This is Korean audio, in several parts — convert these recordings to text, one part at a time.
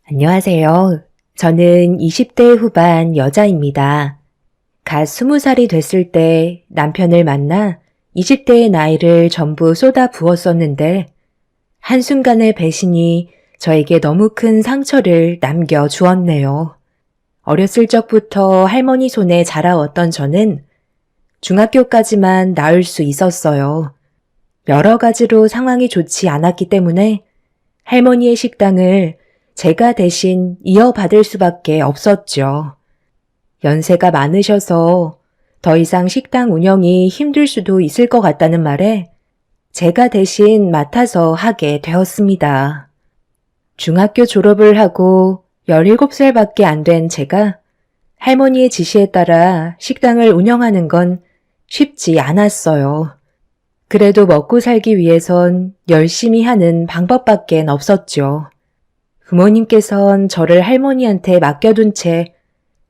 안녕하세요. 저는 20대 후반 여자입니다. 갓 20살이 됐을 때 남편을 만나 20대의 나이를 전부 쏟아 부었었는데 한순간의 배신이 저에게 너무 큰 상처를 남겨주었네요. 어렸을 적부터 할머니 손에 자라왔던 저는 중학교까지만 나을 수 있었어요. 여러 가지로 상황이 좋지 않았기 때문에 할머니의 식당을 제가 대신 이어받을 수밖에 없었죠. 연세가 많으셔서 더 이상 식당 운영이 힘들 수도 있을 것 같다는 말에 제가 대신 맡아서 하게 되었습니다. 중학교 졸업을 하고 17살밖에 안 된 제가 할머니의 지시에 따라 식당을 운영하는 건 쉽지 않았어요. 그래도 먹고 살기 위해선 열심히 하는 방법밖엔 없었죠. 부모님께선 저를 할머니한테 맡겨둔 채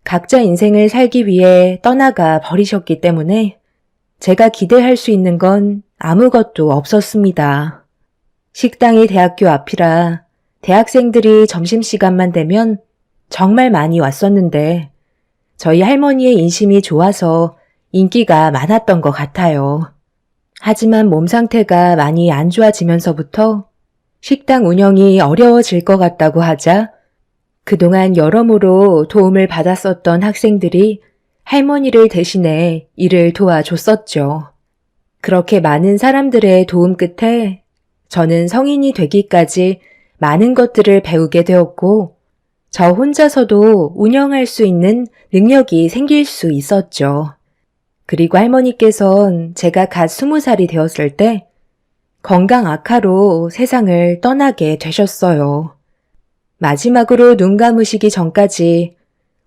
각자 인생을 살기 위해 떠나가 버리셨기 때문에 제가 기대할 수 있는 건 아무것도 없었습니다. 식당이 대학교 앞이라 대학생들이 점심시간만 되면 정말 많이 왔었는데 저희 할머니의 인심이 좋아서 인기가 많았던 것 같아요. 하지만 몸 상태가 많이 안 좋아지면서부터 식당 운영이 어려워질 것 같다고 하자 그동안 여러모로 도움을 받았었던 학생들이 할머니를 대신해 일을 도와줬었죠. 그렇게 많은 사람들의 도움 끝에 저는 성인이 되기까지 많은 것들을 배우게 되었고 저 혼자서도 운영할 수 있는 능력이 생길 수 있었죠. 그리고 할머니께선 제가 갓 20살이 되었을 때 건강 악화로 세상을 떠나게 되셨어요. 마지막으로 눈 감으시기 전까지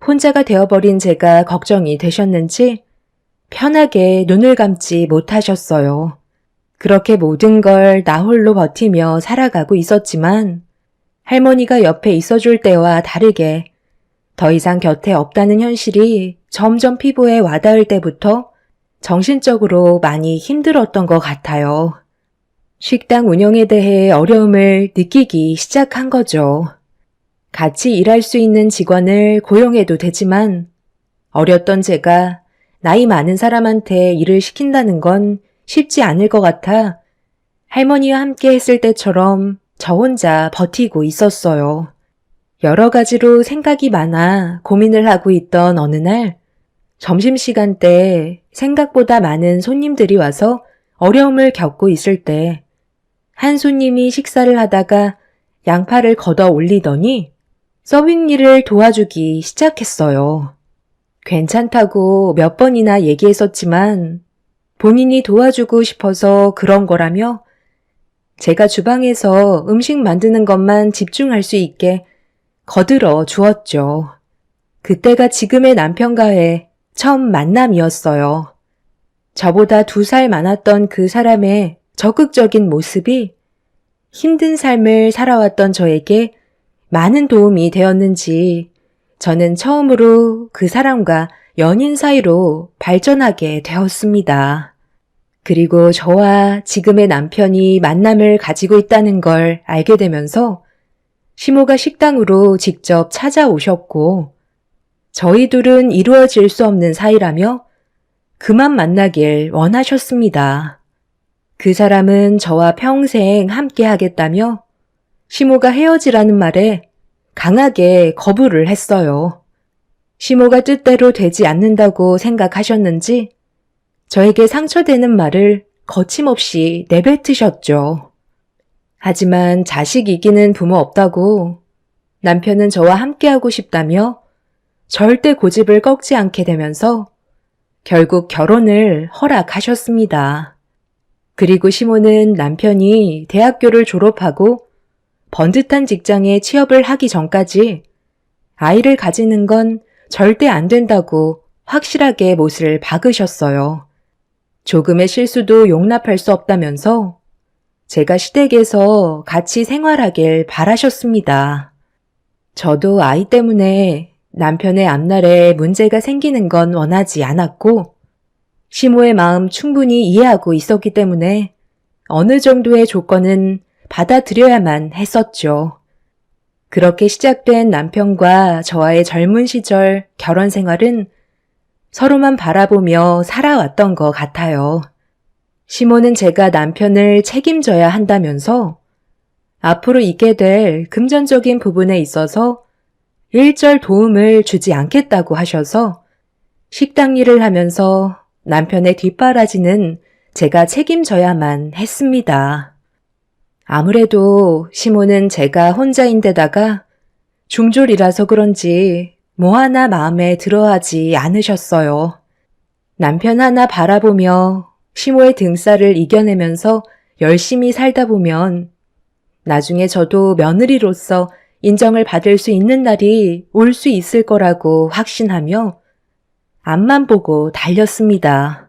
혼자가 되어버린 제가 걱정이 되셨는지 편하게 눈을 감지 못하셨어요. 그렇게 모든 걸 나 홀로 버티며 살아가고 있었지만 할머니가 옆에 있어줄 때와 다르게 더 이상 곁에 없다는 현실이 점점 피부에 와닿을 때부터 정신적으로 많이 힘들었던 것 같아요. 식당 운영에 대해 어려움을 느끼기 시작한 거죠. 같이 일할 수 있는 직원을 고용해도 되지만 어렸던 제가 나이 많은 사람한테 일을 시킨다는 건 쉽지 않을 것 같아 할머니와 함께 했을 때처럼 저 혼자 버티고 있었어요. 여러 가지로 생각이 많아 고민을 하고 있던 어느 날 점심시간 때 생각보다 많은 손님들이 와서 어려움을 겪고 있을 때 한 손님이 식사를 하다가 양파를 걷어 올리더니 서빙 일을 도와주기 시작했어요. 괜찮다고 몇 번이나 얘기했었지만 본인이 도와주고 싶어서 그런 거라며 제가 주방에서 음식 만드는 것만 집중할 수 있게 거들어 주었죠. 그때가 지금의 남편과의 처음 만남이었어요. 저보다 2살 많았던 그 사람의 적극적인 모습이 힘든 삶을 살아왔던 저에게 많은 도움이 되었는지 저는 처음으로 그 사람과 연인 사이로 발전하게 되었습니다. 그리고 저와 지금의 남편이 만남을 가지고 있다는 걸 알게 되면서 시모가 식당으로 직접 찾아오셨고 저희 둘은 이루어질 수 없는 사이라며 그만 만나길 원하셨습니다. 그 사람은 저와 평생 함께 하겠다며 시모가 헤어지라는 말에 강하게 거부를 했어요. 시모가 뜻대로 되지 않는다고 생각하셨는지 저에게 상처되는 말을 거침없이 내뱉으셨죠. 하지만 자식 이기는 부모 없다고 남편은 저와 함께하고 싶다며 절대 고집을 꺾지 않게 되면서 결국 결혼을 허락하셨습니다. 그리고 시모는 남편이 대학교를 졸업하고 번듯한 직장에 취업을 하기 전까지 아이를 가지는 건 절대 안 된다고 확실하게 못을 박으셨어요. 조금의 실수도 용납할 수 없다면서 제가 시댁에서 같이 생활하길 바라셨습니다. 저도 아이 때문에 남편의 앞날에 문제가 생기는 건 원하지 않았고 시모의 마음 충분히 이해하고 있었기 때문에 어느 정도의 조건은 받아들여야만 했었죠. 그렇게 시작된 남편과 저와의 젊은 시절 결혼 생활은 서로만 바라보며 살아왔던 것 같아요. 시모는 제가 남편을 책임져야 한다면서 앞으로 있게 될 금전적인 부분에 있어서 일절 도움을 주지 않겠다고 하셔서 식당 일을 하면서 남편의 뒷바라지는 제가 책임져야만 했습니다. 아무래도 시모는 제가 혼자인데다가 중졸이라서 그런지 뭐 하나 마음에 들어하지 않으셨어요. 남편 하나 바라보며 시모의 등살을 이겨내면서 열심히 살다 보면 나중에 저도 며느리로서 인정을 받을 수 있는 날이 올 수 있을 거라고 확신하며 앞만 보고 달렸습니다.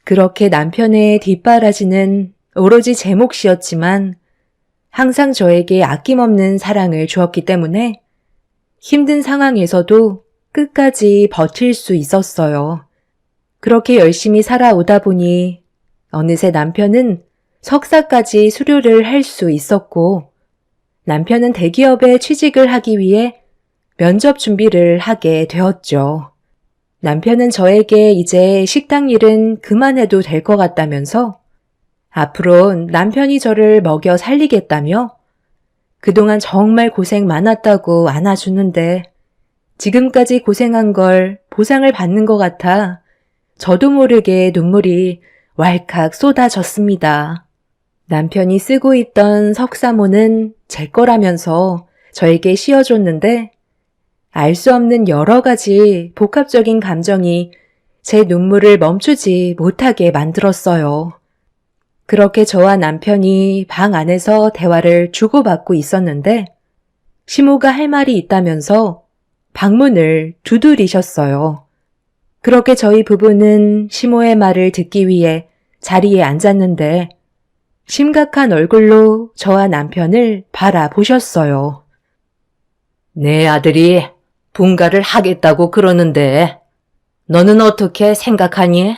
그렇게 남편의 뒷바라지는 오로지 제 몫이었지만 항상 저에게 아낌없는 사랑을 주었기 때문에 힘든 상황에서도 끝까지 버틸 수 있었어요. 그렇게 열심히 살아오다 보니 어느새 남편은 석사까지 수료를 할 수 있었고 남편은 대기업에 취직을 하기 위해 면접 준비를 하게 되었죠. 남편은 저에게 이제 식당 일은 그만해도 될 것 같다면서 앞으론 남편이 저를 먹여 살리겠다며 그동안 정말 고생 많았다고 안아주는데 지금까지 고생한 걸 보상을 받는 것 같아 저도 모르게 눈물이 왈칵 쏟아졌습니다. 남편이 쓰고 있던 석사모는 제 거라면서 저에게 씌워줬는데 알 수 없는 여러 가지 복합적인 감정이 제 눈물을 멈추지 못하게 만들었어요. 그렇게 저와 남편이 방 안에서 대화를 주고받고 있었는데 시모가 할 말이 있다면서 방문을 두드리셨어요. 그렇게 저희 부부는 시모의 말을 듣기 위해 자리에 앉았는데 심각한 얼굴로 저와 남편을 바라보셨어요. 내 아들이 분가를 하겠다고 그러는데 너는 어떻게 생각하니?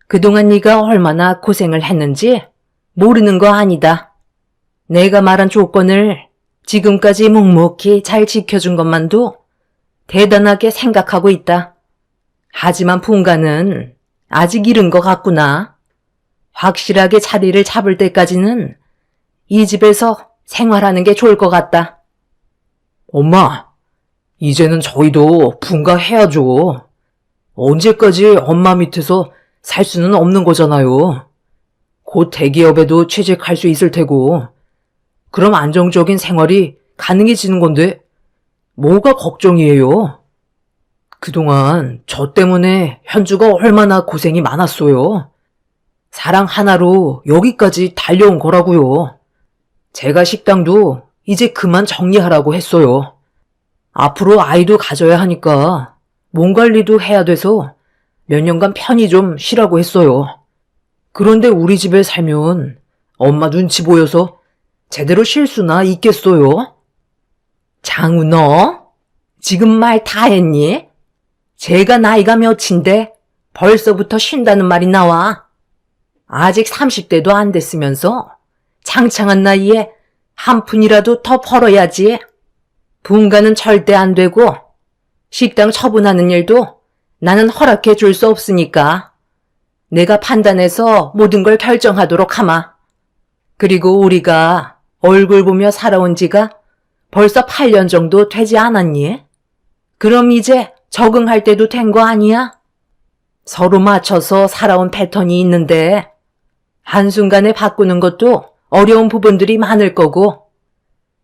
그동안 네가 얼마나 고생을 했는지 모르는 거 아니다. 내가 말한 조건을 지금까지 묵묵히 잘 지켜준 것만도 대단하게 생각하고 있다. 하지만 분가는 아직 이른 것 같구나. 확실하게 자리를 잡을 때까지는 이 집에서 생활하는 게 좋을 것 같다. 엄마, 이제는 저희도 분가해야죠. 언제까지 엄마 밑에서 살 수는 없는 거잖아요. 곧 대기업에도 취직할 수 있을 테고, 그럼 안정적인 생활이 가능해지는 건데, 뭐가 걱정이에요? 그동안 저 때문에 현주가 얼마나 고생이 많았어요. 사랑 하나로 여기까지 달려온 거라고요. 제가 식당도 이제 그만 정리하라고 했어요. 앞으로 아이도 가져야 하니까 몸 관리도 해야 돼서 몇 년간 편히 좀 쉬라고 했어요. 그런데 우리 집에 살면 엄마 눈치 보여서 제대로 쉴 수나 있겠어요? 장우 너 지금 말 다 했니? 제가 나이가 몇인데 벌써부터 쉰다는 말이 나와. 아직 30대도 안 됐으면서 창창한 나이에 한 푼이라도 더 벌어야지. 분가는 절대 안 되고 식당 처분하는 일도 나는 허락해 줄 수 없으니까 내가 판단해서 모든 걸 결정하도록 하마. 그리고 우리가 얼굴 보며 살아온 지가 벌써 8년 정도 되지 않았니? 그럼 이제 적응할 때도 된 거 아니야? 서로 맞춰서 살아온 패턴이 있는데 한순간에 바꾸는 것도 어려운 부분들이 많을 거고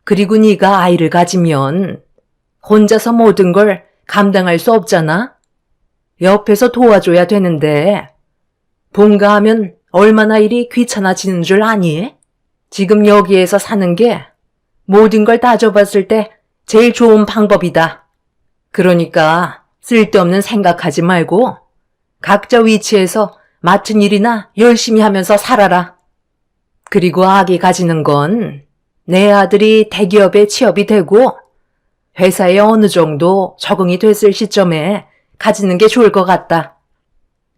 그리고 네가 아이를 가지면 혼자서 모든 걸 감당할 수 없잖아? 옆에서 도와줘야 되는데 분가하면 얼마나 일이 귀찮아지는 줄 아니? 지금 여기에서 사는 게 모든 걸 따져봤을 때 제일 좋은 방법이다. 그러니까 쓸데없는 생각하지 말고 각자 위치에서 맡은 일이나 열심히 하면서 살아라. 그리고 아기 가지는 건 내 아들이 대기업에 취업이 되고 회사에 어느 정도 적응이 됐을 시점에 가지는 게 좋을 것 같다.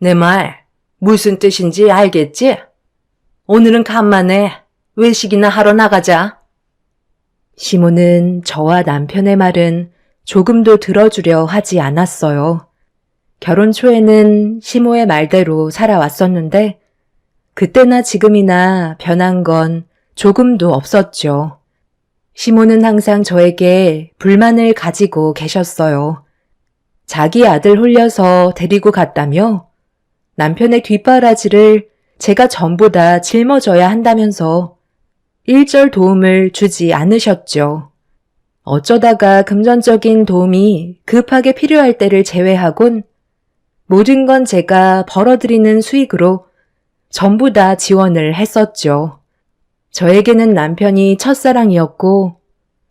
내 말 무슨 뜻인지 알겠지? 오늘은 간만에 외식이나 하러 나가자. 시모는 저와 남편의 말은 조금도 들어주려 하지 않았어요. 결혼 초에는 시모의 말대로 살아왔었는데 그때나 지금이나 변한 건 조금도 없었죠. 시모는 항상 저에게 불만을 가지고 계셨어요. 자기 아들 홀려서 데리고 갔다며 남편의 뒷바라지를 제가 전부 다 짊어져야 한다면서 일절 도움을 주지 않으셨죠. 어쩌다가 금전적인 도움이 급하게 필요할 때를 제외하곤 모든 건 제가 벌어들이는 수익으로 전부 다 지원을 했었죠. 저에게는 남편이 첫사랑이었고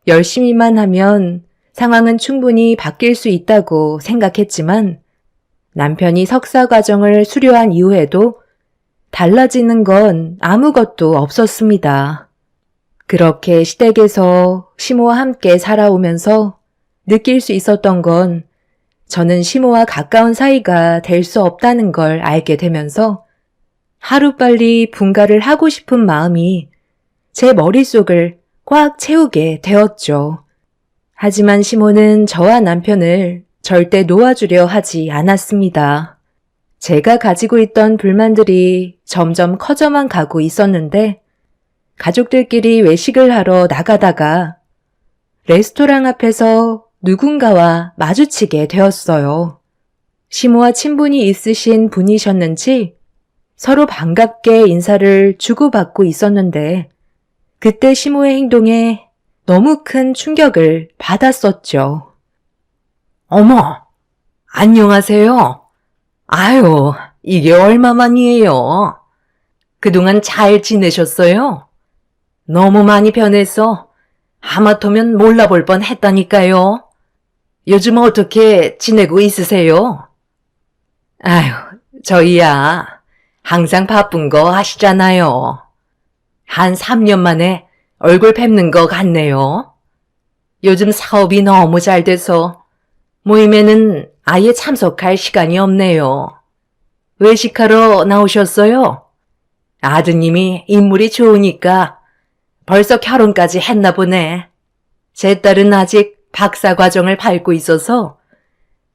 열심히만 하면 상황은 충분히 바뀔 수 있다고 생각했지만 남편이 석사 과정을 수료한 이후에도 달라지는 건 아무것도 없었습니다. 그렇게 시댁에서 시모와 함께 살아오면서 느낄 수 있었던 건 저는 시모와 가까운 사이가 될 수 없다는 걸 알게 되면서 하루빨리 분가를 하고 싶은 마음이 제 머릿속을 꽉 채우게 되었죠. 하지만 시모는 저와 남편을 절대 놓아주려 하지 않았습니다. 제가 가지고 있던 불만들이 점점 커져만 가고 있었는데 가족들끼리 외식을 하러 나가다가 레스토랑 앞에서 누군가와 마주치게 되었어요. 시모와 친분이 있으신 분이셨는지 서로 반갑게 인사를 주고받고 있었는데 그때 시모의 행동에 너무 큰 충격을 받았었죠. 어머, 안녕하세요. 아유, 이게 얼마만이에요? 그동안 잘 지내셨어요? 너무 많이 변해서 하마터면 몰라볼 뻔 했다니까요. 요즘 어떻게 지내고 있으세요? 아유, 저희야 항상 바쁜 거 아시잖아요. 한 3년 만에 얼굴 뵙는 것 같네요. 요즘 사업이 너무 잘 돼서 모임에는 아예 참석할 시간이 없네요. 외식하러 나오셨어요? 아드님이 인물이 좋으니까 벌써 결혼까지 했나 보네. 제 딸은 아직 박사 과정을 밟고 있어서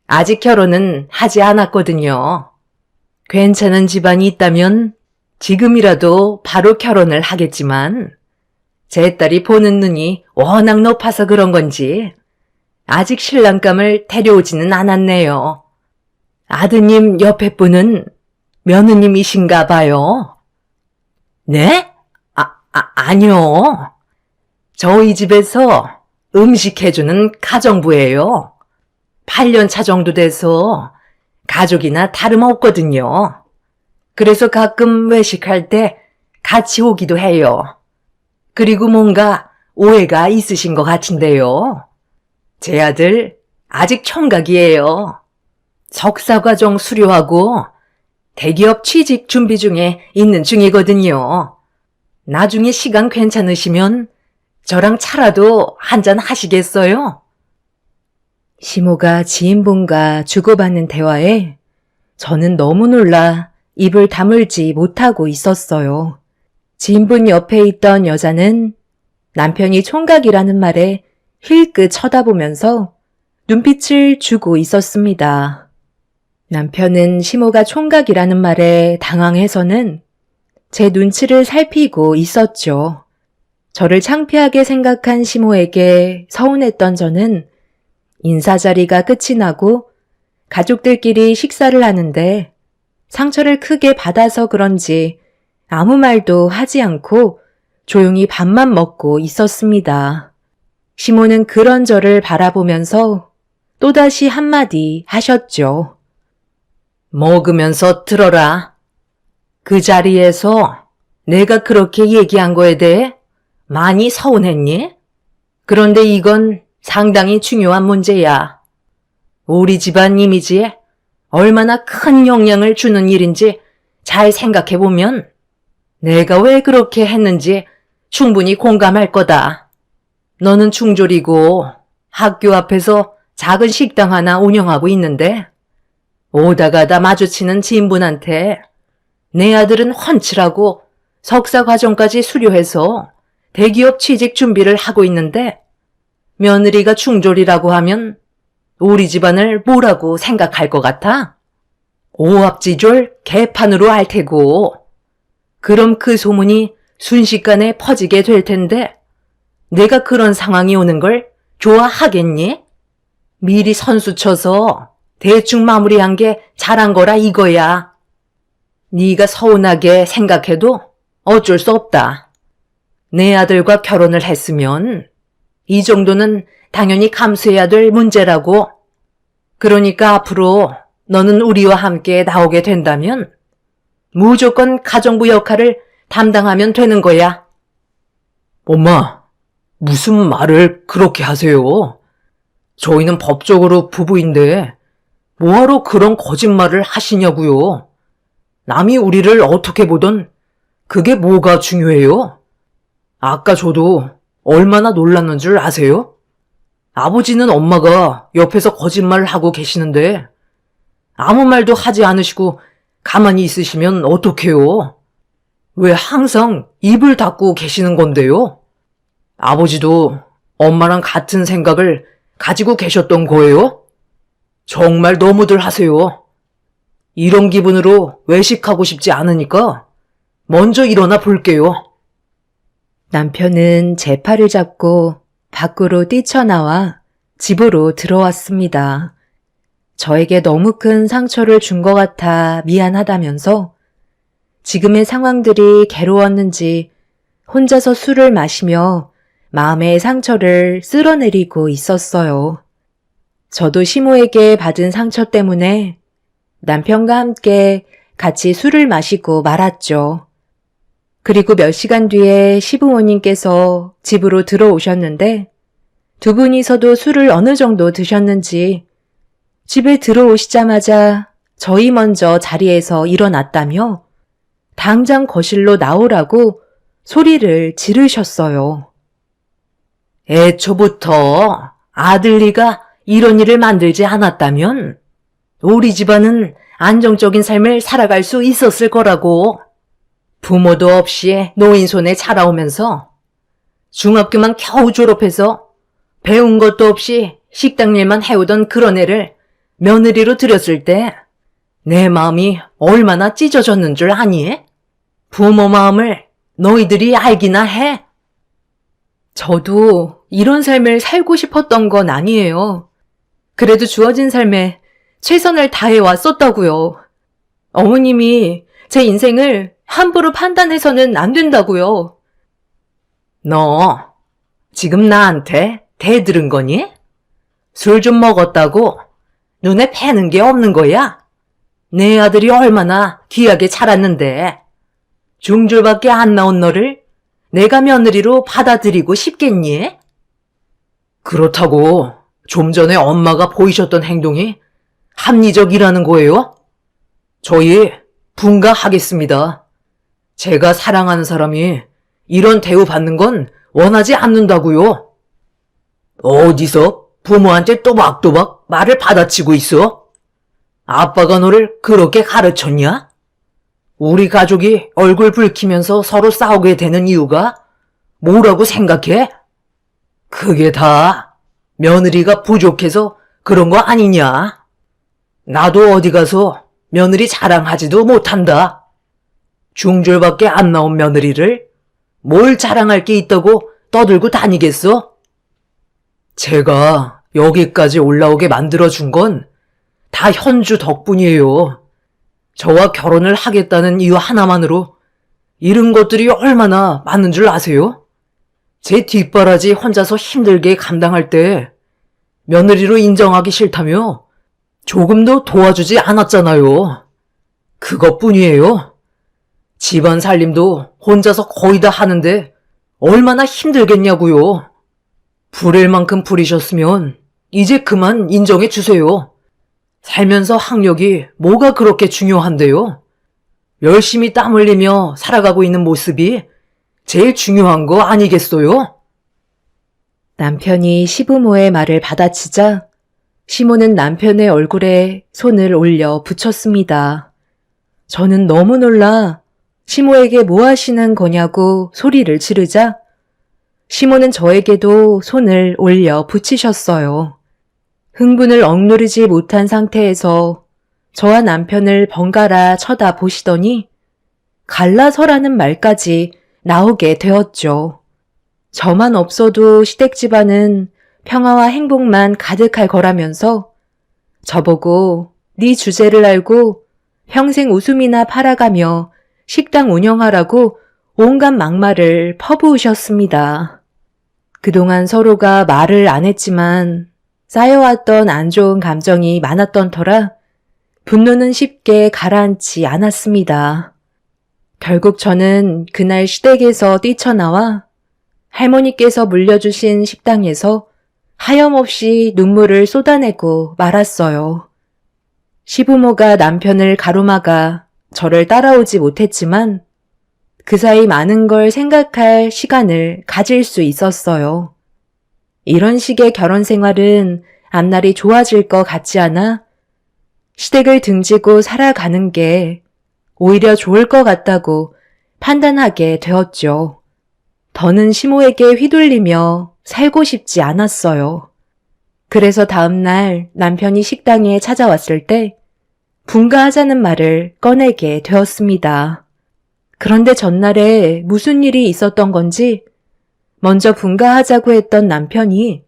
아직 결혼은 하지 않았거든요. 괜찮은 집안이 있다면 지금이라도 바로 결혼을 하겠지만 제 딸이 보는 눈이 워낙 높아서 그런 건지 아직 신랑감을 데려오지는 않았네요. 아드님 옆에 분은 며느님이신가 봐요. 네? 아니요. 저희 집에서 음식 해주는 가정부예요. 8년 차 정도 돼서 가족이나 다름없거든요. 그래서 가끔 외식할 때 같이 오기도 해요. 그리고 뭔가 오해가 있으신 것 같은데요. 제 아들 아직 총각이에요. 석사과정 수료하고 대기업 취직 준비 중에 있는 중이거든요. 나중에 시간 괜찮으시면 저랑 차라도 한잔 하시겠어요? 시모가 지인분과 주고받는 대화에 저는 너무 놀라 입을 다물지 못하고 있었어요. 지인분 옆에 있던 여자는 남편이 총각이라는 말에 힐끗 쳐다보면서 눈빛을 주고 있었습니다. 남편은 시모가 총각이라는 말에 당황해서는 제 눈치를 살피고 있었죠. 저를 창피하게 생각한 시모에게 서운했던 저는 인사 자리가 끝이 나고 가족들끼리 식사를 하는데 상처를 크게 받아서 그런지 아무 말도 하지 않고 조용히 밥만 먹고 있었습니다. 시모는 그런 저를 바라보면서 또다시 한마디 하셨죠. 먹으면서 들어라. 그 자리에서 내가 그렇게 얘기한 거에 대해 많이 서운했니? 그런데 이건 상당히 중요한 문제야. 우리 집안 이미지에 얼마나 큰 영향을 주는 일인지 잘 생각해보면 내가 왜 그렇게 했는지 충분히 공감할 거다. 너는 중졸이고 학교 앞에서 작은 식당 하나 운영하고 있는데 오다 가다 마주치는 지인분한테 내 아들은 훤칠하고 석사 과정까지 수료해서 대기업 취직 준비를 하고 있는데 며느리가 중졸이라고 하면 우리 집안을 뭐라고 생각할 것 같아? 오합지졸 개판으로 알 테고. 그럼 그 소문이 순식간에 퍼지게 될 텐데 내가 그런 상황이 오는 걸 좋아하겠니? 미리 선수 쳐서 대충 마무리한 게 잘한 거라 이거야. 네가 서운하게 생각해도 어쩔 수 없다. 내 아들과 결혼을 했으면 이 정도는 당연히 감수해야 될 문제라고. 그러니까 앞으로 너는 우리와 함께 나오게 된다면 무조건 가정부 역할을 담당하면 되는 거야. 엄마, 무슨 말을 그렇게 하세요? 저희는 법적으로 부부인데 뭐하러 그런 거짓말을 하시냐고요? 남이 우리를 어떻게 보던 그게 뭐가 중요해요? 아까 저도 얼마나 놀랐는 줄 아세요? 아버지는 엄마가 옆에서 거짓말을 하고 계시는데 아무 말도 하지 않으시고 가만히 있으시면 어떡해요? 왜 항상 입을 닫고 계시는 건데요? 아버지도 엄마랑 같은 생각을 가지고 계셨던 거예요? 정말 너무들 하세요. 이런 기분으로 외식하고 싶지 않으니까 먼저 일어나 볼게요. 남편은 제 팔을 잡고 밖으로 뛰쳐나와 집으로 들어왔습니다. 저에게 너무 큰 상처를 준 것 같아 미안하다면서 지금의 상황들이 괴로웠는지 혼자서 술을 마시며 마음의 상처를 쓸어내리고 있었어요. 저도 시모에게 받은 상처 때문에 남편과 함께 같이 술을 마시고 말았죠. 그리고 몇 시간 뒤에 시부모님께서 집으로 들어오셨는데 두 분이서도 술을 어느 정도 드셨는지 집에 들어오시자마자 저희 먼저 자리에서 일어났다며 당장 거실로 나오라고 소리를 지르셨어요. 애초부터 아들리가 이런 일을 만들지 않았다면 우리 집안은 안정적인 삶을 살아갈 수 있었을 거라고. 부모도 없이 노인 손에 자라오면서 중학교만 겨우 졸업해서 배운 것도 없이 식당 일만 해오던 그런 애를 며느리로 들였을 때 내 마음이 얼마나 찢어졌는 줄 아니? 부모 마음을 너희들이 알기나 해? 저도 이런 삶을 살고 싶었던 건 아니에요. 그래도 주어진 삶에 최선을 다해 왔었다고요. 어머님이 제 인생을 함부로 판단해서는 안 된다고요. 너 지금 나한테 대들은 거니? 술 좀 먹었다고 눈에 패는 게 없는 거야? 내 아들이 얼마나 귀하게 자랐는데 중졸밖에 안 나온 너를 내가 며느리로 받아들이고 싶겠니? 그렇다고 좀 전에 엄마가 보이셨던 행동이 합리적이라는 거예요? 저희 분가하겠습니다. 제가 사랑하는 사람이 이런 대우 받는 건 원하지 않는다고요. 어디서 부모한테 또박또박 말을 받아치고 있어? 아빠가 너를 그렇게 가르쳤냐? 우리 가족이 얼굴 붉히면서 서로 싸우게 되는 이유가 뭐라고 생각해? 그게 다 며느리가 부족해서 그런 거 아니냐? 나도 어디 가서 며느리 자랑하지도 못한다. 중졸밖에 안 나온 며느리를 뭘 자랑할 게 있다고 떠들고 다니겠어? 제가 여기까지 올라오게 만들어준 건 다 현주 덕분이에요. 저와 결혼을 하겠다는 이유 하나만으로 이런 것들이 얼마나 많은 줄 아세요? 제 뒷바라지 혼자서 힘들게 감당할 때 며느리로 인정하기 싫다며 조금도 도와주지 않았잖아요. 그것뿐이에요. 집안 살림도 혼자서 거의 다 하는데 얼마나 힘들겠냐고요. 부릴 만큼 부리셨으면 이제 그만 인정해 주세요. 살면서 학력이 뭐가 그렇게 중요한데요? 열심히 땀 흘리며 살아가고 있는 모습이 제일 중요한 거 아니겠어요? 남편이 시부모의 말을 받아치자 시모는 남편의 얼굴에 손을 올려 붙였습니다. 저는 너무 놀라 시모에게 뭐 하시는 거냐고 소리를 지르자 시모는 저에게도 손을 올려 붙이셨어요. 흥분을 억누르지 못한 상태에서 저와 남편을 번갈아 쳐다보시더니 갈라서라는 말까지 나오게 되었죠. 저만 없어도 시댁 집안은 평화와 행복만 가득할 거라면서 저보고 네 주제를 알고 평생 웃음이나 팔아가며 식당 운영하라고 온갖 막말을 퍼부으셨습니다. 그동안 서로가 말을 안 했지만 쌓여왔던 안 좋은 감정이 많았던 터라 분노는 쉽게 가라앉지 않았습니다. 결국 저는 그날 시댁에서 뛰쳐나와 할머니께서 물려주신 식당에서 하염없이 눈물을 쏟아내고 말았어요. 시부모가 남편을 가로막아 저를 따라오지 못했지만 그 사이 많은 걸 생각할 시간을 가질 수 있었어요. 이런 식의 결혼 생활은 앞날이 좋아질 것 같지 않아 시댁을 등지고 살아가는 게 오히려 좋을 것 같다고 판단하게 되었죠. 더는 시모에게 휘둘리며 살고 싶지 않았어요. 그래서 다음날 남편이 식당에 찾아왔을 때 분가하자는 말을 꺼내게 되었습니다. 그런데 전날에 무슨 일이 있었던 건지 먼저 분가하자고 했던 남편이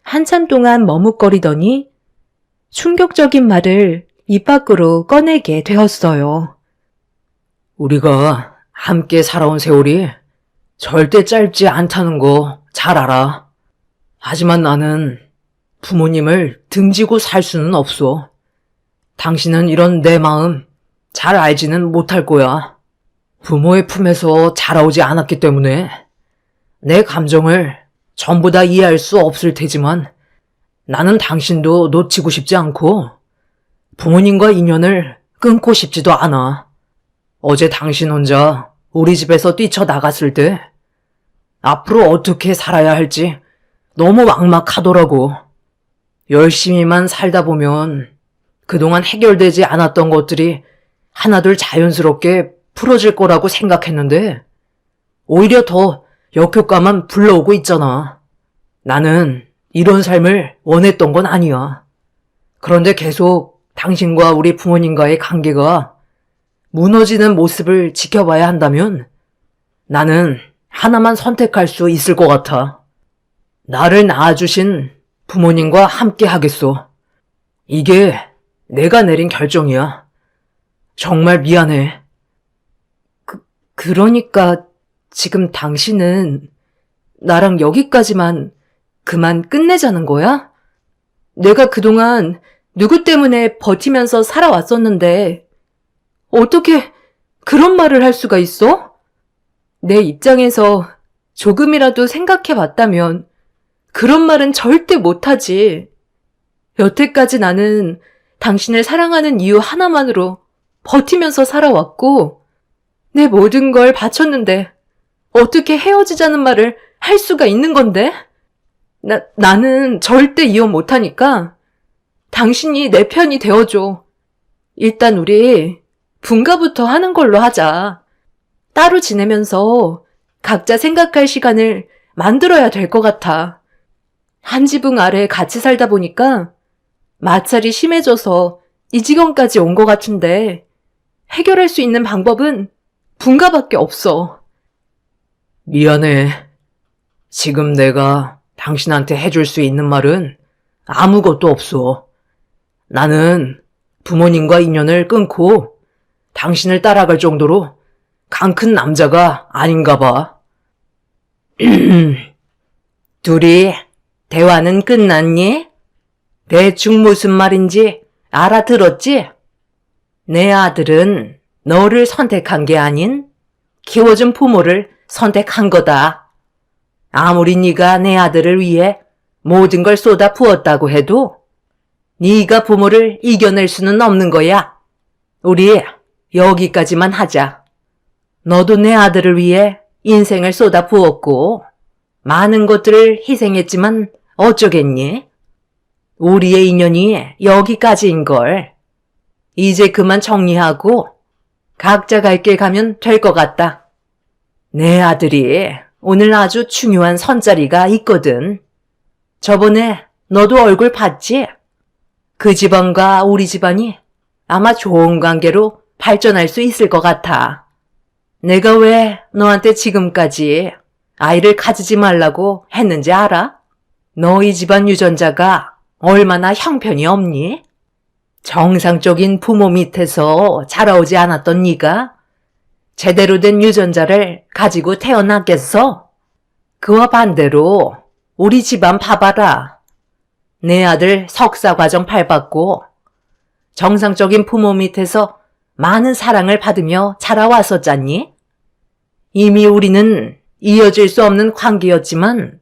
한참 동안 머뭇거리더니 충격적인 말을 입 밖으로 꺼내게 되었어요. 우리가 함께 살아온 세월이 절대 짧지 않다는 거 잘 알아. 하지만 나는 부모님을 등지고 살 수는 없어. 당신은 이런 내 마음 잘 알지는 못할 거야. 부모의 품에서 자라오지 않았기 때문에 내 감정을 전부 다 이해할 수 없을 테지만 나는 당신도 놓치고 싶지 않고 부모님과 인연을 끊고 싶지도 않아. 어제 당신 혼자 우리 집에서 뛰쳐나갔을 때 앞으로 어떻게 살아야 할지 너무 막막하더라고. 열심히만 살다 보면 그동안 해결되지 않았던 것들이 하나둘 자연스럽게 풀어질 거라고 생각했는데 오히려 더 역효과만 불러오고 있잖아. 나는 이런 삶을 원했던 건 아니야. 그런데 계속 당신과 우리 부모님과의 관계가 무너지는 모습을 지켜봐야 한다면 나는 하나만 선택할 수 있을 것 같아. 나를 낳아주신 부모님과 함께 하겠소. 이게 내가 내린 결정이야. 정말 미안해. 그러니까 지금 당신은 나랑 여기까지만 그만 끝내자는 거야? 내가 그동안 누구 때문에 버티면서 살아왔었는데 어떻게 그런 말을 할 수가 있어? 내 입장에서 조금이라도 생각해 봤다면 그런 말은 절대 못하지. 여태까지 나는 당신을 사랑하는 이유 하나만으로 버티면서 살아왔고 내 모든 걸 바쳤는데 어떻게 헤어지자는 말을 할 수가 있는 건데? 나는 절대 이혼 못하니까 당신이 내 편이 되어줘. 일단 우리 분가부터 하는 걸로 하자. 따로 지내면서 각자 생각할 시간을 만들어야 될 것 같아. 한 지붕 아래 같이 살다 보니까 마찰이 심해져서 이 지경까지 온 것 같은데 해결할 수 있는 방법은 분가밖에 없어. 미안해. 지금 내가 당신한테 해줄 수 있는 말은 아무것도 없어. 나는 부모님과 인연을 끊고 당신을 따라갈 정도로 강 큰 남자가 아닌가 봐. 둘이 대화는 끝났니? 대충 무슨 말인지 알아들었지? 내 아들은 너를 선택한 게 아닌 키워준 부모를 선택한 거다. 아무리 네가 내 아들을 위해 모든 걸 쏟아 부었다고 해도 네가 부모를 이겨낼 수는 없는 거야. 우리 여기까지만 하자. 너도 내 아들을 위해 인생을 쏟아 부었고 많은 것들을 희생했지만 어쩌겠니? 우리의 인연이 여기까지인걸. 이제 그만 정리하고 각자 갈 길 가면 될 것 같다. 내 아들이 오늘 아주 중요한 선자리가 있거든. 저번에 너도 얼굴 봤지? 그 집안과 우리 집안이 아마 좋은 관계로 발전할 수 있을 것 같아. 내가 왜 너한테 지금까지 아이를 가지지 말라고 했는지 알아? 너희 집안 유전자가 얼마나 형편이 없니? 정상적인 부모 밑에서 자라오지 않았던 네가 제대로 된 유전자를 가지고 태어났겠어? 그와 반대로 우리 집안 봐봐라. 내 아들 석사 과정 밟았고 정상적인 부모 밑에서 많은 사랑을 받으며 자라왔었잖니? 이미 우리는 이어질 수 없는 관계였지만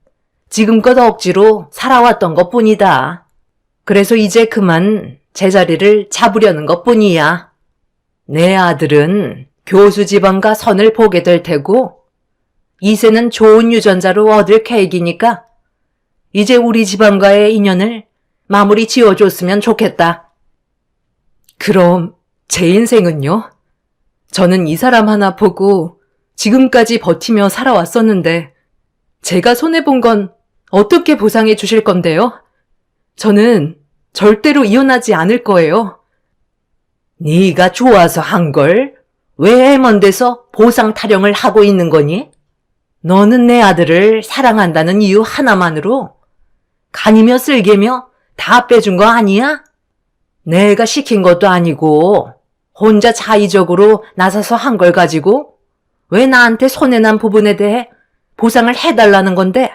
지금껏 억지로 살아왔던 것 뿐이다. 그래서 이제 그만 제자리를 잡으려는 것 뿐이야. 내 아들은 교수 집안과 선을 보게 될 테고 이세는 좋은 유전자로 얻을 계획이니까 이제 우리 집안과의 인연을 마무리 지어줬으면 좋겠다. 그럼 제 인생은요? 저는 이 사람 하나 보고 지금까지 버티며 살아왔었는데 제가 손해본 건 어떻게 보상해 주실 건데요? 저는 절대로 이혼하지 않을 거예요. 네가 좋아서 한 걸 왜 먼 데서 보상 타령을 하고 있는 거니? 너는 내 아들을 사랑한다는 이유 하나만으로 간이며 쓸개며 다 빼준 거 아니야? 내가 시킨 것도 아니고 혼자 자의적으로 나서서 한 걸 가지고 왜 나한테 손해난 부분에 대해 보상을 해달라는 건데?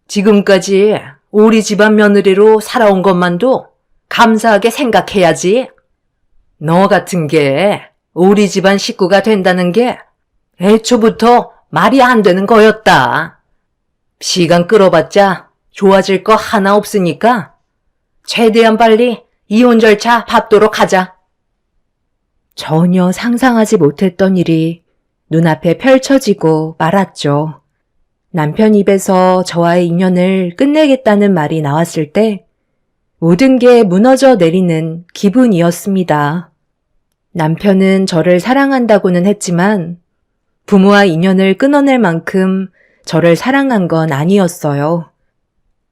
지금까지 우리 집안 며느리로 살아온 것만도 감사하게 생각해야지. 너 같은 게 우리 집안 식구가 된다는 게 애초부터 말이 안 되는 거였다. 시간 끌어봤자 좋아질 거 하나 없으니까 최대한 빨리 이혼 절차 밟도록 하자. 전혀 상상하지 못했던 일이 눈앞에 펼쳐지고 말았죠. 남편 입에서 저와의 인연을 끝내겠다는 말이 나왔을 때 모든 게 무너져 내리는 기분이었습니다. 남편은 저를 사랑한다고는 했지만 부모와 인연을 끊어낼 만큼 저를 사랑한 건 아니었어요.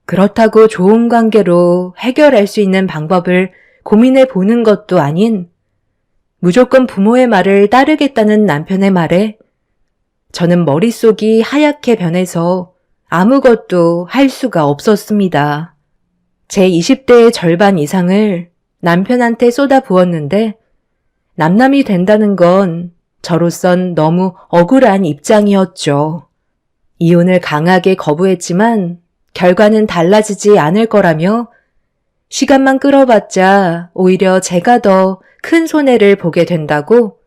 그렇다고 좋은 관계로 해결할 수 있는 방법을 고민해 보는 것도 아닌 무조건 부모의 말을 따르겠다는 남편의 말에 저는 머릿속이 하얗게 변해서 아무것도 할 수가 없었습니다. 제 20대의 절반 이상을 남편한테 쏟아부었는데 남남이 된다는 건 저로선 너무 억울한 입장이었죠. 이혼을 강하게 거부했지만 결과는 달라지지 않을 거라며 시간만 끌어봤자 오히려 제가 더 큰 손해를 보게 된다고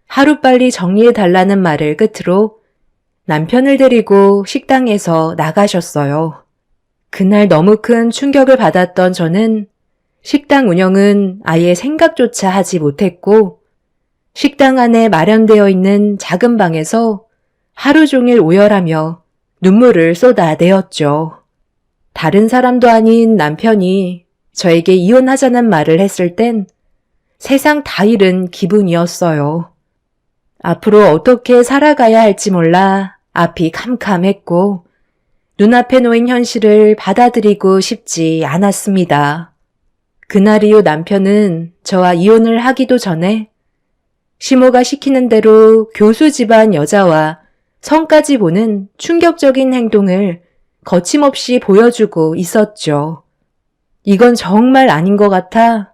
하루빨리 정리해달라는 말을 끝으로 남편을 데리고 식당에서 나가셨어요. 그날 너무 큰 충격을 받았던 저는 식당 운영은 아예 생각조차 하지 못했고 식당 안에 마련되어 있는 작은 방에서 하루 종일 오열하며 눈물을 쏟아내었죠. 다른 사람도 아닌 남편이 저에게 이혼하자는 말을 했을 땐 세상 다 잃은 기분이었어요. 앞으로 어떻게 살아가야 할지 몰라 앞이 캄캄했고 눈앞에 놓인 현실을 받아들이고 싶지 않았습니다. 그날 이후 남편은 저와 이혼을 하기도 전에 시모가 시키는 대로 교수 집안 여자와 성까지 보는 충격적인 행동을 거침없이 보여주고 있었죠. 이건 정말 아닌 것 같아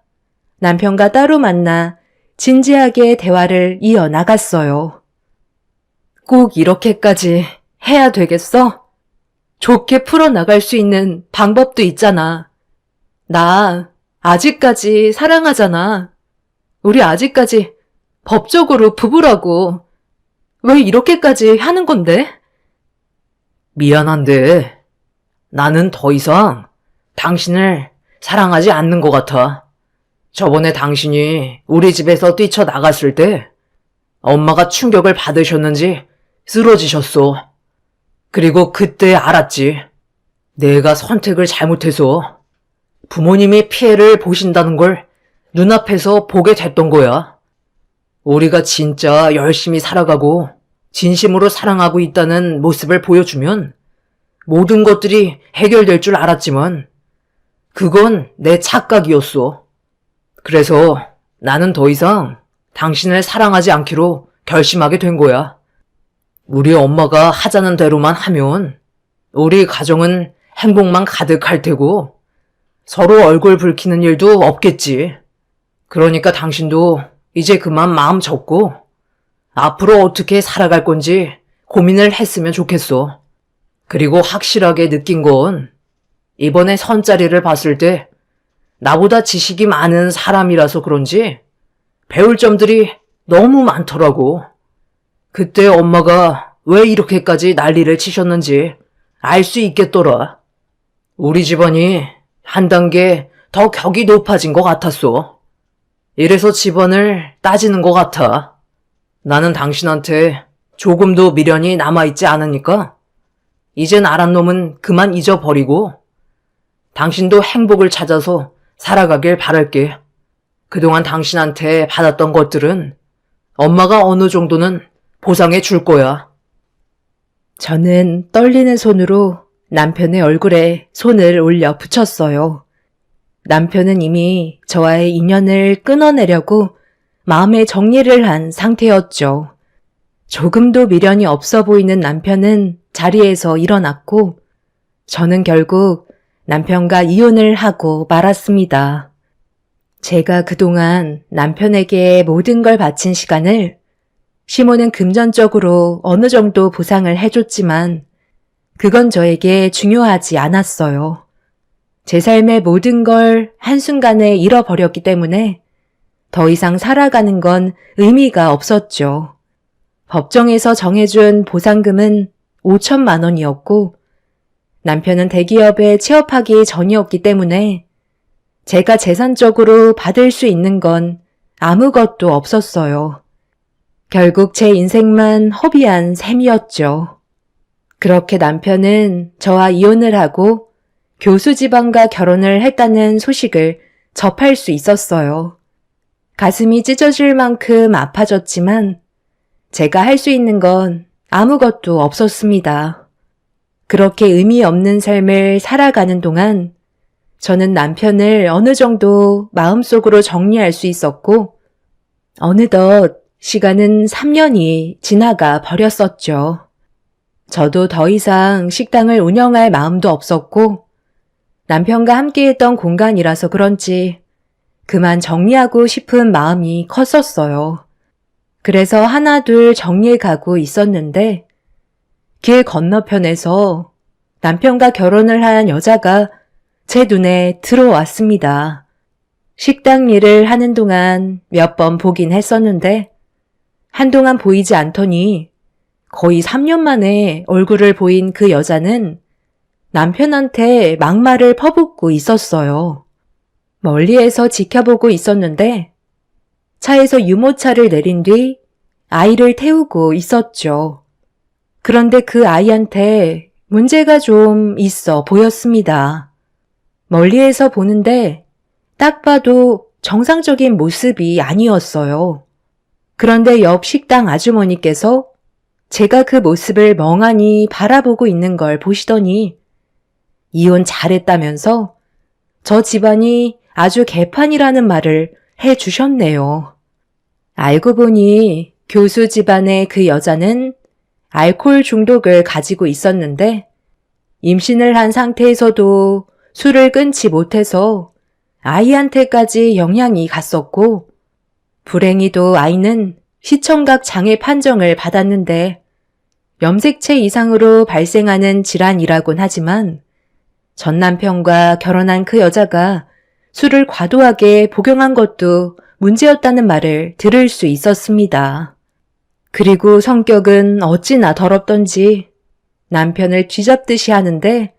남편과 따로 만나 진지하게 대화를 이어나갔어요. 꼭 이렇게까지 해야 되겠어? 좋게 풀어나갈 수 있는 방법도 있잖아. 나 아직까지 사랑하잖아. 우리 아직까지 법적으로 부부라고. 왜 이렇게까지 하는 건데? 미안한데 나는 더 이상 당신을 사랑하지 않는 것 같아. 저번에 당신이 우리 집에서 뛰쳐나갔을 때 엄마가 충격을 받으셨는지 쓰러지셨어. 그리고 그때 알았지. 내가 선택을 잘못해서 부모님이 피해를 보신다는 걸 눈앞에서 보게 됐던 거야. 우리가 진짜 열심히 살아가고 진심으로 사랑하고 있다는 모습을 보여주면 모든 것들이 해결될 줄 알았지만 그건 내 착각이었어. 그래서 나는 더 이상 당신을 사랑하지 않기로 결심하게 된 거야. 우리 엄마가 하자는 대로만 하면 우리 가정은 행복만 가득할 테고 서로 얼굴 붉히는 일도 없겠지. 그러니까 당신도 이제 그만 마음 접고 앞으로 어떻게 살아갈 건지 고민을 했으면 좋겠어. 그리고 확실하게 느낀 건 이번에 선자리를 봤을 때 나보다 지식이 많은 사람이라서 그런지 배울 점들이 너무 많더라고. 그때 엄마가 왜 이렇게까지 난리를 치셨는지 알 수 있겠더라. 우리 집안이 한 단계 더 격이 높아진 것 같았어. 이래서 집안을 따지는 것 같아. 나는 당신한테 조금도 미련이 남아있지 않으니까 이젠 알한 놈은 그만 잊어버리고 당신도 행복을 찾아서 살아가길 바랄게. 그동안 당신한테 받았던 것들은 엄마가 어느 정도는 보상해 줄 거야. 저는 떨리는 손으로 남편의 얼굴에 손을 올려 붙였어요. 남편은 이미 저와의 인연을 끊어내려고 마음의 정리를 한 상태였죠. 조금도 미련이 없어 보이는 남편은 자리에서 일어났고 저는 결국 남편과 이혼을 하고 말았습니다. 제가 그동안 남편에게 모든 걸 바친 시간을 시모는 금전적으로 어느 정도 보상을 해줬지만 그건 저에게 중요하지 않았어요. 제 삶의 모든 걸 한순간에 잃어버렸기 때문에 더 이상 살아가는 건 의미가 없었죠. 법정에서 정해준 보상금은 5천만 원이었고 남편은 대기업에 취업하기 전이었기 때문에 제가 재산적으로 받을 수 있는 건 아무것도 없었어요. 결국 제 인생만 허비한 셈이었죠. 그렇게 남편은 저와 이혼을 하고 교수 집안과 결혼을 했다는 소식을 접할 수 있었어요. 가슴이 찢어질 만큼 아파졌지만 제가 할 수 있는 건 아무것도 없었습니다. 그렇게 의미 없는 삶을 살아가는 동안 저는 남편을 어느 정도 마음속으로 정리할 수 있었고 어느덧 시간은 3년이 지나가 버렸었죠. 저도 더 이상 식당을 운영할 마음도 없었고 남편과 함께했던 공간이라서 그런지 그만 정리하고 싶은 마음이 컸었어요. 그래서 하나둘 정리해가고 있었는데 길 건너편에서 남편과 결혼을 한 여자가 제 눈에 들어왔습니다. 식당 일을 하는 동안 몇 번 보긴 했었는데 한동안 보이지 않더니 거의 3년 만에 얼굴을 보인 그 여자는 남편한테 막말을 퍼붓고 있었어요. 멀리에서 지켜보고 있었는데 차에서 유모차를 내린 뒤 아이를 태우고 있었죠. 그런데 그 아이한테 문제가 좀 있어 보였습니다. 멀리에서 보는데 딱 봐도 정상적인 모습이 아니었어요. 그런데 옆 식당 아주머니께서 제가 그 모습을 멍하니 바라보고 있는 걸 보시더니 이혼 잘했다면서 저 집안이 아주 개판이라는 말을 해주셨네요. 알고 보니 교수 집안의 그 여자는 알코올 중독을 가지고 있었는데 임신을 한 상태에서도 술을 끊지 못해서 아이한테까지 영향이 갔었고 불행히도 아이는 시청각 장애 판정을 받았는데 염색체 이상으로 발생하는 질환이라곤 하지만 전 남편과 결혼한 그 여자가 술을 과도하게 복용한 것도 문제였다는 말을 들을 수 있었습니다. 그리고 성격은 어찌나 더럽던지 남편을 쥐잡듯이 하는데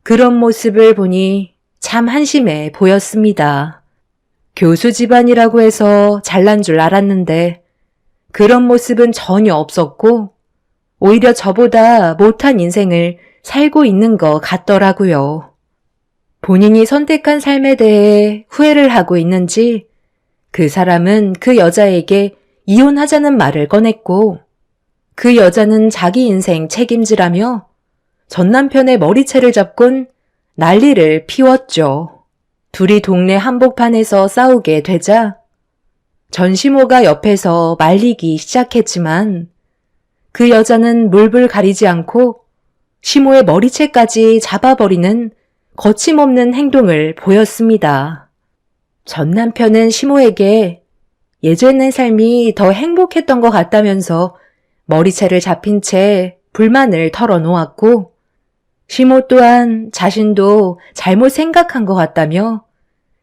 그런 모습을 보니 참 한심해 보였습니다. 교수 집안이라고 해서 잘난 줄 알았는데 그런 모습은 전혀 없었고 오히려 저보다 못한 인생을 살고 있는 것 같더라고요. 본인이 선택한 삶에 대해 후회를 하고 있는지 그 사람은 그 여자에게 이혼하자는 말을 꺼냈고 그 여자는 자기 인생 책임지라며 전 남편의 머리채를 잡곤 난리를 피웠죠. 둘이 동네 한복판에서 싸우게 되자 전시모가 옆에서 말리기 시작했지만 그 여자는 물불 가리지 않고 시모의 머리채까지 잡아버리는 거침없는 행동을 보였습니다. 전 남편은 시모에게 예전의 삶이 더 행복했던 것 같다면서 머리채를 잡힌 채 불만을 털어놓았고 시모 또한 자신도 잘못 생각한 것 같다며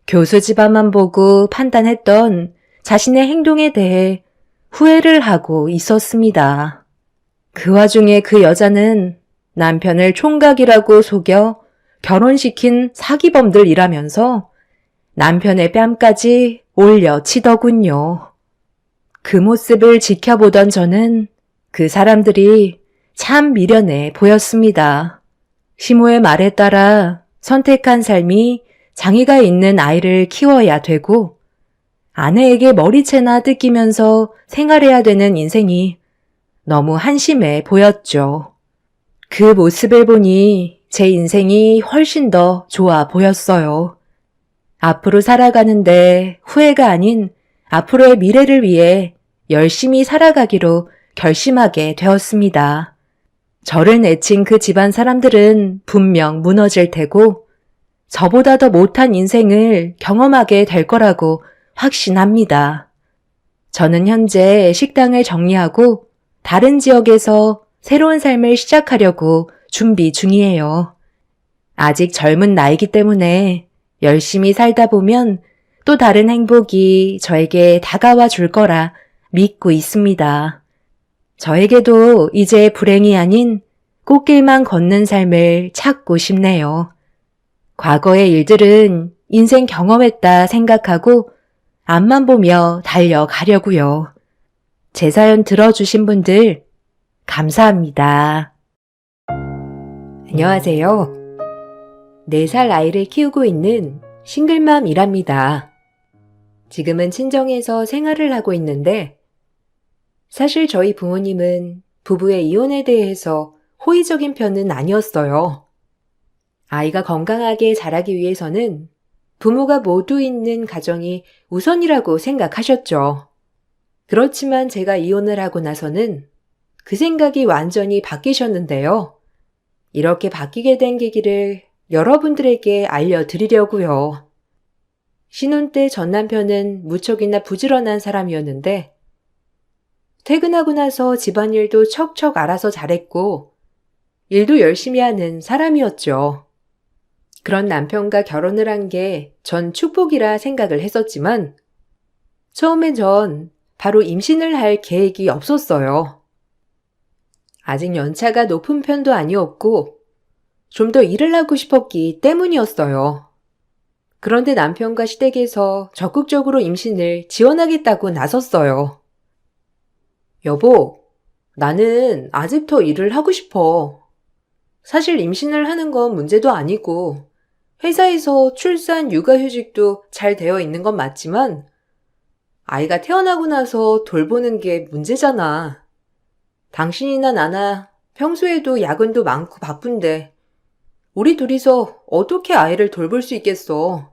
교수 집안만 보고 판단했던 자신의 행동에 대해 후회를 하고 있었습니다. 그 와중에 그 여자는 남편을 총각이라고 속여 결혼시킨 사기범들이라면서 남편의 뺨까지 올려치더군요. 그 모습을 지켜보던 저는 그 사람들이 참 미련해 보였습니다. 시모의 말에 따라 선택한 삶이 장애가 있는 아이를 키워야 되고 아내에게 머리채나 뜯기면서 생활해야 되는 인생이 너무 한심해 보였죠. 그 모습을 보니 제 인생이 훨씬 더 좋아 보였어요. 앞으로 살아가는데 후회가 아닌 앞으로의 미래를 위해 열심히 살아가기로 결심하게 되었습니다. 저를 내친 그 집안 사람들은 분명 무너질 테고 저보다 더 못한 인생을 경험하게 될 거라고 확신합니다. 저는 현재 식당을 정리하고 다른 지역에서 새로운 삶을 시작하려고 준비 중이에요. 아직 젊은 나이기 때문에 열심히 살다 보면 또 다른 행복이 저에게 다가와 줄 거라 믿고 있습니다. 저에게도 이제 불행이 아닌 꽃길만 걷는 삶을 찾고 싶네요. 과거의 일들은 인생 경험했다 생각하고 앞만 보며 달려가려고요. 제 사연 들어주신 분들 감사합니다. 안녕하세요. 4살 아이를 키우고 있는 싱글맘이랍니다. 지금은 친정에서 생활을 하고 있는데 사실 저희 부모님은 부부의 이혼에 대해서 호의적인 편은 아니었어요. 아이가 건강하게 자라기 위해서는 부모가 모두 있는 가정이 우선이라고 생각하셨죠. 그렇지만 제가 이혼을 하고 나서는 그 생각이 완전히 바뀌셨는데요. 이렇게 바뀌게 된 계기를 여러분들에게 알려드리려고요. 신혼 때 전 남편은 무척이나 부지런한 사람이었는데 퇴근하고 나서 집안일도 척척 알아서 잘했고 일도 열심히 하는 사람이었죠. 그런 남편과 결혼을 한 게 전 축복이라 생각을 했었지만 처음엔 전 바로 임신을 할 계획이 없었어요. 아직 연차가 높은 편도 아니었고 좀 더 일을 하고 싶었기 때문이었어요. 그런데 남편과 시댁에서 적극적으로 임신을 지원하겠다고 나섰어요. 여보, 나는 아직 더 일을 하고 싶어. 사실 임신을 하는 건 문제도 아니고 회사에서 출산 육아휴직도 잘 되어 있는 건 맞지만 아이가 태어나고 나서 돌보는 게 문제잖아. 당신이나 나나 평소에도 야근도 많고 바쁜데 우리 둘이서 어떻게 아이를 돌볼 수 있겠어.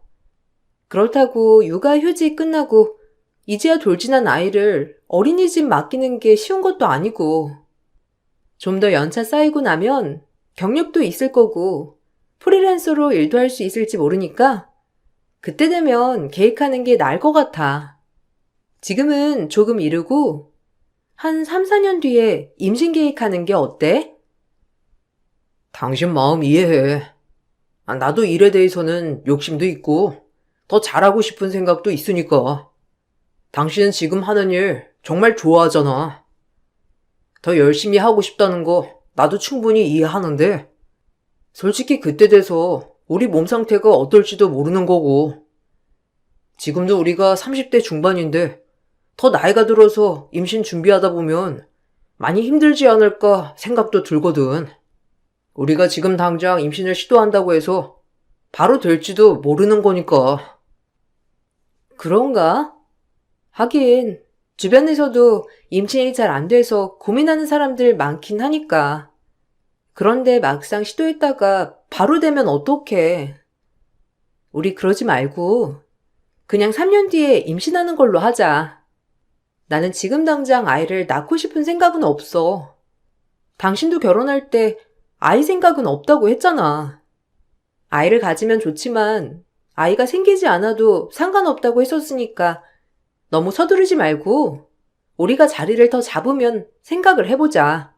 그렇다고 육아휴직 끝나고 이제야 돌진한 아이를 어린이집 맡기는 게 쉬운 것도 아니고 좀 더 연차 쌓이고 나면 경력도 있을 거고 프리랜서로 일도 할 수 있을지 모르니까 그때 되면 계획하는 게 나을 것 같아. 지금은 조금 이르고 한 3, 4년 뒤에 임신 계획하는 게 어때? 당신 마음 이해해. 나도 일에 대해서는 욕심도 있고 더 잘하고 싶은 생각도 있으니까. 당신은 지금 하는 일 정말 좋아하잖아. 더 열심히 하고 싶다는 거 나도 충분히 이해하는데 솔직히 그때 돼서 우리 몸 상태가 어떨지도 모르는 거고 지금도 우리가 30대 중반인데 더 나이가 들어서 임신 준비하다 보면 많이 힘들지 않을까 생각도 들거든. 우리가 지금 당장 임신을 시도한다고 해서 바로 될지도 모르는 거니까. 그런가? 하긴 주변에서도 임신이 잘 안 돼서 고민하는 사람들 많긴 하니까. 그런데 막상 시도했다가 바로 되면 어떡해. 우리 그러지 말고 그냥 3년 뒤에 임신하는 걸로 하자. 나는 지금 당장 아이를 낳고 싶은 생각은 없어. 당신도 결혼할 때 아이 생각은 없다고 했잖아. 아이를 가지면 좋지만 아이가 생기지 않아도 상관없다고 했었으니까 너무 서두르지 말고 우리가 자리를 더 잡으면 생각을 해보자.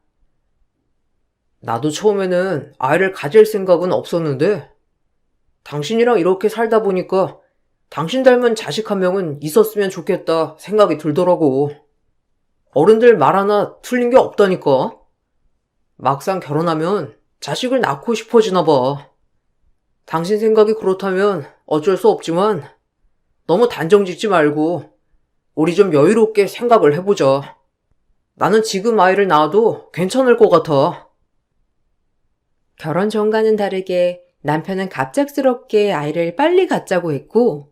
나도 처음에는 아이를 가질 생각은 없었는데, 당신이랑 이렇게 살다 보니까 당신 닮은 자식 한 명은 있었으면 좋겠다 생각이 들더라고. 어른들 말 하나 틀린 게 없다니까. 막상 결혼하면 자식을 낳고 싶어지나 봐. 당신 생각이 그렇다면 어쩔 수 없지만 너무 단정 짓지 말고 우리 좀 여유롭게 생각을 해보자. 나는 지금 아이를 낳아도 괜찮을 것 같아. 결혼 전과는 다르게 남편은 갑작스럽게 아이를 빨리 갖자고 했고,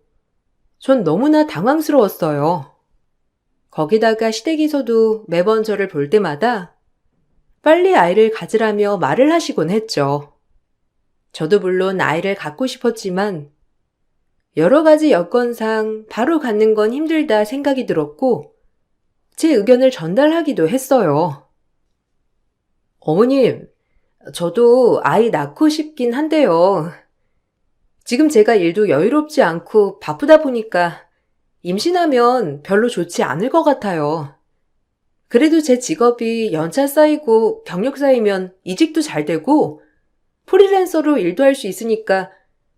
전 너무나 당황스러웠어요. 거기다가 시댁에서도 매번 저를 볼 때마다 빨리 아이를 가지라며 말을 하시곤 했죠. 저도 물론 아이를 갖고 싶었지만 여러 가지 여건상 바로 갖는 건 힘들다 생각이 들었고 제 의견을 전달하기도 했어요. 어머님, 저도 아이 낳고 싶긴 한데요. 지금 제가 일도 여유롭지 않고 바쁘다 보니까 임신하면 별로 좋지 않을 것 같아요. 그래도 제 직업이 연차 쌓이고 경력 쌓이면 이직도 잘 되고 프리랜서로 일도 할 수 있으니까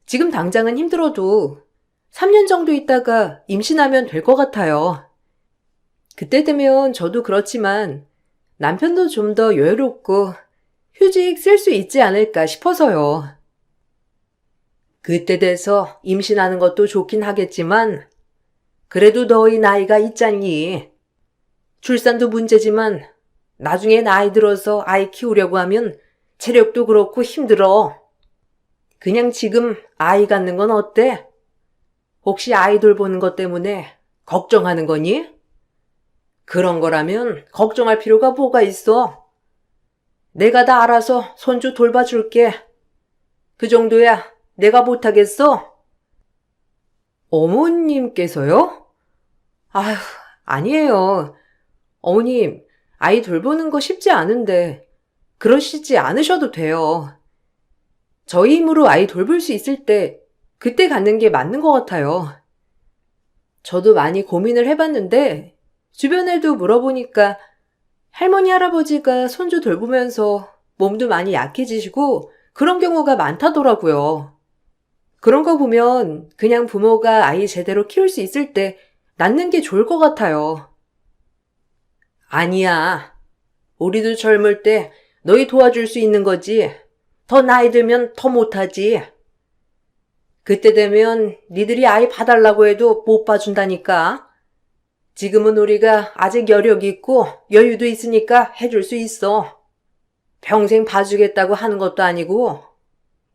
지금 당장은 힘들어도 3년 정도 있다가 임신하면 될 것 같아요. 그때 되면 저도 그렇지만 남편도 좀 더 여유롭고 휴직 쓸 수 있지 않을까 싶어서요. 그때 돼서 임신하는 것도 좋긴 하겠지만 그래도 너희 나이가 있잖니. 출산도 문제지만 나중에 나이 들어서 아이 키우려고 하면 체력도 그렇고 힘들어. 그냥 지금 아이 갖는 건 어때? 혹시 아이 돌보는 것 때문에 걱정하는 거니? 그런 거라면 걱정할 필요가 뭐가 있어? 내가 다 알아서 손주 돌봐줄게. 그 정도야 내가 못하겠어? 어머님께서요? 아휴, 아니에요. 어머님, 아이 돌보는 거 쉽지 않은데 그러시지 않으셔도 돼요. 저희 힘으로 아이 돌볼 수 있을 때 그때 갖는 게 맞는 것 같아요. 저도 많이 고민을 해봤는데 주변에도 물어보니까 할머니, 할아버지가 손주 돌보면서 몸도 많이 약해지시고 그런 경우가 많다더라고요. 그런 거 보면 그냥 부모가 아이 제대로 키울 수 있을 때 낳는 게 좋을 것 같아요. 아니야. 우리도 젊을 때 너희 도와줄 수 있는 거지. 더 나이 들면 더 못하지. 그때 되면 니들이 아이 봐달라고 해도 못 봐준다니까. 지금은 우리가 아직 여력이 있고 여유도 있으니까 해줄 수 있어. 평생 봐주겠다고 하는 것도 아니고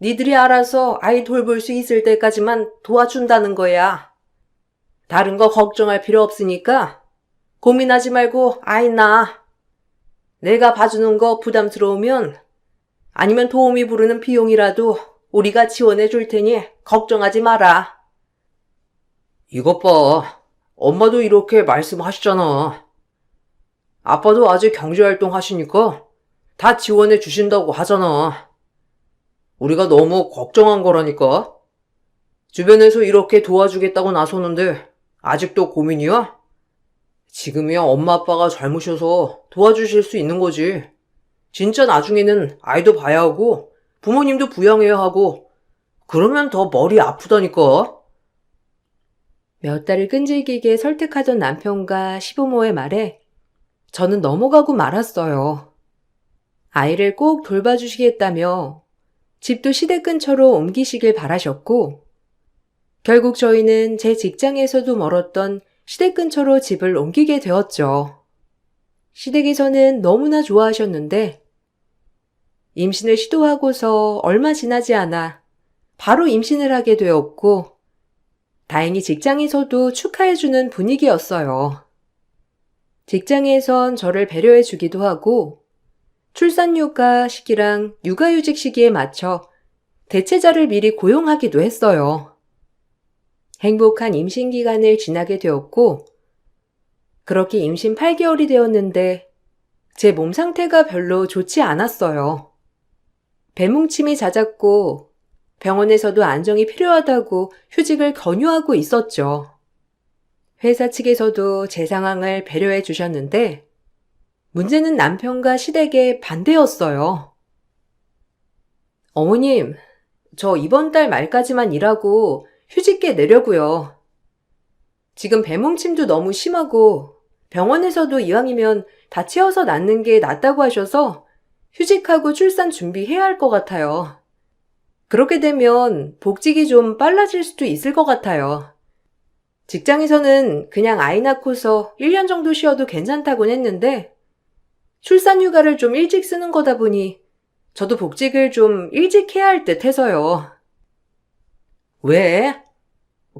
니들이 알아서 아이 돌볼 수 있을 때까지만 도와준다는 거야. 다른 거 걱정할 필요 없으니까 고민하지 말고 아이 낳아. 내가 봐주는 거 부담스러우면 아니면 도우미 부르는 비용이라도 우리가 지원해 줄 테니 걱정하지 마라. 이것 봐. 엄마도 이렇게 말씀하시잖아. 아빠도 아직 경제활동 하시니까 다 지원해 주신다고 하잖아. 우리가 너무 걱정한 거라니까. 주변에서 이렇게 도와주겠다고 나서는데 아직도 고민이야? 지금이야 엄마 아빠가 젊으셔서 도와주실 수 있는 거지. 진짜 나중에는 아이도 봐야 하고 부모님도 부양해야 하고 그러면 더 머리 아프다니까. 몇 달을 끈질기게 설득하던 남편과 시부모의 말에 저는 넘어가고 말았어요. 아이를 꼭 돌봐주시겠다며 집도 시댁 근처로 옮기시길 바라셨고 결국 저희는 제 직장에서도 멀었던 시댁 근처로 집을 옮기게 되었죠. 시댁에서는 너무나 좋아하셨는데 임신을 시도하고서 얼마 지나지 않아 바로 임신을 하게 되었고 다행히 직장에서도 축하해주는 분위기였어요. 직장에선 저를 배려해 주기도 하고 출산휴가 시기랑 육아휴직 시기에 맞춰 대체자를 미리 고용하기도 했어요. 행복한 임신 기간을 지나게 되었고 그렇게 임신 8개월이 되었는데 제 몸 상태가 별로 좋지 않았어요. 배뭉침이 잦았고 병원에서도 안정이 필요하다고 휴직을 권유하고 있었죠. 회사 측에서도 제 상황을 배려해 주셨는데 문제는 남편과 시댁의 반대였어요. 어머님, 저 이번 달 말까지만 일하고 휴직계 내려고요. 지금 배뭉침도 너무 심하고 병원에서도 이왕이면 다 채워서 낳는 게 낫다고 하셔서 휴직하고 출산 준비해야 할 것 같아요. 그렇게 되면 복직이 좀 빨라질 수도 있을 것 같아요. 직장에서는 그냥 아이 낳고서 1년 정도 쉬어도 괜찮다곤 했는데 출산 휴가를 좀 일찍 쓰는 거다 보니 저도 복직을 좀 일찍 해야 할 듯 해서요. 왜?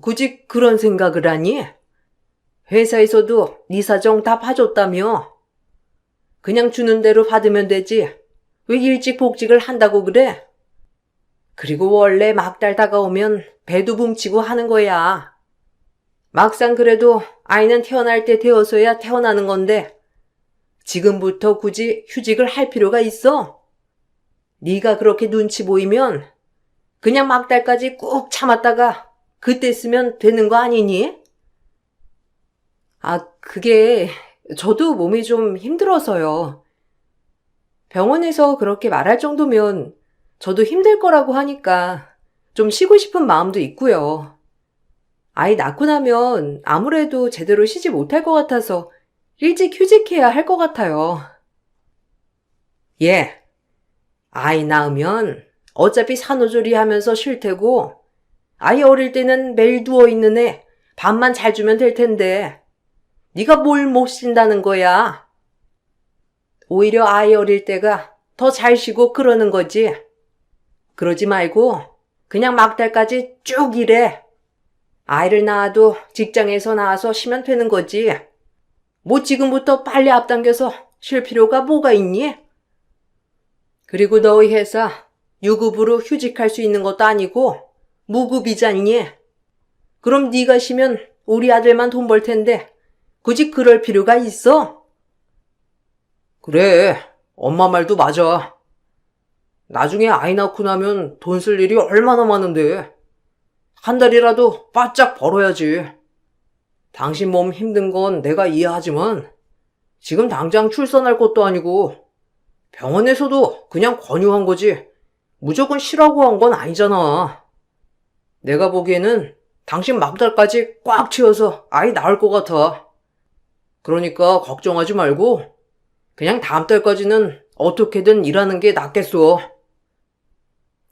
굳이 그런 생각을 하니? 회사에서도 네 사정 다 봐줬다며. 그냥 주는 대로 받으면 되지. 왜 일찍 복직을 한다고 그래? 그리고 원래 막달 다가오면 배도 붕치고 하는 거야. 막상 그래도 아이는 태어날 때 되어서야 태어나는 건데 지금부터 굳이 휴직을 할 필요가 있어? 네가 그렇게 눈치 보이면 그냥 막달까지 꾹 참았다가 그때 쓰면 되는 거 아니니? 그게 저도 몸이 좀 힘들어서요. 병원에서 그렇게 말할 정도면 저도 힘들 거라고 하니까 좀 쉬고 싶은 마음도 있고요. 아이 낳고 나면 아무래도 제대로 쉬지 못할 것 같아서 일찍 휴직해야 할 것 같아요. 예. 아이 낳으면 어차피 산후조리 하면서 쉴 테고 아이 어릴 때는 매일 누워있는 애 밥만 잘 주면 될 텐데 네가 뭘 못 쉰다는 거야. 오히려 아이 어릴 때가 더 잘 쉬고 그러는 거지. 그러지 말고 그냥 막달까지 쭉 일해. 아이를 낳아도 직장에서 나와서 쉬면 되는 거지. 뭐 지금부터 빨리 앞당겨서 쉴 필요가 뭐가 있니? 그리고 너희 회사 유급으로 휴직할 수 있는 것도 아니고 무급이잖니. 그럼 네가 쉬면 우리 아들만 돈 벌 텐데 굳이 그럴 필요가 있어? 그래, 엄마 말도 맞아. 나중에 아이 낳고 나면 돈 쓸 일이 얼마나 많은데. 한 달이라도 바짝 벌어야지. 당신 몸 힘든 건 내가 이해하지만 지금 당장 출산할 것도 아니고 병원에서도 그냥 권유한 거지 무조건 쉬라고 한 건 아니잖아. 내가 보기에는 당신 막달까지 꽉 채워서 아이 낳을 것 같아. 그러니까 걱정하지 말고 그냥 다음 달까지는 어떻게든 일하는 게 낫겠어.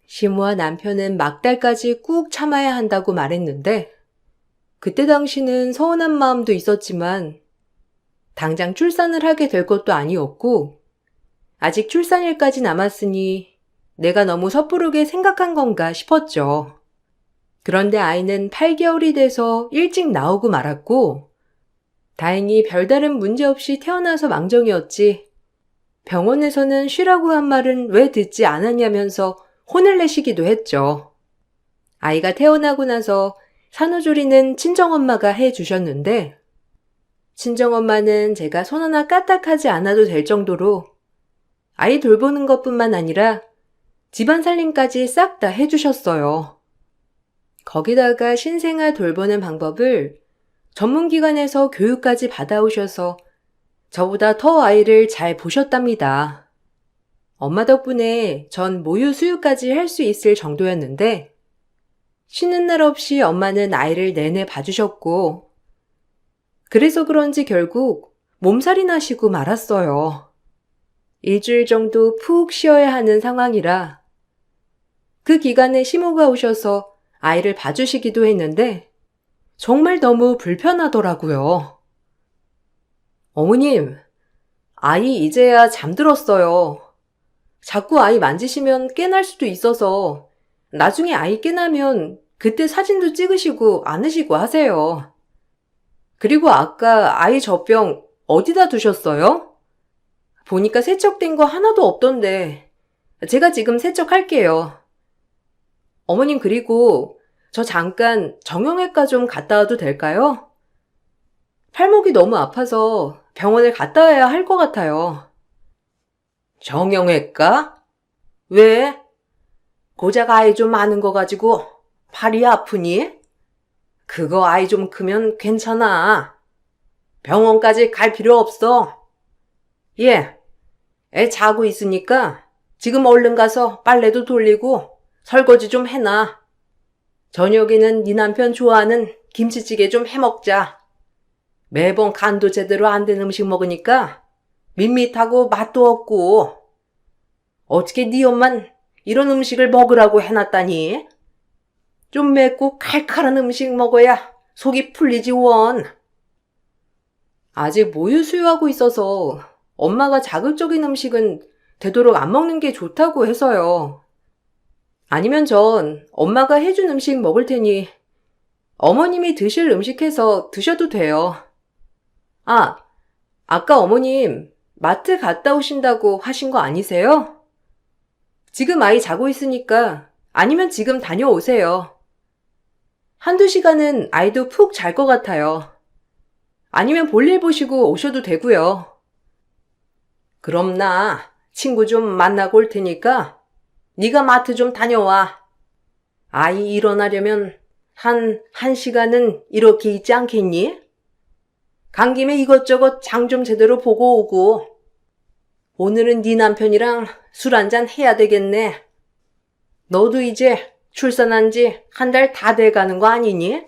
시모와 남편은 막달까지 꾹 참아야 한다고 말했는데 그때 당시는 서운한 마음도 있었지만 당장 출산을 하게 될 것도 아니었고 아직 출산일까지 남았으니 내가 너무 섣부르게 생각한 건가 싶었죠. 그런데 아이는 8개월이 돼서 일찍 나오고 말았고 다행히 별다른 문제 없이 태어나서 망정이었지 병원에서는 쉬라고 한 말은 왜 듣지 않았냐면서 혼을 내시기도 했죠. 아이가 태어나고 나서 산후조리는 친정엄마가 해주셨는데 친정엄마는 제가 손 하나 까딱하지 않아도 될 정도로 아이 돌보는 것뿐만 아니라 집안 살림까지 싹 다 해주셨어요. 거기다가 신생아 돌보는 방법을 전문기관에서 교육까지 받아오셔서 저보다 더 아이를 잘 보셨답니다. 엄마 덕분에 전 모유 수유까지 할 수 있을 정도였는데 쉬는 날 없이 엄마는 아이를 내내 봐주셨고 그래서 그런지 결국 몸살이 나시고 말았어요. 일주일 정도 푹 쉬어야 하는 상황이라 그 기간에 시모가 오셔서 아이를 봐주시기도 했는데 정말 너무 불편하더라고요. 어머님, 아이 이제야 잠들었어요. 자꾸 아이 만지시면 깨날 수도 있어서 나중에 아이 깨나면 그때 사진도 찍으시고 안으시고 하세요. 그리고 아까 아이 젖병 어디다 두셨어요? 보니까 세척된 거 하나도 없던데. 제가 지금 세척할게요. 어머님, 그리고 저 잠깐 정형외과 좀 갔다 와도 될까요? 팔목이 너무 아파서 병원을 갔다 와야 할 것 같아요. 정형외과? 왜? 고작 아이 좀 많은 거 가지고 팔이 아프니? 그거 아이 좀 크면 괜찮아. 병원까지 갈 필요 없어. 예, 애 자고 있으니까 지금 얼른 가서 빨래도 돌리고 설거지 좀 해놔. 저녁에는 네 남편 좋아하는 김치찌개 좀 해먹자. 매번 간도 제대로 안 된 음식 먹으니까 밋밋하고 맛도 없고. 어떻게 네 엄만 이런 음식을 먹으라고 해놨다니? 좀 맵고 칼칼한 음식 먹어야 속이 풀리지 원. 아직 모유 수유하고 있어서 엄마가 자극적인 음식은 되도록 안 먹는 게 좋다고 해서요. 아니면 전 엄마가 해준 음식 먹을 테니 어머님이 드실 음식 해서 드셔도 돼요. 아, 아까 어머님 마트 갔다 오신다고 하신 거 아니세요? 지금 아이 자고 있으니까 아니면 지금 다녀오세요. 한두 시간은 아이도 푹 잘 것 같아요. 아니면 볼일 보시고 오셔도 되고요. 그럼 나 친구 좀 만나고 올 테니까 네가 마트 좀 다녀와. 아이 일어나려면 한 1시간은 이렇게 있지 않겠니? 간 김에 이것저것 장 좀 제대로 보고 오고. 오늘은 네 남편이랑 술 한잔 해야 되겠네. 너도 이제 출산한 지 1달 다 돼가는 거 아니니?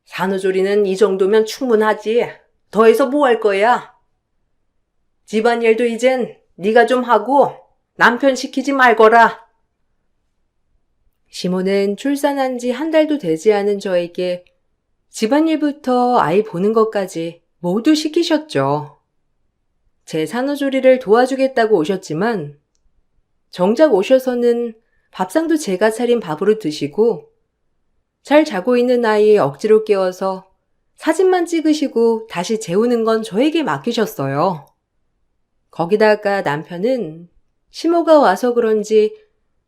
산후조리는 이 정도면 충분하지. 더해서 뭐 할 거야? 집안일도 이젠 네가 좀 하고 남편 시키지 말거라. 시모는 출산한 지 1달도 되지 않은 저에게 집안일부터 아이 보는 것까지 모두 시키셨죠. 제 산후조리를 도와주겠다고 오셨지만 정작 오셔서는 밥상도 제가 차린 밥으로 드시고 잘 자고 있는 아이 억지로 깨워서 사진만 찍으시고 다시 재우는 건 저에게 맡기셨어요. 거기다가 남편은 시모가 와서 그런지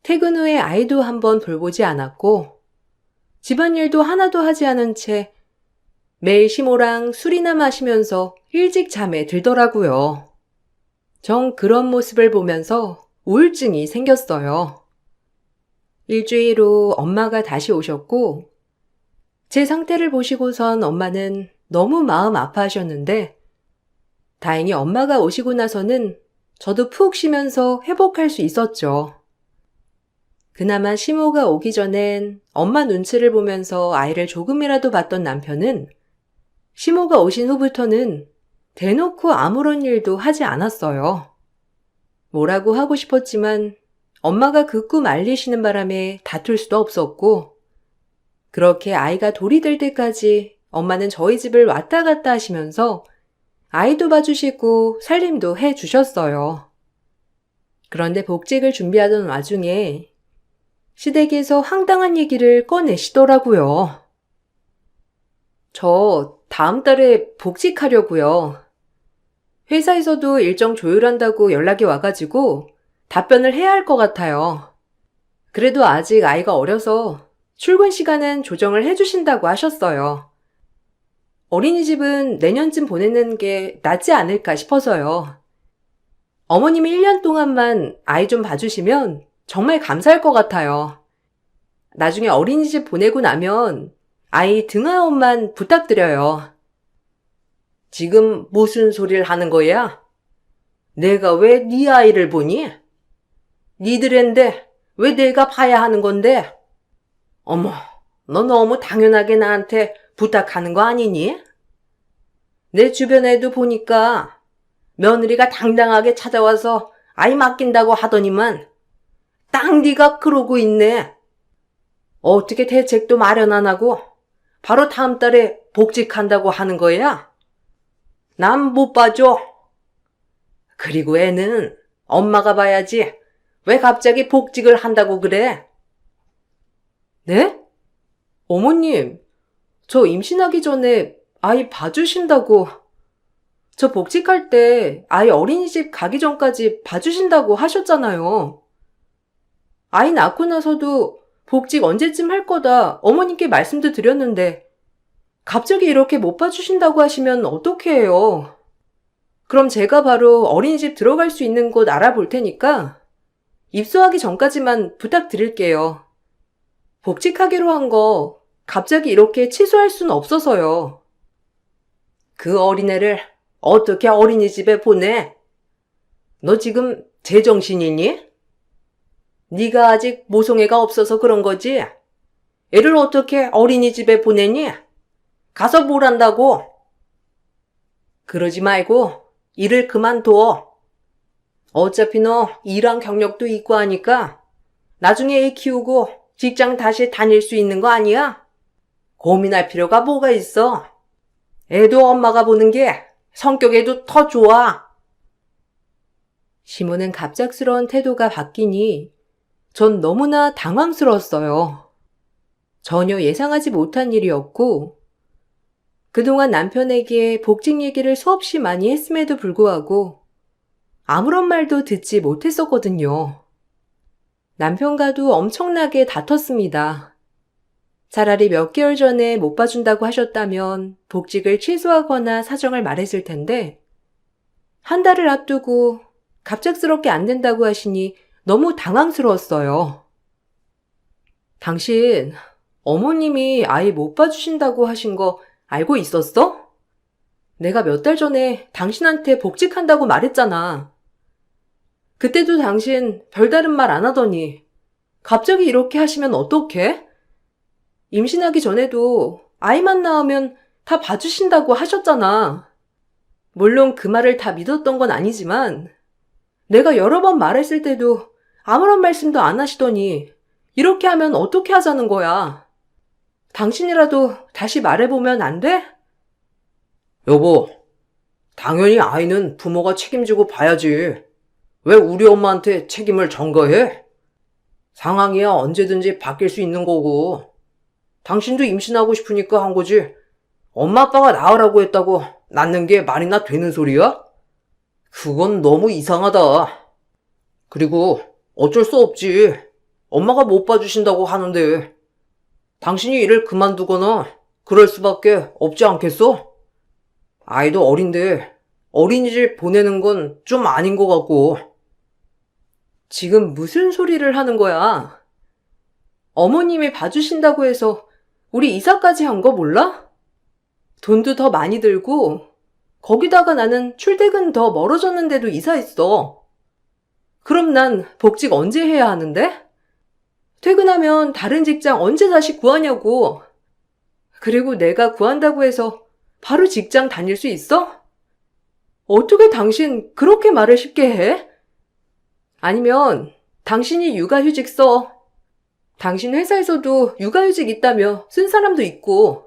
퇴근 후에 아이도 한번 돌보지 않았고 집안일도 하나도 하지 않은 채 매일 시모랑 술이나 마시면서 일찍 잠에 들더라고요. 전 그런 모습을 보면서 우울증이 생겼어요. 일주일 후 엄마가 다시 오셨고 제 상태를 보시고선 엄마는 너무 마음 아파하셨는데 다행히 엄마가 오시고 나서는 저도 푹 쉬면서 회복할 수 있었죠. 그나마 시모가 오기 전엔 엄마 눈치를 보면서 아이를 조금이라도 봤던 남편은 시모가 오신 후부터는 대놓고 아무런 일도 하지 않았어요. 뭐라고 하고 싶었지만 엄마가 그 꿈 알리시는 바람에 다툴 수도 없었고 그렇게 아이가 돌이 될 때까지 엄마는 저희 집을 왔다 갔다 하시면서 아이도 봐주시고 살림도 해주셨어요. 그런데 복직을 준비하던 와중에 시댁에서 황당한 얘기를 꺼내시더라고요. 저 다음 달에 복직하려고요. 회사에서도 일정 조율한다고 연락이 와가지고 답변을 해야 할 것 같아요. 그래도 아직 아이가 어려서 출근 시간은 조정을 해주신다고 하셨어요. 어린이집은 내년쯤 보내는 게 낫지 않을까 싶어서요. 어머님이 1년 동안만 아이 좀 봐주시면 정말 감사할 것 같아요. 나중에 어린이집 보내고 나면 아이 등하원만 부탁드려요. 지금 무슨 소리를 하는 거야? 내가 왜 네 아이를 보니? 니들인데 왜 내가 봐야 하는 건데? 어머, 너 너무 당연하게 나한테 부탁하는 거 아니니? 내 주변에도 보니까 며느리가 당당하게 찾아와서 아이 맡긴다고 하더니만 딱 네가 그러고 있네. 어떻게 대책도 마련 안 하고 바로 다음 달에 복직한다고 하는 거야? 난 못 봐줘. 그리고 애는 엄마가 봐야지 왜 갑자기 복직을 한다고 그래? 네? 어머님, 저 임신하기 전에 아이 봐주신다고. 저 복직할 때 아이 어린이집 가기 전까지 봐주신다고 하셨잖아요. 아이 낳고 나서도 복직 언제쯤 할 거다 어머님께 말씀도 드렸는데 갑자기 이렇게 못 봐주신다고 하시면 어떻게 해요? 그럼 제가 바로 어린이집 들어갈 수 있는 곳 알아볼 테니까 입소하기 전까지만 부탁드릴게요. 복직하기로 한 거 갑자기 이렇게 취소할 수는 없어서요. 그 어린애를 어떻게 어린이집에 보내? 너 지금 제정신이니? 네가 아직 모성애가 없어서 그런 거지? 애를 어떻게 어린이집에 보내니? 가서 뭘 한다고? 그러지 말고 일을 그만둬. 어차피 너 일한 경력도 있고 하니까 나중에 애 키우고 직장 다시 다닐 수 있는 거 아니야? 고민할 필요가 뭐가 있어? 애도 엄마가 보는 게 성격에도 더 좋아. 시모는 갑작스러운 태도가 바뀌니 전 너무나 당황스러웠어요. 전혀 예상하지 못한 일이었고 그동안 남편에게 복직 얘기를 수없이 많이 했음에도 불구하고 아무런 말도 듣지 못했었거든요. 남편과도 엄청나게 다퉜습니다. 차라리 몇 개월 전에 못 봐준다고 하셨다면 복직을 취소하거나 사정을 말했을 텐데 한 달을 앞두고 갑작스럽게 안 된다고 하시니 너무 당황스러웠어요. 당신 어머님이 아이 못 봐주신다고 하신 거 알고 있었어? 내가 몇 달 전에 당신한테 복직한다고 말했잖아. 그때도 당신 별다른 말 안 하더니 갑자기 이렇게 하시면 어떡해? 임신하기 전에도 아이만 낳으면 다 봐주신다고 하셨잖아. 물론 그 말을 다 믿었던 건 아니지만 내가 여러 번 말했을 때도 아무런 말씀도 안 하시더니 이렇게 하면 어떻게 하자는 거야? 당신이라도 다시 말해보면 안 돼? 여보, 당연히 아이는 부모가 책임지고 봐야지. 왜 우리 엄마한테 책임을 전가해? 상황이야 언제든지 바뀔 수 있는 거고. 당신도 임신하고 싶으니까 한 거지. 엄마 아빠가 낳으라고 했다고 낳는 게 말이나 되는 소리야? 그건 너무 이상하다. 그리고 어쩔 수 없지. 엄마가 못 봐주신다고 하는데 당신이 일을 그만두거나 그럴 수밖에 없지 않겠어? 아이도 어린데 어린이집 보내는 건 좀 아닌 것 같고. 지금 무슨 소리를 하는 거야? 어머님이 봐주신다고 해서 우리 이사까지 한 거 몰라? 돈도 더 많이 들고 거기다가 나는 출퇴근 더 멀어졌는데도 이사했어. 그럼 난 복직 언제 해야 하는데? 퇴근하면 다른 직장 언제 다시 구하냐고. 그리고 내가 구한다고 해서 바로 직장 다닐 수 있어? 어떻게 당신 그렇게 말을 쉽게 해? 아니면 당신이 육아휴직 써. 당신 회사에서도 육아휴직 있다며 쓴 사람도 있고.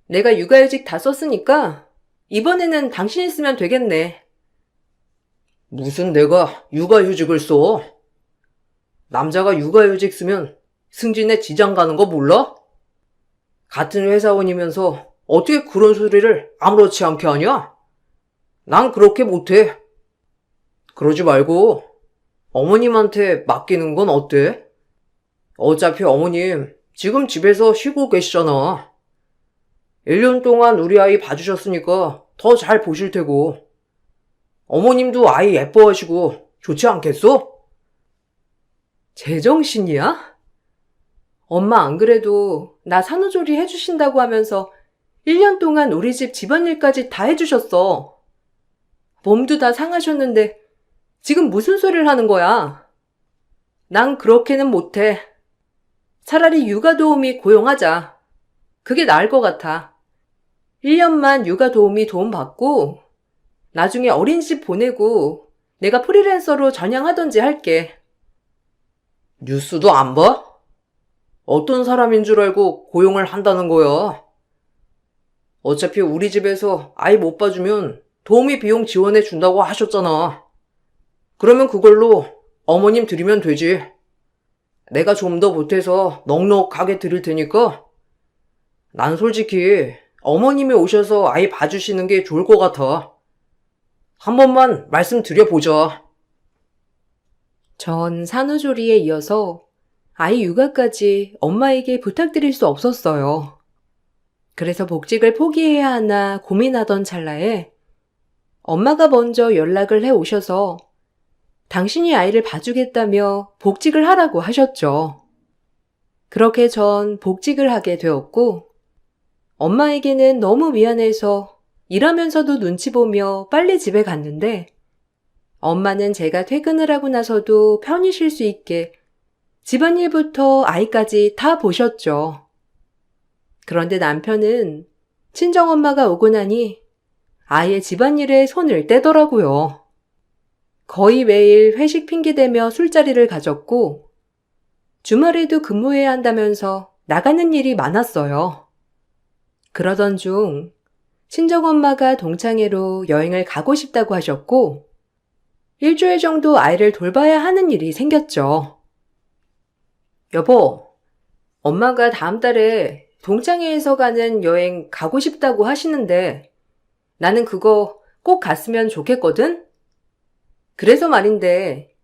내가 육아휴직 다 썼으니까 이번에는 당신이 쓰면 되겠네. 무슨 내가 육아휴직을 써? 남자가 육아휴직 쓰면 승진에 지장 가는 거 몰라? 같은 회사원이면서 어떻게 그런 소리를 아무렇지 않게 하냐? 난 그렇게 못해. 그러지 말고 어머님한테 맡기는 건 어때? 어차피 어머님 지금 집에서 쉬고 계시잖아. 1년 동안 우리 아이 봐주셨으니까 더 잘 보실 테고. 어머님도 아이 예뻐하시고 좋지 않겠어? 제정신이야? 엄마 안 그래도 나 산후조리 해주신다고 하면서 1년 동안 우리 집 집안일까지 다 해주셨어. 몸도 다 상하셨는데 지금 무슨 소리를 하는 거야? 난 그렇게는 못해. 차라리 육아도우미 고용하자. 그게 나을 것 같아. 1년만 육아도우미 도움 받고 나중에 어린이집 보내고 내가 프리랜서로 전향하던지 할게. 뉴스도 안 봐? 어떤 사람인 줄 알고 고용을 한다는 거야. 어차피 우리 집에서 아이 못 봐주면 도우미 비용 지원해 준다고 하셨잖아. 그러면 그걸로 어머님 드리면 되지. 내가 좀 더 보태서 넉넉하게 드릴 테니까. 난 솔직히 어머님이 오셔서 아이 봐주시는 게 좋을 것 같아. 한 번만 말씀드려보자. 전 산후조리에 이어서 아이 육아까지 엄마에게 부탁드릴 수 없었어요. 그래서 복직을 포기해야 하나 고민하던 찰나에 엄마가 먼저 연락을 해 오셔서 당신이 아이를 봐주겠다며 복직을 하라고 하셨죠. 그렇게 전 복직을 하게 되었고, 엄마에게는 너무 미안해서 일하면서도 눈치 보며 빨리 집에 갔는데, 엄마는 제가 퇴근을 하고 나서도 편히 쉴 수 있게 집안일부터 아이까지 다 보셨죠. 그런데 남편은 친정엄마가 오고 나니 아예 집안일에 손을 떼더라고요. 거의 매일 회식 핑계대며 술자리를 가졌고, 주말에도 근무해야 한다면서 나가는 일이 많았어요. 그러던 중 친정엄마가 동창회로 여행을 가고 싶다고 하셨고, 일주일 정도 아이를 돌봐야 하는 일이 생겼죠. 여보, 엄마가 다음 달에 동창회에서 가는 여행 가고 싶다고 하시는데 나는 그거 꼭 갔으면 좋겠거든? 그래서 말인데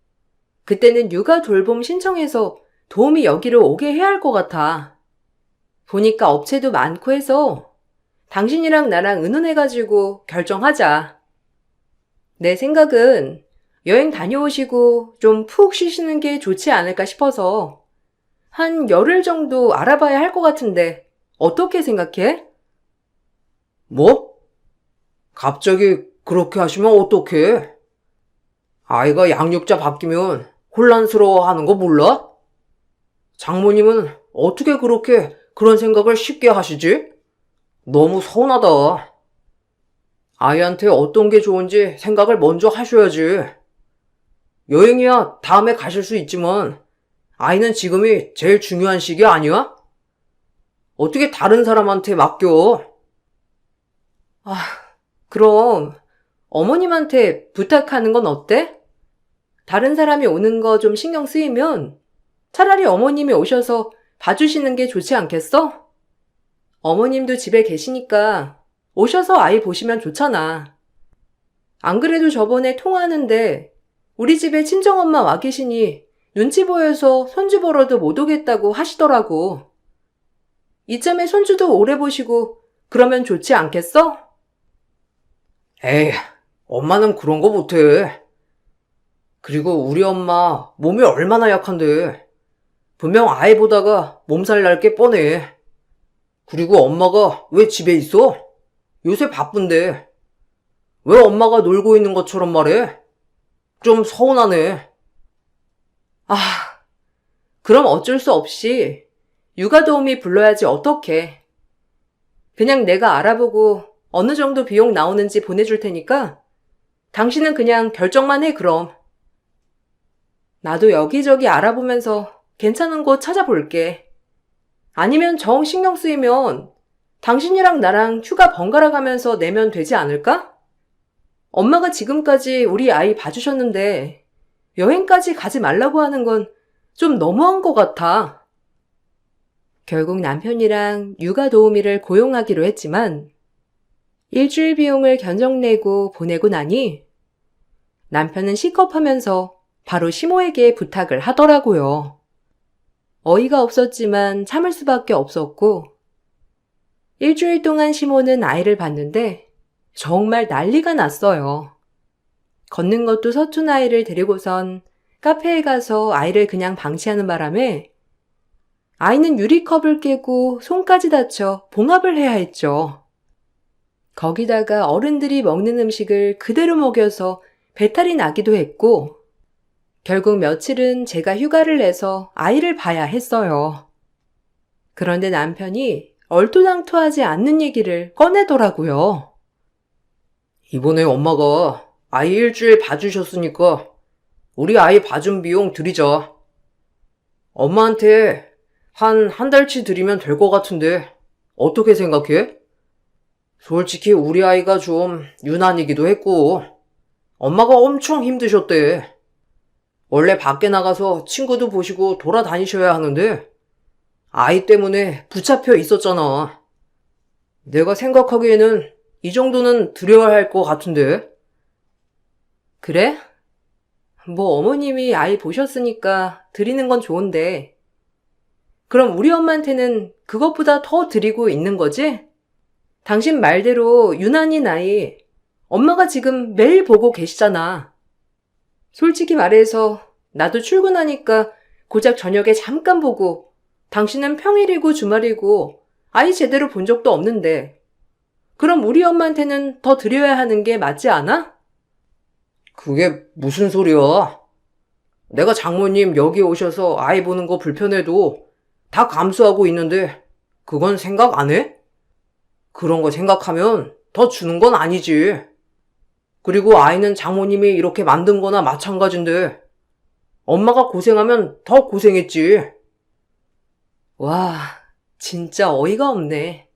그때는 육아 돌봄 신청해서 도우미 여기로 오게 해야 할 것 같아. 보니까 업체도 많고 해서 당신이랑 나랑 의논해가지고 결정하자. 내 생각은 여행 다녀오시고 좀 푹 쉬시는 게 좋지 않을까 싶어서 한 열흘 정도 알아봐야 할 것 같은데 어떻게 생각해? 뭐? 갑자기 그렇게 하시면 어떡해? 아이가 양육자 바뀌면 혼란스러워하는 거 몰라? 장모님은 어떻게 그렇게 그런 생각을 쉽게 하시지? 너무 서운하다. 아이한테 어떤 게 좋은지 생각을 먼저 하셔야지. 여행이야 다음에 가실 수 있지만 아이는 지금이 제일 중요한 시기 아니야? 어떻게 다른 사람한테 맡겨? 그럼 어머님한테 부탁하는 건 어때? 다른 사람이 오는 거 좀 신경 쓰이면 차라리 어머님이 오셔서 봐주시는 게 좋지 않겠어? 어머님도 집에 계시니까 오셔서 아이 보시면 좋잖아. 안 그래도 저번에 통화하는데 우리 집에 친정엄마 와 계시니 눈치 보여서 손주 보러도 못 오겠다고 하시더라고. 이참에 손주도 오래 보시고 그러면 좋지 않겠어? 에이, 엄마는 그런 거 못해. 그리고 우리 엄마 몸이 얼마나 약한데. 분명 아이 보다가 몸살 날 게 뻔해. 그리고 엄마가 왜 집에 있어? 요새 바쁜데. 왜 엄마가 놀고 있는 것처럼 말해? 좀 서운하네. 그럼 어쩔 수 없이 육아 도우미 불러야지 어떡해. 그냥 내가 알아보고 어느 정도 비용 나오는지 보내줄 테니까 당신은 그냥 결정만 해 그럼. 나도 여기저기 알아보면서 괜찮은 곳 찾아볼게. 아니면 정 신경 쓰이면 당신이랑 나랑 휴가 번갈아 가면서 내면 되지 않을까? 엄마가 지금까지 우리 아이 봐주셨는데 여행까지 가지 말라고 하는 건 좀 너무한 것 같아. 결국 남편이랑 육아 도우미를 고용하기로 했지만 일주일 비용을 견적내고 보내고 나니 남편은 시겁하면서 바로 시모에게 부탁을 하더라고요. 어이가 없었지만 참을 수밖에 없었고 일주일 동안 시모는 아이를 봤는데 정말 난리가 났어요. 걷는 것도 서툰 아이를 데리고선 카페에 가서 아이를 그냥 방치하는 바람에 아이는 유리컵을 깨고 손까지 다쳐 봉합을 해야 했죠. 거기다가 어른들이 먹는 음식을 그대로 먹여서 배탈이 나기도 했고 결국 며칠은 제가 휴가를 내서 아이를 봐야 했어요. 그런데 남편이 얼토당토하지 않는 얘기를 꺼내더라고요. 이번에 엄마가 아이 일주일 봐주셨으니까 우리 아이 봐준 비용 드리자. 엄마한테 한 달치 드리면 될 것 같은데 어떻게 생각해? 솔직히 우리 아이가 좀 유난이기도 했고 엄마가 엄청 힘드셨대. 원래 밖에 나가서 친구도 보시고 돌아다니셔야 하는데 아이 때문에 붙잡혀 있었잖아. 내가 생각하기에는 이 정도는 드려야 할 것 같은데. 그래? 뭐 어머님이 아이 보셨으니까 드리는 건 좋은데, 그럼 우리 엄마한테는 그것보다 더 드리고 있는 거지? 당신 말대로 유난히 나이, 엄마가 지금 매일 보고 계시잖아. 솔직히 말해서 나도 출근하니까 고작 저녁에 잠깐 보고 당신은 평일이고 주말이고 아이 제대로 본 적도 없는데 그럼 우리 엄마한테는 더 드려야 하는 게 맞지 않아? 그게 무슨 소리야? 내가 장모님 여기 오셔서 아이 보는 거 불편해도 다 감수하고 있는데 그건 생각 안 해? 그런 거 생각하면 더 주는 건 아니지. 그리고 아이는 장모님이 이렇게 만든 거나 마찬가지인데 엄마가 고생하면 더 고생했지. 와, 진짜 어이가 없네.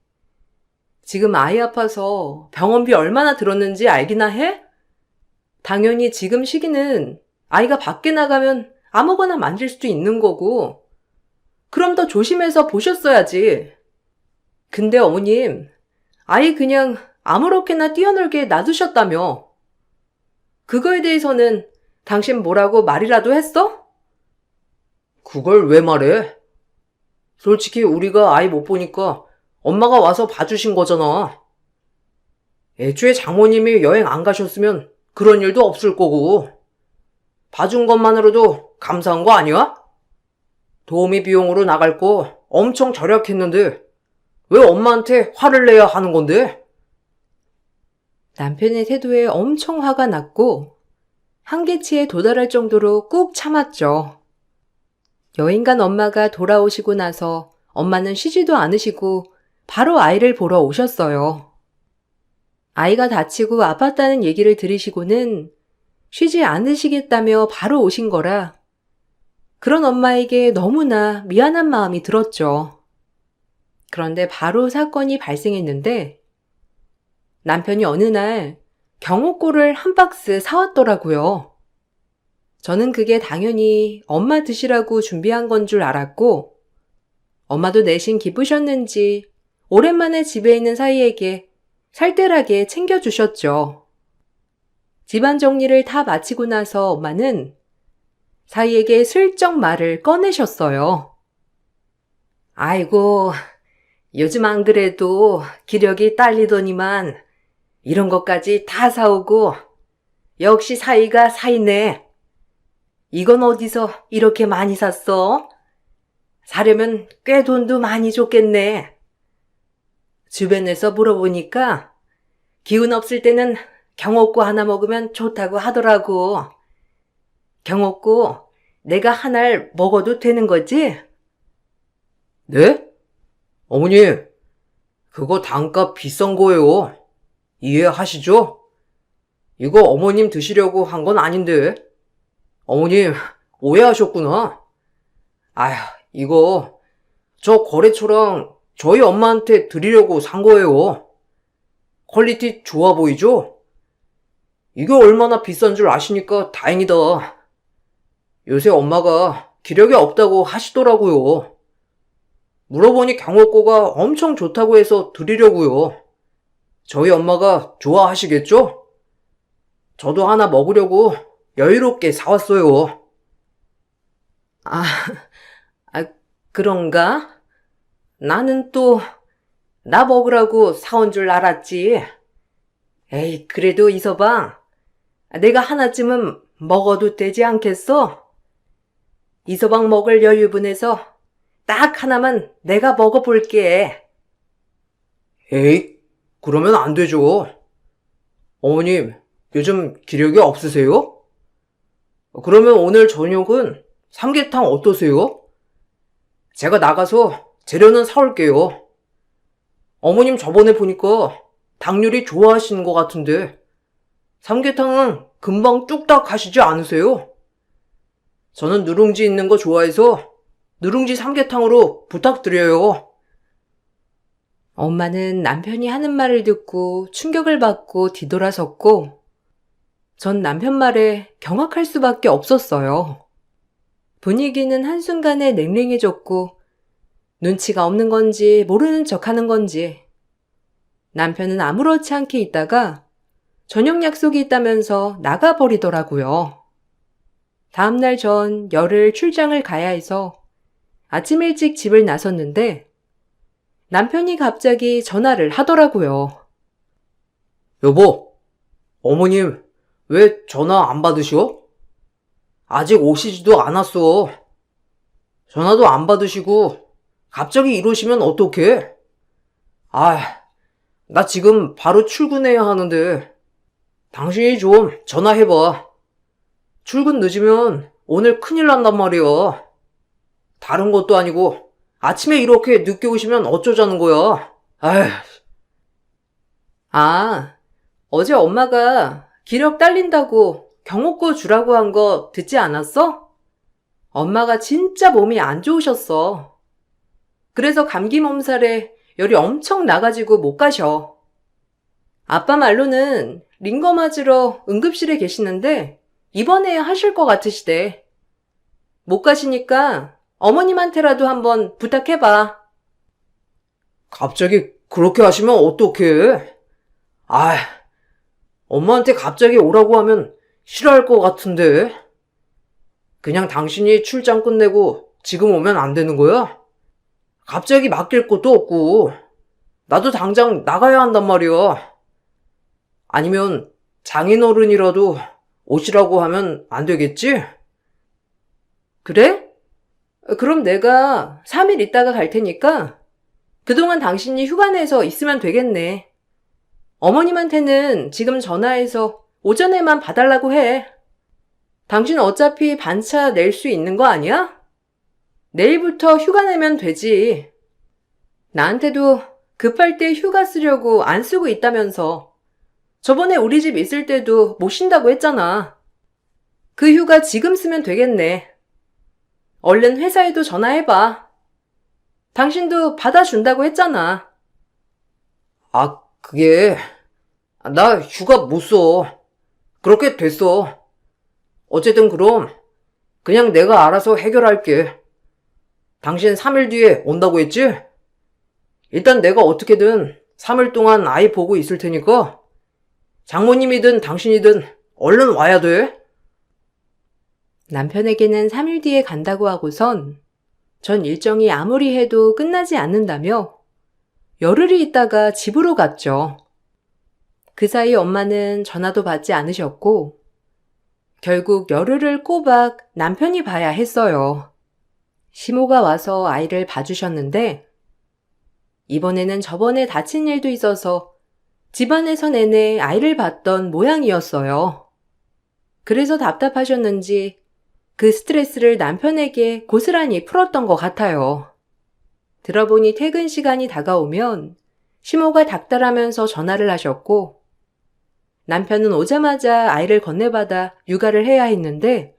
지금 아이 아파서 병원비 얼마나 들었는지 알기나 해? 당연히 지금 시기는 아이가 밖에 나가면 아무거나 만질 수도 있는 거고, 그럼 더 조심해서 보셨어야지. 근데 어머님, 아이 그냥 아무렇게나 뛰어놀게 놔두셨다며. 그거에 대해서는 당신 뭐라고 말이라도 했어? 그걸 왜 말해? 솔직히 우리가 아이 못 보니까 엄마가 와서 봐주신 거잖아. 애초에 장모님이 여행 안 가셨으면 그런 일도 없을 거고. 봐준 것만으로도 감사한 거 아니야? 도우미 비용으로 나갈 거 엄청 절약했는데 왜 엄마한테 화를 내야 하는 건데? 남편의 태도에 엄청 화가 났고 한계치에 도달할 정도로 꾹 참았죠. 여행 간 엄마가 돌아오시고 나서 엄마는 쉬지도 않으시고 바로 아이를 보러 오셨어요. 아이가 다치고 아팠다는 얘기를 들으시고는 쉬지 않으시겠다며 바로 오신 거라 그런 엄마에게 너무나 미안한 마음이 들었죠. 그런데 바로 사건이 발생했는데 남편이 어느 날 경호골을 한 박스 사왔더라고요. 저는 그게 당연히 엄마 드시라고 준비한 건 줄 알았고 엄마도 내심 기쁘셨는지 오랜만에 집에 있는 사이에게 살뜰하게 챙겨주셨죠. 집안 정리를 다 마치고 나서 엄마는 사이에게 슬쩍 말을 꺼내셨어요. 아이고, 요즘 안 그래도 기력이 딸리더니만 이런 것까지 다 사오고 역시 사이가 사이네. 이건 어디서 이렇게 많이 샀어? 사려면 꽤 돈도 많이 줬겠네. 주변에서 물어보니까 기운 없을 때는 경옥고 하나 먹으면 좋다고 하더라고. 경옥고 내가 하나를 먹어도 되는 거지? 네? 어머님, 그거 단가 비싼 거예요. 이해하시죠? 이거 어머님 드시려고 한 건 아닌데. 어머님, 오해하셨구나. 아휴, 이거 저 거래처랑 저희 엄마한테 드리려고 산 거예요. 퀄리티 좋아 보이죠? 이게 얼마나 비싼 줄 아시니까 다행이다. 요새 엄마가 기력이 없다고 하시더라고요. 물어보니 경옥고가 엄청 좋다고 해서 드리려고요. 저희 엄마가 좋아하시겠죠? 저도 하나 먹으려고 여유롭게 사왔어요. 아, 그런가? 나는 또 나 먹으라고 사온 줄 알았지. 에이, 그래도 이서방, 내가 하나쯤은 먹어도 되지 않겠어? 이서방 먹을 여유분에서 딱 하나만 내가 먹어볼게. 에이, 그러면 안 되죠. 어머님, 요즘 기력이 없으세요? 그러면 오늘 저녁은 삼계탕 어떠세요? 제가 나가서 재료는 사올게요. 어머님 저번에 보니까 닭 요리 좋아하시는 것 같은데 삼계탕은 금방 뚝딱 하시지 않으세요? 저는 누룽지 있는 거 좋아해서 누룽지 삼계탕으로 부탁드려요. 엄마는 남편이 하는 말을 듣고 충격을 받고 뒤돌아섰고 전 남편 말에 경악할 수밖에 없었어요. 분위기는 한순간에 냉랭해졌고 눈치가 없는 건지 모르는 척하는 건지 남편은 아무렇지 않게 있다가 저녁 약속이 있다면서 나가버리더라고요. 다음날 전 열흘 출장을 가야 해서 아침 일찍 집을 나섰는데 남편이 갑자기 전화를 하더라고요. 여보, 어머님, 왜 전화 안 받으시오? 아직 오시지도 않았어. 전화도 안 받으시고, 갑자기 이러시면 어떡해? 나 지금 바로 출근해야 하는데, 당신이 좀 전화해봐. 출근 늦으면 오늘 큰일 난단 말이야. 다른 것도 아니고, 아침에 이렇게 늦게 오시면 어쩌자는 거야? 어제 엄마가 기력 딸린다고 경옥고 주라고 한 거 듣지 않았어? 엄마가 진짜 몸이 안 좋으셨어. 그래서 감기 몸살에 열이 엄청 나가지고 못 가셔. 아빠 말로는 링거 맞으러 응급실에 계시는데 입원해야 하실 것 같으시대. 못 가시니까 어머님한테라도 한번 부탁해봐. 갑자기 그렇게 하시면 어떡해? 엄마한테 갑자기 오라고 하면 싫어할 것 같은데. 그냥 당신이 출장 끝내고 지금 오면 안 되는 거야? 갑자기 맡길 것도 없고, 나도 당장 나가야 한단 말이야. 아니면 장인어른이라도 오시라고 하면 안 되겠지? 그래? 그럼 내가 3일 있다가 갈 테니까 그동안 당신이 휴가 내서 있으면 되겠네. 어머님한테는 지금 전화해서 오전에만 봐달라고 해. 당신 어차피 반차 낼 수 있는 거 아니야? 내일부터 휴가 내면 되지. 나한테도 급할 때 휴가 쓰려고 안 쓰고 있다면서. 저번에 우리 집 있을 때도 못 쉰다고 했잖아. 그 휴가 지금 쓰면 되겠네. 얼른 회사에도 전화해봐. 당신도 받아준다고 했잖아. 나 휴가 못 써. 그렇게 됐어. 어쨌든 그럼 그냥 내가 알아서 해결할게. 당신 3일 뒤에 온다고 했지? 일단 내가 어떻게든 3일 동안 아이 보고 있을 테니까 장모님이든 당신이든 얼른 와야 돼. 남편에게는 3일 뒤에 간다고 하고선 전 일정이 아무리 해도 끝나지 않는다며 열흘이 있다가 집으로 갔죠. 그 사이 엄마는 전화도 받지 않으셨고 결국 열흘을 꼬박 남편이 봐야 했어요. 시모가 와서 아이를 봐주셨는데 이번에는 저번에 다친 일도 있어서 집안에서 내내 아이를 봤던 모양이었어요. 그래서 답답하셨는지 그 스트레스를 남편에게 고스란히 풀었던 것 같아요. 들어보니 퇴근 시간이 다가오면 시모가 닥달하면서 전화를 하셨고 남편은 오자마자 아이를 건네받아 육아를 해야 했는데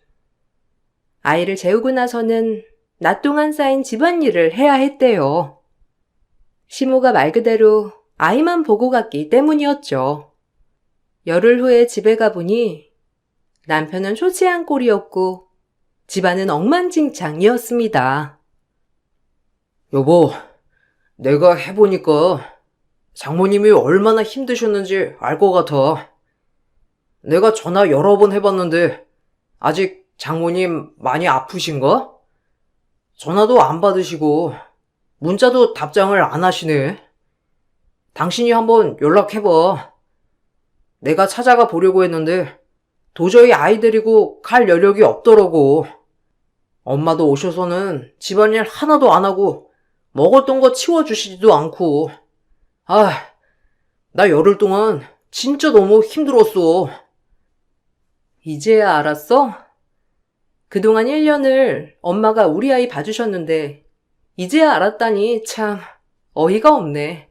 아이를 재우고 나서는 낮 동안 쌓인 집안일을 해야 했대요. 시모가 말 그대로 아이만 보고 갔기 때문이었죠. 열흘 후에 집에 가보니 남편은 초췌한 꼴이었고 집안은 엉망진창이었습니다. 여보, 내가 해보니까 장모님이 얼마나 힘드셨는지 알 것 같아. 내가 전화 여러 번 해봤는데 아직 장모님 많이 아프신가? 전화도 안 받으시고 문자도 답장을 안 하시네. 당신이 한번 연락해봐. 내가 찾아가 보려고 했는데 도저히 아이 데리고 갈 여력이 없더라고. 엄마도 오셔서는 집안일 하나도 안 하고 먹었던 거 치워주시지도 않고. 나 열흘 동안 진짜 너무 힘들었어. 이제야 알았어? 그동안 1년을 엄마가 우리 아이 봐주셨는데 이제야 알았다니 참 어이가 없네.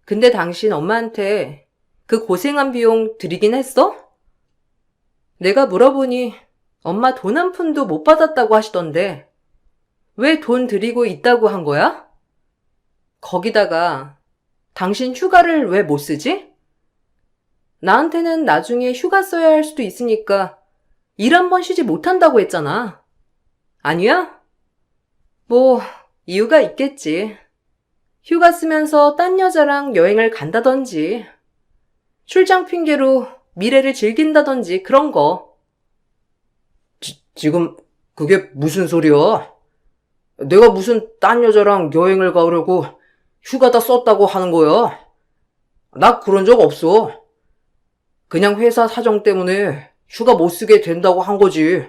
근데 당신 엄마한테 그 고생한 비용 드리긴 했어? 내가 물어보니 엄마 돈 한 푼도 못 받았다고 하시던데 왜 돈 드리고 있다고 한 거야? 거기다가 당신 휴가를 왜 못 쓰지? 나한테는 나중에 휴가 써야 할 수도 있으니까 일 한 번 쉬지 못한다고 했잖아. 아니야? 뭐 이유가 있겠지. 휴가 쓰면서 딴 여자랑 여행을 간다던지 출장 핑계로 미래를 즐긴다든지 그런 거. 지금 그게 무슨 소리야? 내가 무슨 딴 여자랑 여행을 가려고 휴가 다 썼다고 하는 거야? 나 그런 적 없어. 그냥 회사 사정 때문에 휴가 못 쓰게 된다고 한 거지.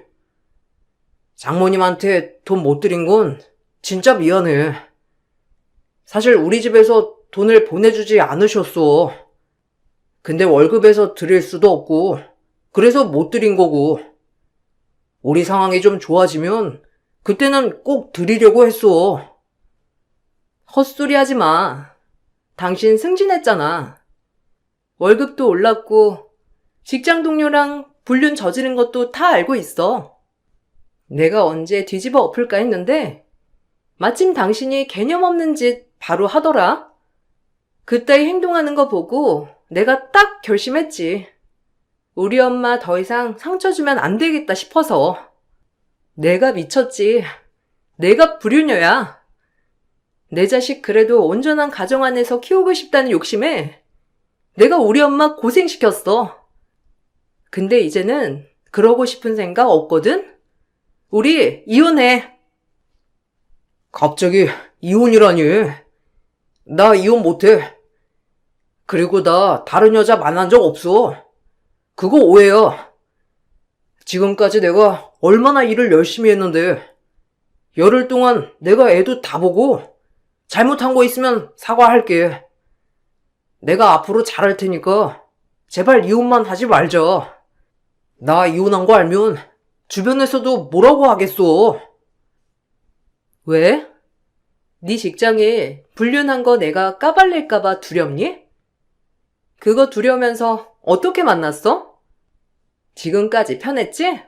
장모님한테 돈 못 드린 건 진짜 미안해. 사실 우리 집에서 돈을 보내주지 않으셨어. 근데 월급에서 드릴 수도 없고, 그래서 못 드린 거고. 우리 상황이 좀 좋아지면 그때는 꼭 드리려고 했어. 헛소리 하지 마. 당신 승진했잖아. 월급도 올랐고 직장 동료랑 불륜 저지른 것도 다 알고 있어. 내가 언제 뒤집어 엎을까 했는데 마침 당신이 개념 없는 짓 바로 하더라. 그따위 행동하는 거 보고 내가 딱 결심했지. 우리 엄마 더 이상 상처 주면 안 되겠다 싶어서. 내가 미쳤지. 내가 불효녀야. 내 자식 그래도 온전한 가정 안에서 키우고 싶다는 욕심에 내가 우리 엄마 고생시켰어. 근데 이제는 그러고 싶은 생각 없거든? 우리 이혼해. 갑자기 이혼이라니. 나 이혼 못해. 그리고 나 다른 여자 만난 적 없어. 그거 오해야. 지금까지 내가 얼마나 일을 열심히 했는데, 열흘 동안 내가 애도 다 보고 잘못한 거 있으면 사과할게. 내가 앞으로 잘할 테니까 제발 이혼만 하지 말자. 나 이혼한 거 알면 주변에서도 뭐라고 하겠어. 왜? 네 직장에 불륜한 거 내가 까발릴까봐 두렵니? 그거 두려우면서 어떻게 만났어? 지금까지 편했지?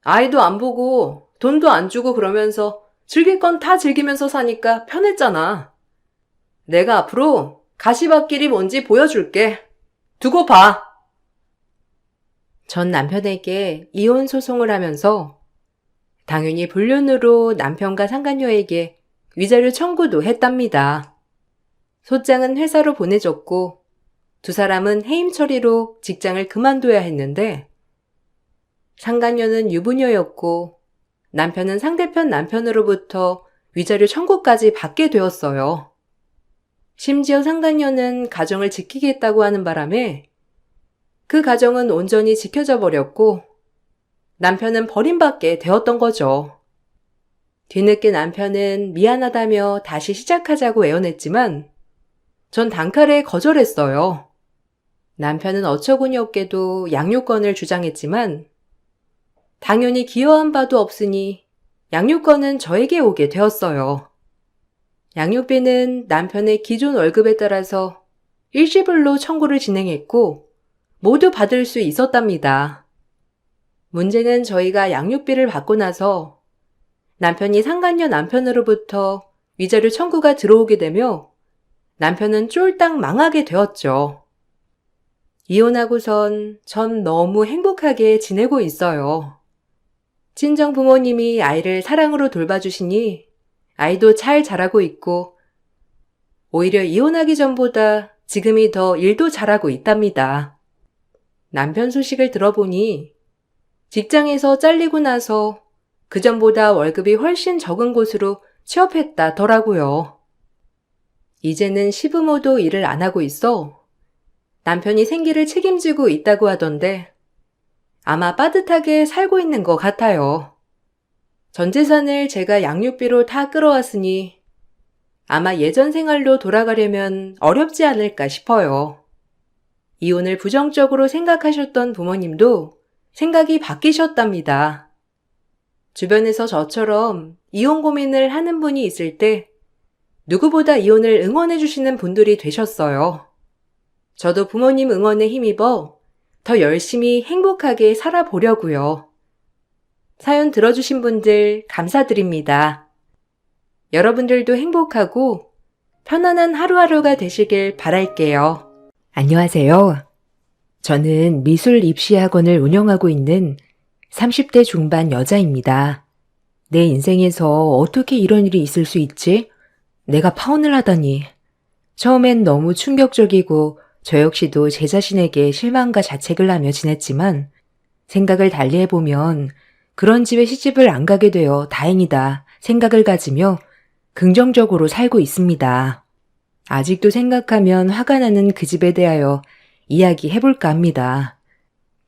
아이도 안 보고 돈도 안 주고 그러면서 즐길 건 다 즐기면서 사니까 편했잖아. 내가 앞으로 가시밭길이 뭔지 보여줄게. 두고 봐. 전 남편에게 이혼 소송을 하면서 당연히 불륜으로 남편과 상간녀에게 위자료 청구도 했답니다. 소장은 회사로 보내줬고 두 사람은 해임 처리로 직장을 그만둬야 했는데 상간녀는 유부녀였고 남편은 상대편 남편으로부터 위자료 청구까지 받게 되었어요. 심지어 상간녀는 가정을 지키겠다고 하는 바람에 그 가정은 온전히 지켜져 버렸고 남편은 버림받게 되었던 거죠. 뒤늦게 남편은 미안하다며 다시 시작하자고 애원했지만 전 단칼에 거절했어요. 남편은 어처구니 없게도 양육권을 주장했지만 당연히 기여한 바도 없으니 양육권은 저에게 오게 되었어요. 양육비는 남편의 기존 월급에 따라서 일시불로 청구를 진행했고 모두 받을 수 있었답니다. 문제는 저희가 양육비를 받고 나서 남편이 상간녀 남편으로부터 위자료 청구가 들어오게 되며 남편은 쫄딱 망하게 되었죠. 이혼하고선 전 너무 행복하게 지내고 있어요. 친정 부모님이 아이를 사랑으로 돌봐주시니 아이도 잘 자라고 있고 오히려 이혼하기 전보다 지금이 더 일도 잘하고 있답니다. 남편 소식을 들어보니 직장에서 잘리고 나서 그전보다 월급이 훨씬 적은 곳으로 취업했다더라고요. 이제는 시부모도 일을 안 하고 있어 남편이 생계를 책임지고 있다고 하던데 아마 빠듯하게 살고 있는 것 같아요. 전 재산을 제가 양육비로 다 끌어왔으니 아마 예전 생활로 돌아가려면 어렵지 않을까 싶어요. 이혼을 부정적으로 생각하셨던 부모님도 생각이 바뀌셨답니다. 주변에서 저처럼 이혼 고민을 하는 분이 있을 때 누구보다 이혼을 응원해 주시는 분들이 되셨어요. 저도 부모님 응원에 힘입어 더 열심히 행복하게 살아보려고요. 사연 들어주신 분들 감사드립니다. 여러분들도 행복하고 편안한 하루하루가 되시길 바랄게요. 안녕하세요. 저는 미술 입시학원을 운영하고 있는 30대 중반 여자입니다. 내 인생에서 어떻게 이런 일이 있을 수 있지? 내가 파혼을 하다니. 처음엔 너무 충격적이고 저 역시도 제 자신에게 실망과 자책을 하며 지냈지만 생각을 달리 해보면 그런 집에 시집을 안 가게 되어 다행이다 생각을 가지며 긍정적으로 살고 있습니다. 아직도 생각하면 화가 나는 그 집에 대하여 이야기해볼까 합니다.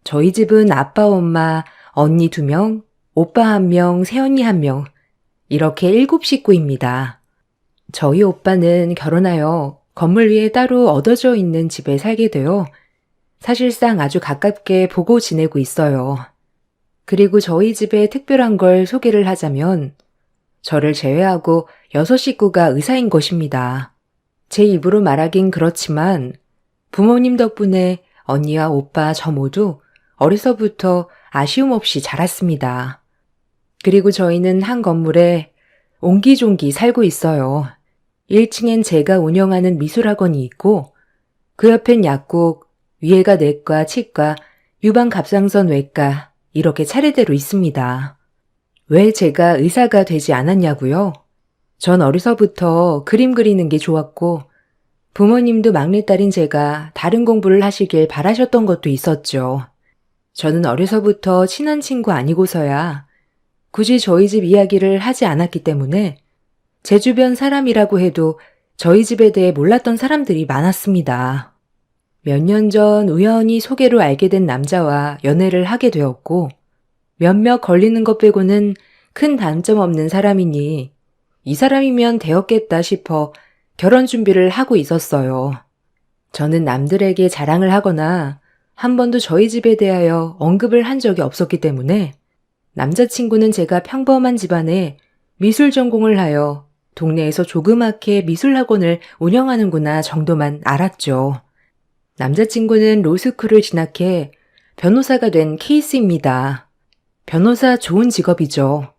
저희 집은 아빠, 엄마, 언니 2명, 오빠 1명, 새언니 1명, 이렇게 7 식구입니다. 저희 오빠는 결혼하여 건물 위에 따로 얻어져 있는 집에 살게 되어 사실상 아주 가깝게 보고 지내고 있어요. 그리고 저희 집에 특별한 걸 소개를 하자면 저를 제외하고 6 식구가 의사인 것입니다. 제 입으로 말하긴 그렇지만 부모님 덕분에 언니와 오빠 저 모두 어려서부터 아쉬움 없이 자랐습니다. 그리고 저희는 한 건물에 옹기종기 살고 있어요. 1층엔 제가 운영하는 미술학원이 있고 그 옆엔 약국, 위에가 내과, 치과, 유방갑상선 외과 이렇게 차례대로 있습니다. 왜 제가 의사가 되지 않았냐고요? 전 어려서부터 그림 그리는 게 좋았고 부모님도 막내딸인 제가 다른 공부를 하시길 바라셨던 것도 있었죠. 저는 어려서부터 친한 친구 아니고서야 굳이 저희 집 이야기를 하지 않았기 때문에 제 주변 사람이라고 해도 저희 집에 대해 몰랐던 사람들이 많았습니다. 몇 년 전 우연히 소개로 알게 된 남자와 연애를 하게 되었고 몇몇 걸리는 것 빼고는 큰 단점 없는 사람이니 이 사람이면 되었겠다 싶어 결혼 준비를 하고 있었어요. 저는 남들에게 자랑을 하거나 한 번도 저희 집에 대하여 언급을 한 적이 없었기 때문에 남자친구는 제가 평범한 집안에 미술 전공을 하여 동네에서 조그맣게 미술학원을 운영하는구나 정도만 알았죠. 남자친구는 로스쿨을 진학해 변호사가 된 케이스입니다. 변호사 좋은 직업이죠.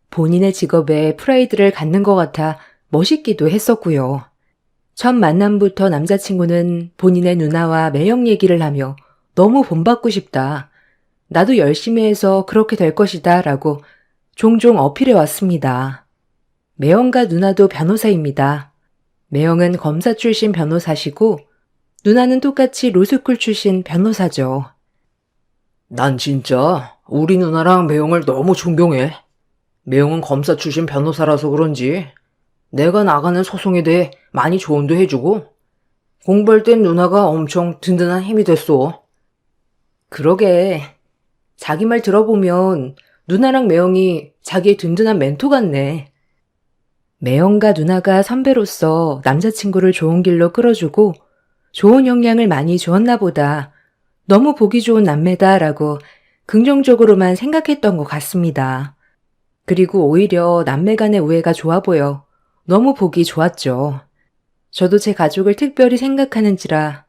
본인의 직업에 프라이드를 갖는 것 같아 멋있기도 했었고요. 첫 만남부터 남자친구는 본인의 누나와 매형 얘기를 하며 너무 본받고 싶다. 나도 열심히 해서 그렇게 될 것이다 라고 종종 어필해 왔습니다. 매형과 누나도 변호사입니다. 매형은 검사 출신 변호사시고 누나는 똑같이 로스쿨 출신 변호사죠. 난 진짜 우리 누나랑 매형을 너무 존경해. 매형은 검사 출신 변호사라서 그런지 내가 나가는 소송에 대해 많이 조언도 해주고 공부할 땐 누나가 엄청 든든한 힘이 됐어. 그러게. 자기 말 들어보면 누나랑 매형이 자기의 든든한 멘토 같네. 매형과 누나가 선배로서 남자친구를 좋은 길로 끌어주고 좋은 영향을 많이 주었나 보다. 너무 보기 좋은 남매다라고 긍정적으로만 생각했던 것 같습니다. 그리고 오히려 남매 간의 우애가 좋아 보여 너무 보기 좋았죠. 저도 제 가족을 특별히 생각하는지라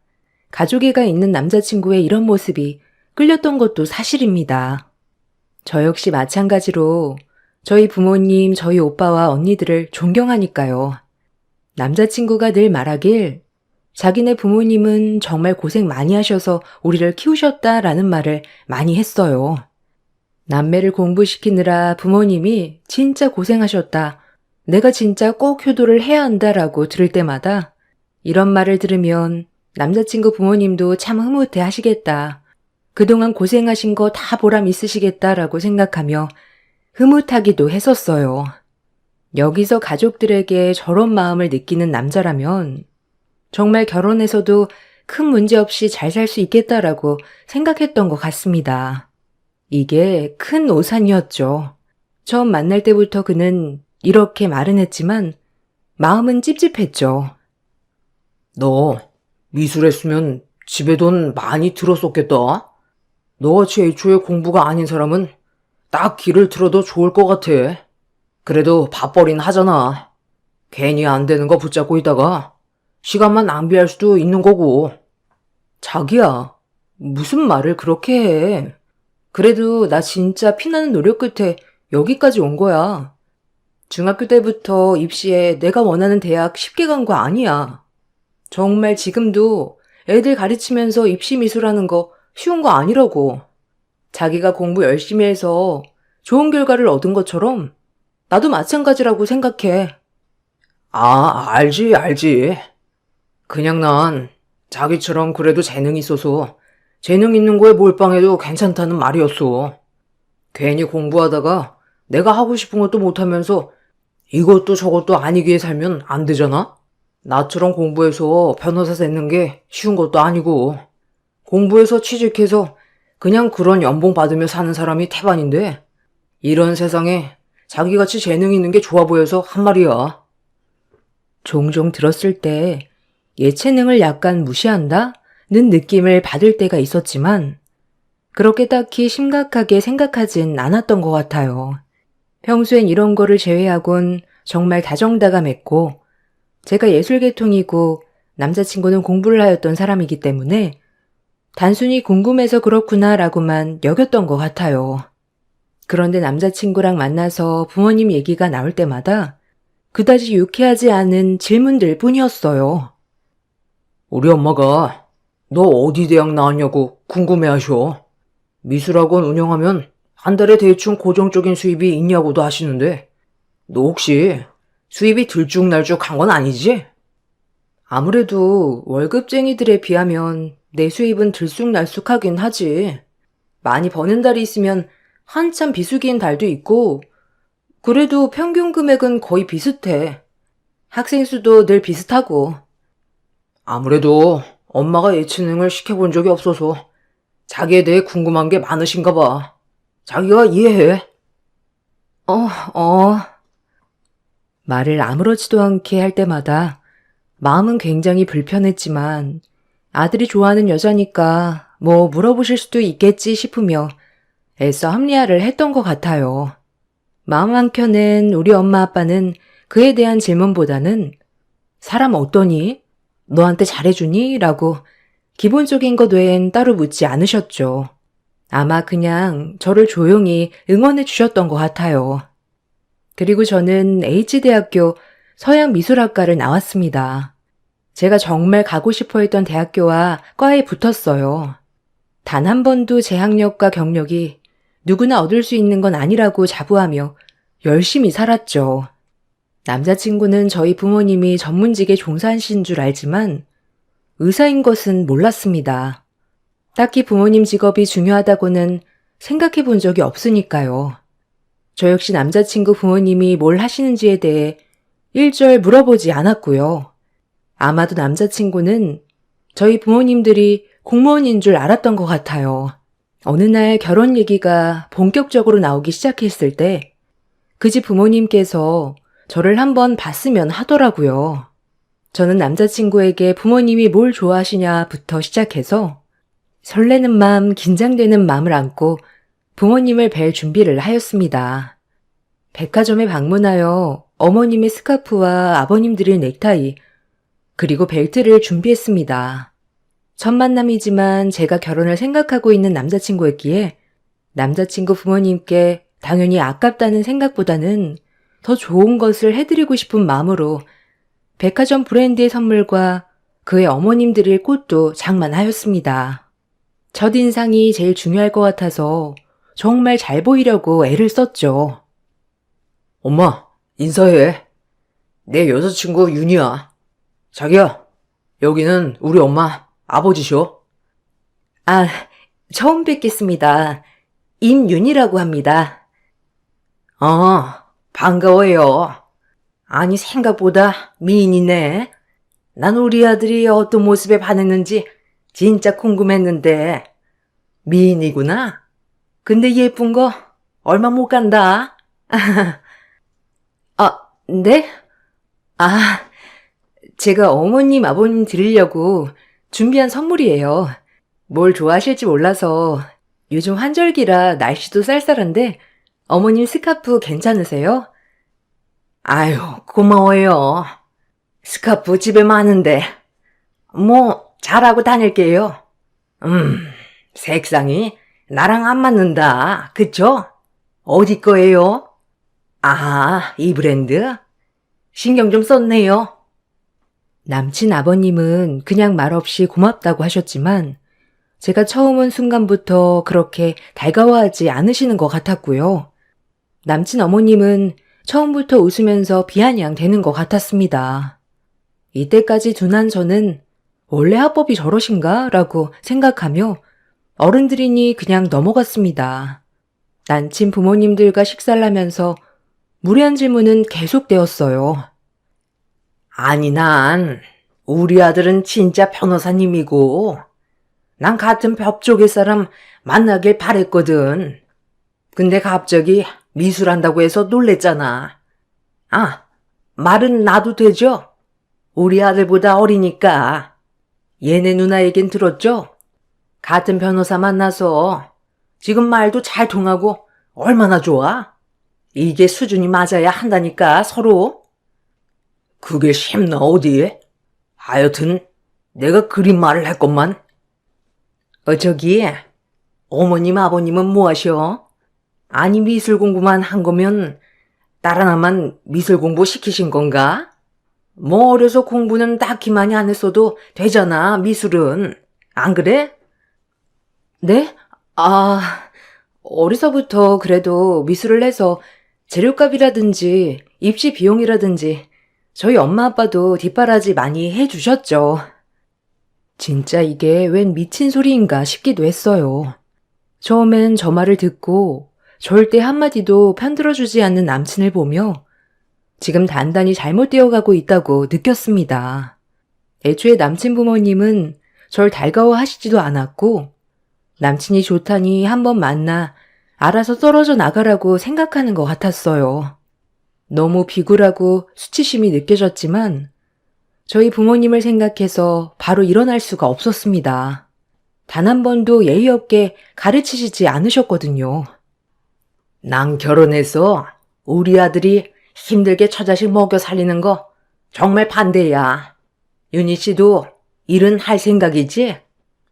가족애가 있는 남자친구의 이런 모습이 끌렸던 것도 사실입니다. 저 역시 마찬가지로 저희 부모님, 저희 오빠와 언니들을 존경하니까요. 남자친구가 늘 말하길 자기네 부모님은 정말 고생 많이 하셔서 우리를 키우셨다라는 말을 많이 했어요. 남매를 공부시키느라 부모님이 진짜 고생하셨다. 내가 진짜 꼭 효도를 해야 한다라고 들을 때마다 이런 말을 들으면 남자친구 부모님도 참 흐뭇해 하시겠다. 그동안 고생하신 거 다 보람 있으시겠다라고 생각하며 흐뭇하기도 했었어요. 여기서 가족들에게 저런 마음을 느끼는 남자라면 정말 결혼해서도 큰 문제 없이 잘 살 수 있겠다라고 생각했던 것 같습니다. 이게 큰 오산이었죠. 처음 만날 때부터 그는 이렇게 말은 했지만 마음은 찝찝했죠. 너 미술했으면 집에 돈 많이 들었었겠다. 너같이 애초에 공부가 아닌 사람은 딱 길을 틀어도 좋을 것 같아. 그래도 밥벌이는 하잖아. 괜히 안 되는 거 붙잡고 있다가 시간만 낭비할 수도 있는 거고. 자기야, 무슨 말을 그렇게 해. 그래도 나 진짜 피나는 노력 끝에 여기까지 온 거야. 중학교 때부터 입시에 내가 원하는 대학 쉽게 간 거 아니야. 정말 지금도 애들 가르치면서 입시 미술하는 거 쉬운 거 아니라고. 자기가 공부 열심히 해서 좋은 결과를 얻은 것처럼 나도 마찬가지라고 생각해. 아, 알지. 그냥 난 자기처럼 그래도 재능이 있어서 재능 있는 거에 몰빵해도 괜찮다는 말이었어. 괜히 공부하다가 내가 하고 싶은 것도 못하면서 이것도 저것도 아니기에 살면 안 되잖아? 나처럼 공부해서 변호사 되는 게 쉬운 것도 아니고, 공부해서 취직해서 그냥 그런 연봉 받으며 사는 사람이 태반인데, 이런 세상에 자기같이 재능 있는 게 좋아 보여서 한 말이야. 종종 들었을 때 예체능을 약간 무시한다는 느낌을 받을 때가 있었지만 그렇게 딱히 심각하게 생각하진 않았던 것 같아요. 평소엔 이런 거를 제외하곤 정말 다정다감했고 제가 예술계통이고 남자친구는 공부를 하였던 사람이기 때문에 단순히 궁금해서 그렇구나라고만 여겼던 것 같아요. 그런데 남자친구랑 만나서 부모님 얘기가 나올 때마다 그다지 유쾌하지 않은 질문들 뿐이었어요. 우리 엄마가 너 어디 대학 나왔냐고 궁금해하셔. 미술학원 운영하면 한 달에 대충 고정적인 수입이 있냐고도 하시는데, 너 혹시 수입이 들쭉날쭉한 건 아니지? 아무래도 월급쟁이들에 비하면 내 수입은 들쑥날쑥하긴 하지. 많이 버는 달이 있으면 한참 비수기인 달도 있고, 그래도 평균 금액은 거의 비슷해. 학생 수도 늘 비슷하고. 아무래도 엄마가 예체능을 시켜본 적이 없어서 자기에 대해 궁금한 게 많으신가 봐. 자기가 이해해. 어. 말을 아무렇지도 않게 할 때마다 마음은 굉장히 불편했지만 아들이 좋아하는 여자니까 뭐 물어보실 수도 있겠지 싶으며 애써 합리화를 했던 것 같아요. 마음 한켠엔 우리 엄마 아빠는 그에 대한 질문보다는 사람 어떠니? 너한테 잘해주니? 라고 기본적인 것 외엔 따로 묻지 않으셨죠. 아마 그냥 저를 조용히 응원해 주셨던 것 같아요. 그리고 저는 H대학교 서양미술학과를 나왔습니다. 제가 정말 가고 싶어 했던 대학교와 과에 붙었어요. 단 한 번도 제 학력과 경력이 누구나 얻을 수 있는 건 아니라고 자부하며 열심히 살았죠. 남자친구는 저희 부모님이 전문직에 종사하신 줄 알지만 의사인 것은 몰랐습니다. 딱히 부모님 직업이 중요하다고는 생각해 본 적이 없으니까요. 저 역시 남자친구 부모님이 뭘 하시는지에 대해 일절 물어보지 않았고요. 아마도 남자친구는 저희 부모님들이 공무원인 줄 알았던 것 같아요. 어느 날 결혼 얘기가 본격적으로 나오기 시작했을 때 그 집 부모님께서 저를 한번 봤으면 하더라고요. 저는 남자친구에게 부모님이 뭘 좋아하시냐부터 시작해서 설레는 마음, 긴장되는 마음을 안고 부모님을 뵐 준비를 하였습니다. 백화점에 방문하여 어머님의 스카프와 아버님 드릴 넥타이, 그리고 벨트를 준비했습니다. 첫 만남이지만 제가 결혼을 생각하고 있는 남자친구였기에 남자친구 부모님께 당연히 아깝다는 생각보다는 더 좋은 것을 해드리고 싶은 마음으로 백화점 브랜드의 선물과 그의 어머님 드릴 꽃도 장만하였습니다. 첫인상이 제일 중요할 것 같아서 정말 잘 보이려고 애를 썼죠. 엄마, 인사해. 내 여자친구 윤이야. 자기야, 여기는 우리 엄마, 아버지셔. 아, 처음 뵙겠습니다. 임윤이라고 합니다. 반가워요. 아니, 생각보다 미인이네. 난 우리 아들이 어떤 모습에 반했는지 진짜 궁금했는데. 미인이구나. 근데 예쁜 거 얼마 못 간다. 네? 제가 어머님, 아버님 드리려고 준비한 선물이에요. 뭘 좋아하실지 몰라서 요즘 환절기라 날씨도 쌀쌀한데 어머님 스카프 괜찮으세요? 아유, 고마워요. 스카프 집에 많은데. 뭐, 잘하고 다닐게요. 색상이 나랑 안 맞는다. 그쵸? 어디 거예요? 이 브랜드? 신경 좀 썼네요. 남친 아버님은 그냥 말없이 고맙다고 하셨지만 제가 처음 온 순간부터 그렇게 달가워하지 않으시는 것 같았고요. 남친 어머님은 처음부터 웃으면서 비아냥대는 것 같았습니다. 이때까지 둔한 저는 원래 합법이 저러신가? 라고 생각하며 어른들이니 그냥 넘어갔습니다. 난친 부모님들과 식사를 하면서 무례한 질문은 계속되었어요. 아니, 우리 아들은 진짜 변호사님이고, 난 같은 법 쪽의 사람 만나길 바랬거든. 근데 갑자기 미술한다고 해서 놀랬잖아. 아, 말은 나도 되죠? 우리 아들보다 어리니까. 얘네 누나 얘긴 들었죠? 같은 변호사 만나서 지금 말도 잘 통하고 얼마나 좋아? 이게 수준이 맞아야 한다니까, 서로. 그게 쉽나, 어디? 하여튼 내가 그린 말을 했건만. 저기, 어머님, 아버님은 뭐 하셔? 아니, 미술 공부만 한 거면 딸 하나만 미술 공부 시키신 건가? 뭐 어려서 공부는 딱히 많이 안 했어도 되잖아, 미술은. 안 그래? 네? 어려서부터 그래도 미술을 해서 재료값이라든지 입시 비용이라든지 저희 엄마 아빠도 뒷바라지 많이 해주셨죠. 진짜 이게 웬 미친 소리인가 싶기도 했어요. 처음엔 저 말을 듣고 절대 한마디도 편들어주지 않는 남친을 보며 지금 단단히 잘못되어 가고 있다고 느꼈습니다. 애초에 남친 부모님은 절 달가워하시지도 않았고 남친이 좋다니 한번 만나 알아서 떨어져 나가라고 생각하는 것 같았어요. 너무 비굴하고 수치심이 느껴졌지만 저희 부모님을 생각해서 바로 일어날 수가 없었습니다. 단 한 번도 예의 없게 가르치시지 않으셨거든요. 난 결혼해서 우리 아들이 힘들게 처자식 먹여 살리는 거 정말 반대야. 윤희 씨도 일은 할 생각이지?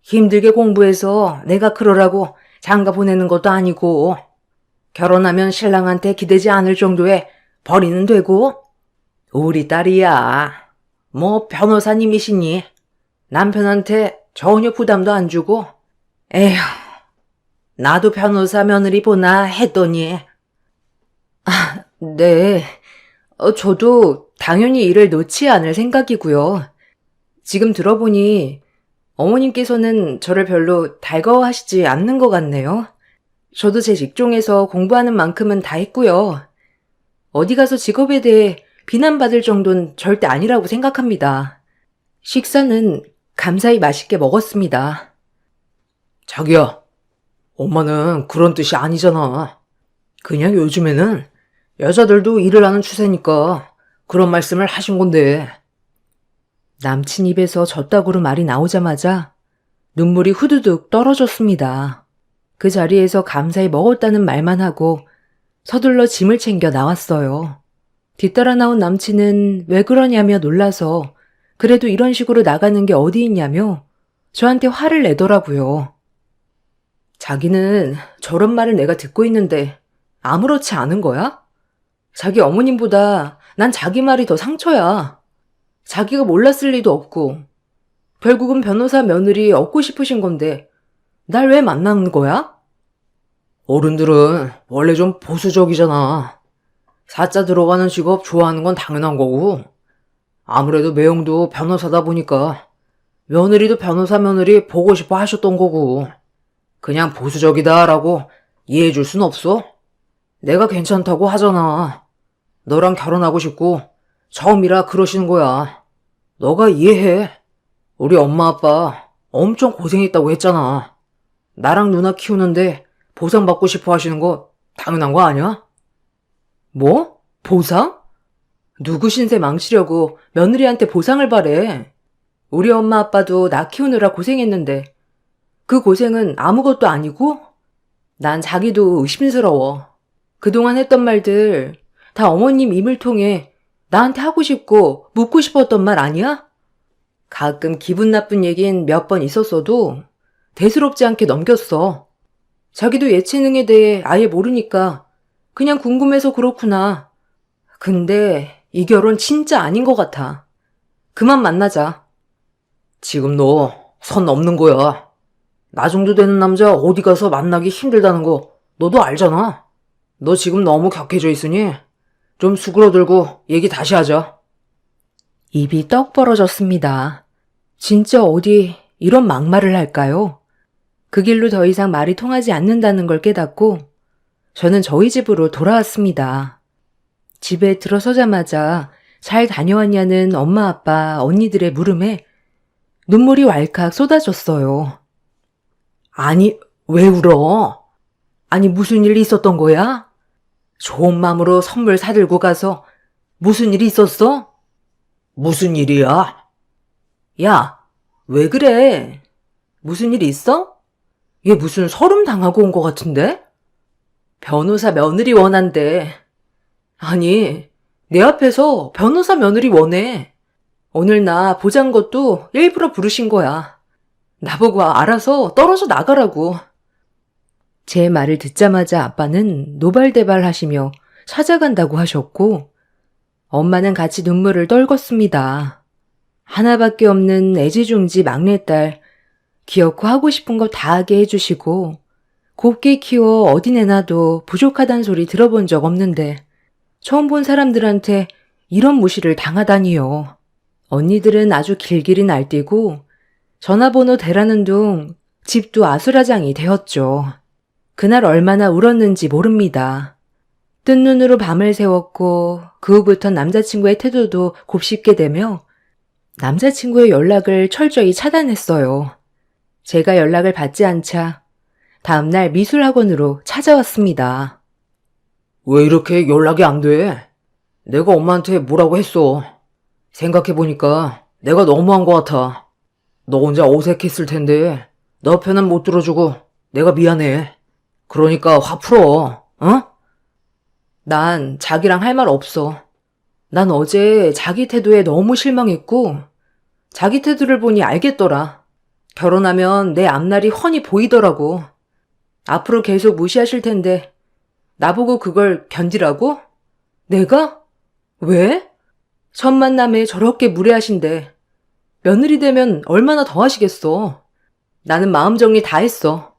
힘들게 공부해서 내가 그러라고 장가 보내는 것도 아니고, 결혼하면 신랑한테 기대지 않을 정도의 벌이는 되고, 우리 딸이야. 뭐 변호사님이시니 남편한테 전혀 부담도 안 주고, 에휴, 나도 변호사 며느리 보나 했더니. 네, 저도 당연히 일을 놓지 않을 생각이고요. 지금 들어보니 어머님께서는 저를 별로 달가워하시지 않는 것 같네요. 저도 제 직종에서 공부하는 만큼은 다 했고요. 어디 가서 직업에 대해 비난받을 정도는 절대 아니라고 생각합니다. 식사는 감사히 맛있게 먹었습니다. 자기야, 엄마는 그런 뜻이 아니잖아. 그냥 요즘에는 여자들도 일을 하는 추세니까 그런 말씀을 하신 건데. 남친 입에서 젖다구로 말이 나오자마자 눈물이 후두둑 떨어졌습니다. 그 자리에서 감사히 먹었다는 말만 하고 서둘러 짐을 챙겨 나왔어요. 뒤따라 나온 남친은 왜 그러냐며 놀라서 그래도 이런 식으로 나가는 게 어디 있냐며 저한테 화를 내더라고요. 자기는 저런 말을 내가 듣고 있는데 아무렇지 않은 거야? 자기 어머님보다 난 자기 말이 더 상처야. 자기가 몰랐을 리도 없고 결국은 변호사 며느리 얻고 싶으신 건데 날 왜 만나는 거야? 어른들은 원래 좀 보수적이잖아. 사자 들어가는 직업 좋아하는 건 당연한 거고, 아무래도 매형도 변호사다 보니까 며느리도 변호사 며느리 보고 싶어 하셨던 거고, 그냥 보수적이다라고 이해해 줄 순 없어? 내가 괜찮다고 하잖아. 너랑 결혼하고 싶고 처음이라 그러시는 거야. 너가 이해해. 우리 엄마 아빠 엄청 고생했다고 했잖아. 나랑 누나 키우는데 보상받고 싶어 하시는 거 당연한 거 아니야? 뭐? 보상? 누구 신세 망치려고 며느리한테 보상을 바래. 우리 엄마 아빠도 나 키우느라 고생했는데 그 고생은 아무것도 아니고? 난 자기도 의심스러워. 그동안 했던 말들 다 어머님 입을 통해 나한테 하고 싶고 묻고 싶었던 말 아니야? 가끔 기분 나쁜 얘긴 몇 번 있었어도 대수롭지 않게 넘겼어. 자기도 예체능에 대해 아예 모르니까 그냥 궁금해서 그렇구나. 근데 이 결혼 진짜 아닌 것 같아. 그만 만나자. 지금 너 선 넘는 거야. 나 정도 되는 남자 어디 가서 만나기 힘들다는 거 너도 알잖아. 너 지금 너무 격해져 있으니 좀 수그러들고 얘기 다시 하자. 입이 떡 벌어졌습니다. 진짜 어디 이런 막말을 할까요? 그 길로 더 이상 말이 통하지 않는다는 걸 깨닫고 저는 저희 집으로 돌아왔습니다. 집에 들어서자마자 잘 다녀왔냐는 엄마, 아빠, 언니들의 물음에 눈물이 왈칵 쏟아졌어요. 아니, 왜 울어? 아니, 무슨 일 있었던 거야? 좋은 마음으로 선물 사들고 가서 무슨 일 있었어? 무슨 일이야? 야, 왜 그래? 무슨 일 있어? 얘 무슨 서름 당하고 온 것 같은데? 변호사 며느리 원한대. 아니, 내 앞에서 변호사 며느리 원해. 오늘 나 보잔 것도 일부러 부르신 거야. 나보고 알아서 떨어져 나가라고. 제 말을 듣자마자 아빠는 노발대발 하시며 찾아간다고 하셨고 엄마는 같이 눈물을 떨궜습니다. 하나밖에 없는 애지중지 막내딸, 귀엽고 하고 싶은 거 다 하게 해주시고 곱게 키워 어디 내놔도 부족하단 소리 들어본 적 없는데 처음 본 사람들한테 이런 무시를 당하다니요. 언니들은 아주 길길이 날뛰고 전화번호 대라는 둥 집도 아수라장이 되었죠. 그날 얼마나 울었는지 모릅니다. 뜬 눈으로 밤을 새웠고 그 후부터 남자친구의 태도도 곱씹게 되며 남자친구의 연락을 철저히 차단했어요. 제가 연락을 받지 않자 다음날 미술학원으로 찾아왔습니다. 왜 이렇게 연락이 안 돼? 내가 엄마한테 뭐라고 했어? 생각해보니까 내가 너무한 것 같아. 너 혼자 어색했을 텐데 너 편은 못 들어주고 내가 미안해. 그러니까 화 풀어, 어? 난 자기랑 할 말 없어. 난 어제 자기 태도에 너무 실망했고 자기 태도를 보니 알겠더라. 결혼하면 내 앞날이 훤히 보이더라고. 앞으로 계속 무시하실 텐데 나보고 그걸 견디라고? 내가? 왜? 첫 만남에 저렇게 무례하신데 며느리 되면 얼마나 더 하시겠어. 나는 마음 정리 다 했어.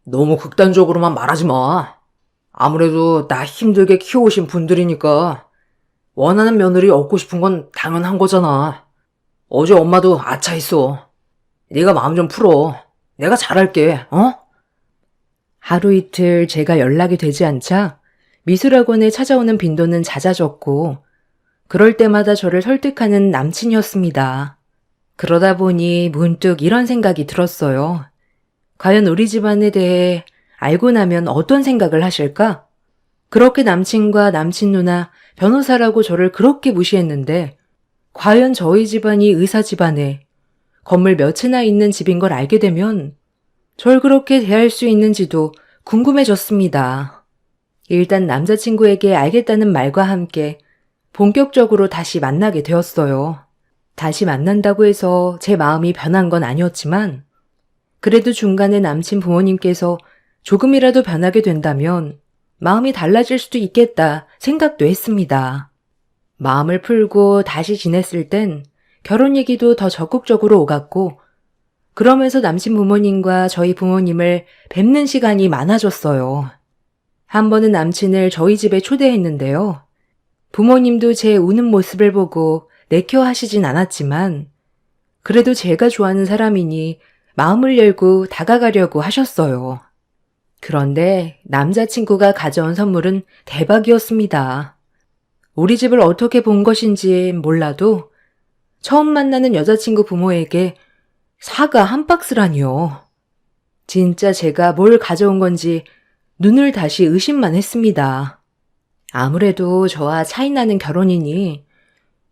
너무 극단적으로만 말하지 마. 아무래도 나 힘들게 키워오신 분들이니까 원하는 며느리 얻고 싶은 건 당연한 거잖아. 어제 엄마도 아차했어. 네가 마음 좀 풀어. 내가 잘할게, 어? 하루 이틀 제가 연락이 되지 않자 미술학원에 찾아오는 빈도는 잦아졌고 그럴 때마다 저를 설득하는 남친이었습니다. 그러다 보니 문득 이런 생각이 들었어요. 과연 우리 집안에 대해 알고 나면 어떤 생각을 하실까? 그렇게 남친과 남친 누나, 변호사라고 저를 그렇게 무시했는데 과연 저희 집안이 의사 집안에 건물 몇 채나 있는 집인 걸 알게 되면 절 그렇게 대할 수 있는지도 궁금해졌습니다. 일단 남자친구에게 알겠다는 말과 함께 본격적으로 다시 만나게 되었어요. 다시 만난다고 해서 제 마음이 변한 건 아니었지만 그래도 중간에 남친 부모님께서 조금이라도 변하게 된다면 마음이 달라질 수도 있겠다 생각도 했습니다. 마음을 풀고 다시 지냈을 땐 결혼 얘기도 더 적극적으로 오갔고 그러면서 남친 부모님과 저희 부모님을 뵙는 시간이 많아졌어요. 한 번은 남친을 저희 집에 초대했는데요. 부모님도 제 우는 모습을 보고 내켜 하시진 않았지만 그래도 제가 좋아하는 사람이니 마음을 열고 다가가려고 하셨어요. 그런데 남자친구가 가져온 선물은 대박이었습니다. 우리 집을 어떻게 본 것인지 몰라도 처음 만나는 여자친구 부모에게 사과 한 박스라니요. 진짜 제가 뭘 가져온 건지 눈을 다시 의심만 했습니다. 아무래도 저와 차이나는 결혼이니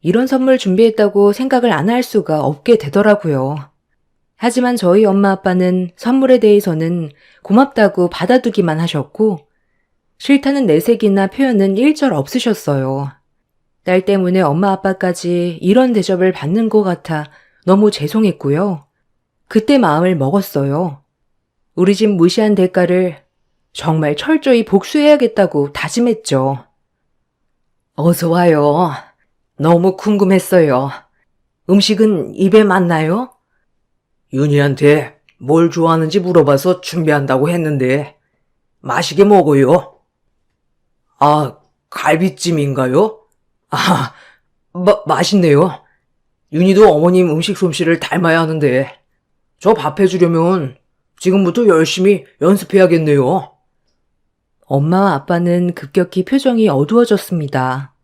이런 선물 준비했다고 생각을 안 할 수가 없게 되더라고요. 하지만 저희 엄마 아빠는 선물에 대해서는 고맙다고 받아두기만 하셨고 싫다는 내색이나 표현은 일절 없으셨어요. 딸 때문에 엄마 아빠까지 이런 대접을 받는 것 같아 너무 죄송했고요. 그때 마음을 먹었어요. 우리 집 무시한 대가를 정말 철저히 복수해야겠다고 다짐했죠. 어서 와요. 너무 궁금했어요. 음식은 입에 맞나요? 윤희한테 뭘 좋아하는지 물어봐서 준비한다고 했는데 맛있게 먹어요. 아, 갈비찜인가요? 아, 맛있네요. 윤희도 어머님 음식 솜씨를 닮아야 하는데 저 밥 해주려면 지금부터 열심히 연습해야겠네요. 엄마와 아빠는 급격히 표정이 어두워졌습니다.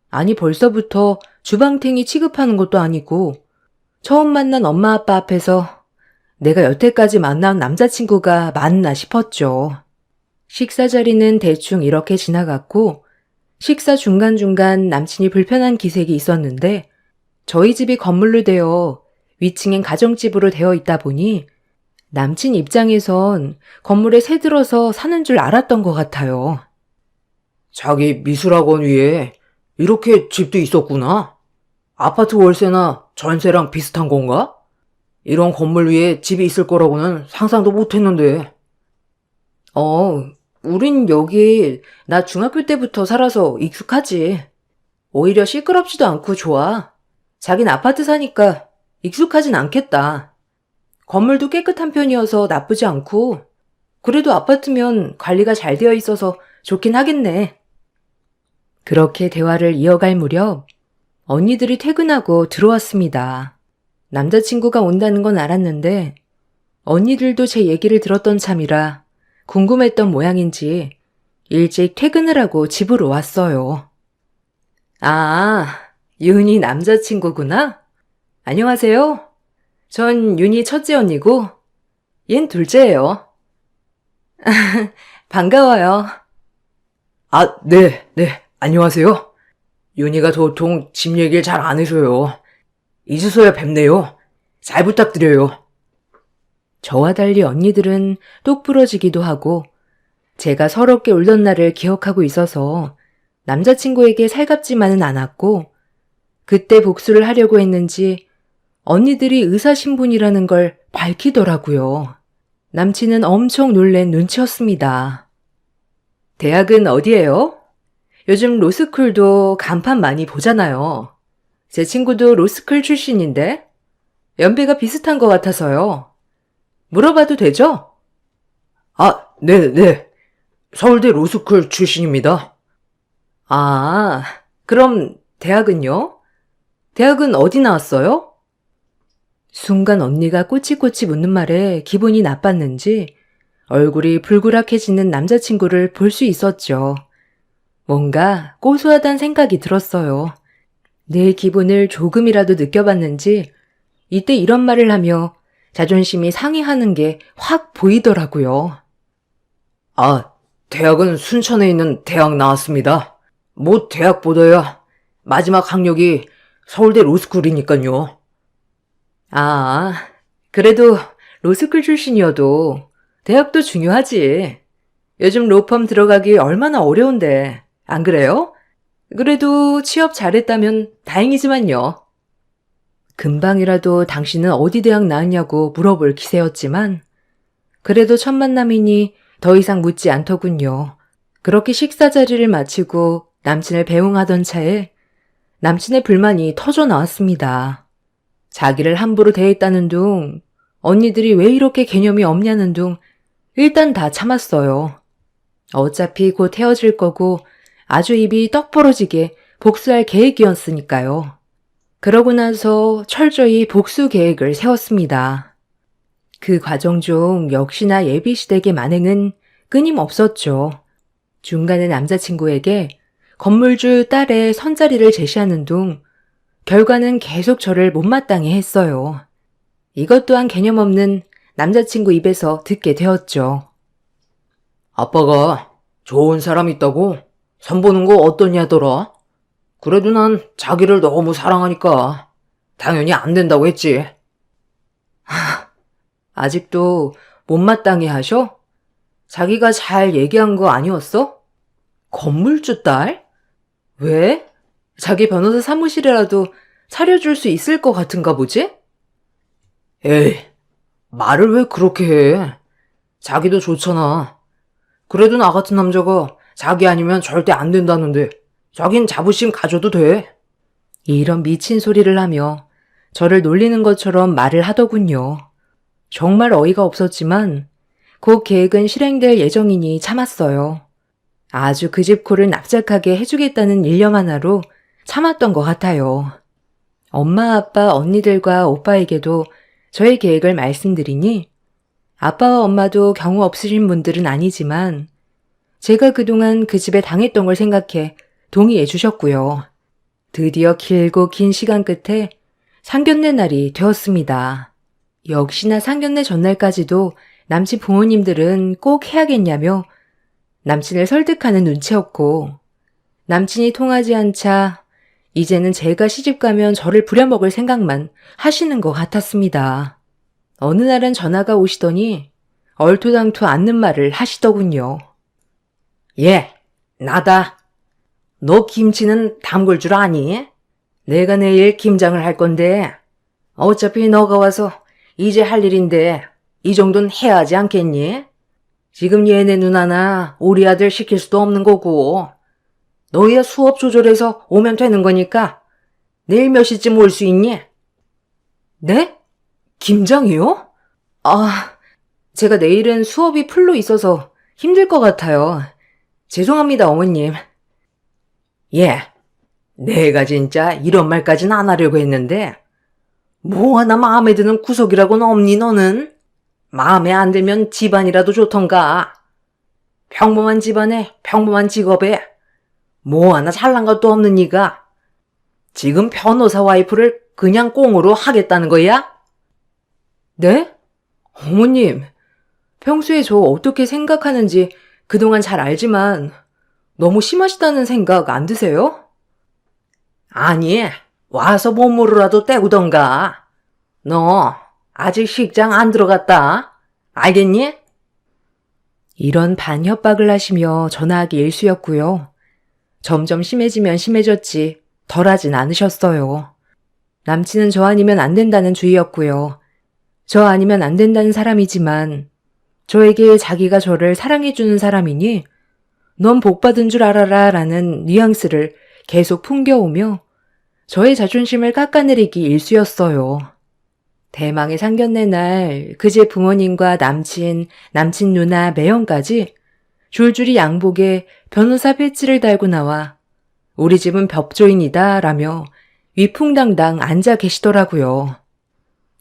아니 벌써부터 주방탱이 취급하는 것도 아니고 처음 만난 엄마 아빠 앞에서 내가 여태까지 만난 남자친구가 맞나 싶었죠. 식사 자리는 대충 이렇게 지나갔고 식사 중간중간 남친이 불편한 기색이 있었는데 저희 집이 건물로 되어 위층엔 가정집으로 되어 있다 보니 남친 입장에선 건물에 새들어서 사는 줄 알았던 것 같아요. 자기 미술학원 위에 이렇게 집도 있었구나. 아파트 월세나 전세랑 비슷한 건가? 이런 건물 위에 집이 있을 거라고는 상상도 못했는데. 우린 여기 나 중학교 때부터 살아서 익숙하지. 오히려 시끄럽지도 않고 좋아. 자긴 아파트 사니까 익숙하진 않겠다. 건물도 깨끗한 편이어서 나쁘지 않고 그래도 아파트면 관리가 잘 되어 있어서 좋긴 하겠네. 그렇게 대화를 이어갈 무렵 언니들이 퇴근하고 들어왔습니다. 남자친구가 온다는 건 알았는데 언니들도 제 얘기를 들었던 참이라 궁금했던 모양인지 일찍 퇴근을 하고 집으로 왔어요. 아, 윤희 남자친구구나? 안녕하세요. 전 윤희 첫째 언니고 얜 둘째예요. 반가워요. 아, 네. 안녕하세요. 윤희가 도통 집 얘기를 잘 안 해줘요. 이제서야 뵙네요. 잘 부탁드려요. 저와 달리 언니들은 똑 부러지기도 하고 제가 서럽게 울던 날을 기억하고 있어서 남자친구에게 살갑지만은 않았고 그때 복수를 하려고 했는지 언니들이 의사신분이라는 걸 밝히더라고요. 남친은 엄청 놀란 눈치였습니다. 대학은 어디예요? 요즘 로스쿨도 간판 많이 보잖아요. 제 친구도 로스쿨 출신인데 연배가 비슷한 것 같아서요. 물어봐도 되죠? 아, 네. 서울대 로스쿨 출신입니다. 아, 그럼 대학은요? 대학은 어디 나왔어요? 순간 언니가 꼬치꼬치 묻는 말에 기분이 나빴는지 얼굴이 불그락해지는 남자친구를 볼 수 있었죠. 뭔가 고소하단 생각이 들었어요. 내 기분을 조금이라도 느껴봤는지 이때 이런 말을 하며 자존심이 상해하는 게 확 보이더라고요. 아, 대학은 순천에 있는 대학 나왔습니다. 뭐 대학보다야 마지막 학력이 서울대 로스쿨이니까요. 아, 그래도 로스쿨 출신이어도 대학도 중요하지. 요즘 로펌 들어가기 얼마나 어려운데, 안 그래요? 그래도 취업 잘했다면 다행이지만요. 금방이라도 당신은 어디 대학 나왔냐고 물어볼 기세였지만 그래도 첫 만남이니 더 이상 묻지 않더군요. 그렇게 식사 자리를 마치고 남친을 배웅하던 차에 남친의 불만이 터져 나왔습니다. 자기를 함부로 대했다는 둥, 언니들이 왜 이렇게 개념이 없냐는 둥, 일단 다 참았어요. 어차피 곧 헤어질 거고 아주 입이 떡 벌어지게 복수할 계획이었으니까요. 그러고 나서 철저히 복수 계획을 세웠습니다. 그 과정 중 역시나 예비시댁의 만행은 끊임없었죠. 중간에 남자친구에게 건물주 딸의 선자리를 제시하는 둥 결과는 계속 저를 못마땅해 했어요. 이것 또한 개념 없는 남자친구 입에서 듣게 되었죠. 아빠가 좋은 사람 있다고 선보는 거 어떠냐더라. 그래도 난 자기를 너무 사랑하니까 당연히 안 된다고 했지. 아직도 못마땅해 하셔? 자기가 잘 얘기한 거 아니었어? 건물주 딸? 왜? 자기 변호사 사무실이라도 차려줄 수 있을 것 같은가 보지? 에이, 말을 왜 그렇게 해. 자기도 좋잖아. 그래도 나 같은 남자가 자기 아니면 절대 안 된다는데 자긴 자부심 가져도 돼. 이런 미친 소리를 하며 저를 놀리는 것처럼 말을 하더군요. 정말 어이가 없었지만 그 계획은 실행될 예정이니 참았어요. 아주 그 집 콜을 납작하게 해주겠다는 일념 하나로 참았던 것 같아요. 엄마, 아빠, 언니들과 오빠에게도 저의 계획을 말씀드리니 아빠와 엄마도 경우 없으신 분들은 아니지만 제가 그동안 그 집에 당했던 걸 생각해 동의해 주셨고요. 드디어 길고 긴 시간 끝에 상견례 날이 되었습니다. 역시나 상견례 전날까지도 남친 부모님들은 꼭 해야겠냐며 남친을 설득하는 눈치였고 남친이 통하지 않자 이제는 제가 시집가면 저를 부려먹을 생각만 하시는 것 같았습니다. 어느 날은 전화가 오시더니 얼토당토 않는 말을 하시더군요. 예, 나다. 너 김치는 담글 줄 아니? 내가 내일 김장을 할 건데 어차피 너가 와서 이제 할 일인데 이 정도는 해야 하지 않겠니? 지금 얘네 누나나 우리 아들 시킬 수도 없는 거고 너희야 수업 조절해서 오면 되는 거니까 내일 몇 시쯤 올 수 있니? 네? 김장이요? 아, 제가 내일은 수업이 풀로 있어서 힘들 것 같아요. 죄송합니다, 어머님. 예, 내가 진짜 이런 말까진 안 하려고 했는데 뭐 하나 마음에 드는 구석이라고는 없니 너는? 마음에 안 들면 집안이라도 좋던가. 평범한 집안에 평범한 직업에 뭐 하나 잘난 것도 없는 니가 지금 변호사 와이프를 그냥 꽁으로 하겠다는 거야? 네? 어머님, 평소에 저 어떻게 생각하는지 그동안 잘 알지만 너무 심하시다는 생각 안 드세요? 아니, 와서 몸으로라도 떼우던가. 너 아직 식장 안 들어갔다. 알겠니? 이런 반협박을 하시며 전화하기 일쑤였고요. 점점 심해지면 심해졌지 덜하진 않으셨어요. 남친은 저 아니면 안 된다는 주의였고요. 저 아니면 안 된다는 사람이지만 저에게 자기가 저를 사랑해주는 사람이니 넌 복받은 줄 알아라 라는 뉘앙스를 계속 풍겨오며 저의 자존심을 깎아내리기 일쑤였어요. 대망의 상견례 날 그제 부모님과 남친 누나 매형까지 줄줄이 양복에 변호사 배지를 달고 나와 우리 집은 법조인이다 라며 위풍당당 앉아 계시더라고요.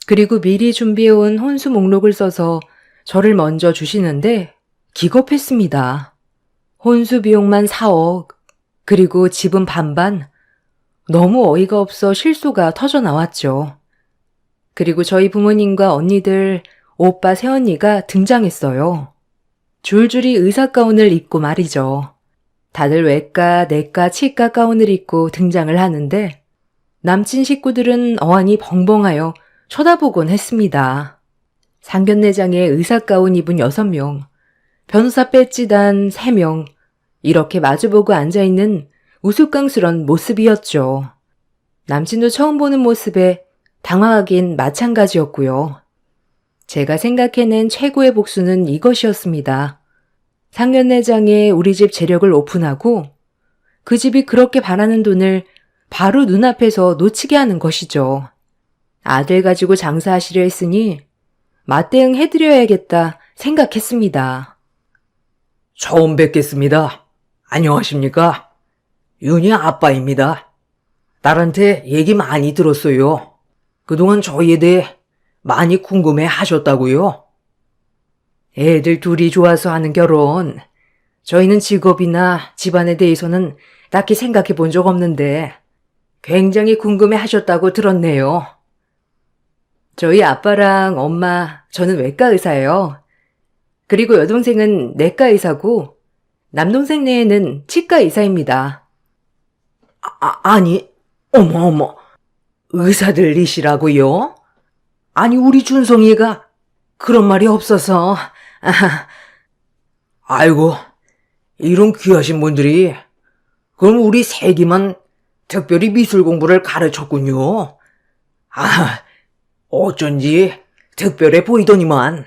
그리고 미리 준비해온 혼수 목록을 써서 저를 먼저 주시는데 기겁했습니다. 혼수 비용만 4억, 그리고 집은 반반. 너무 어이가 없어 실소가 터져 나왔죠. 그리고 저희 부모님과 언니들, 오빠 새언니가 등장했어요. 줄줄이 의사 가운을 입고 말이죠. 다들 외과, 내과, 치과 가운을 입고 등장을 하는데 남친 식구들은 어안이 벙벙하여 쳐다보곤 했습니다. 상견례장에 의사 가운 입은 6명, 변호사 배지 단 3명, 이렇게 마주보고 앉아있는 우스꽝스런 모습이었죠. 남친도 처음 보는 모습에 당황하긴 마찬가지였고요. 제가 생각해낸 최고의 복수는 이것이었습니다. 상견례장에 우리 집 재력을 오픈하고 그 집이 그렇게 바라는 돈을 바로 눈앞에서 놓치게 하는 것이죠. 아들 가지고 장사하시려 했으니 맞대응 해드려야겠다 생각했습니다. 처음 뵙겠습니다. 안녕하십니까? 윤희 아빠입니다. 딸한테 얘기 많이 들었어요. 그동안 저희에 대해 많이 궁금해 하셨다고요? 애들 둘이 좋아서 하는 결혼. 저희는 직업이나 집안에 대해서는 딱히 생각해 본 적 없는데 굉장히 궁금해 하셨다고 들었네요. 저희 아빠랑 엄마, 저는 외과 의사예요. 그리고 여동생은 내과 의사고 남동생 내에는 치과 의사입니다. 아니, 어머. 의사들이시라고요? 아니, 우리 준성이가 그런 말이 없어서. 아이고, 이런 귀하신 분들이 그럼 우리 세기만 특별히 미술 공부를 가르쳤군요. 어쩐지 특별해 보이더니만.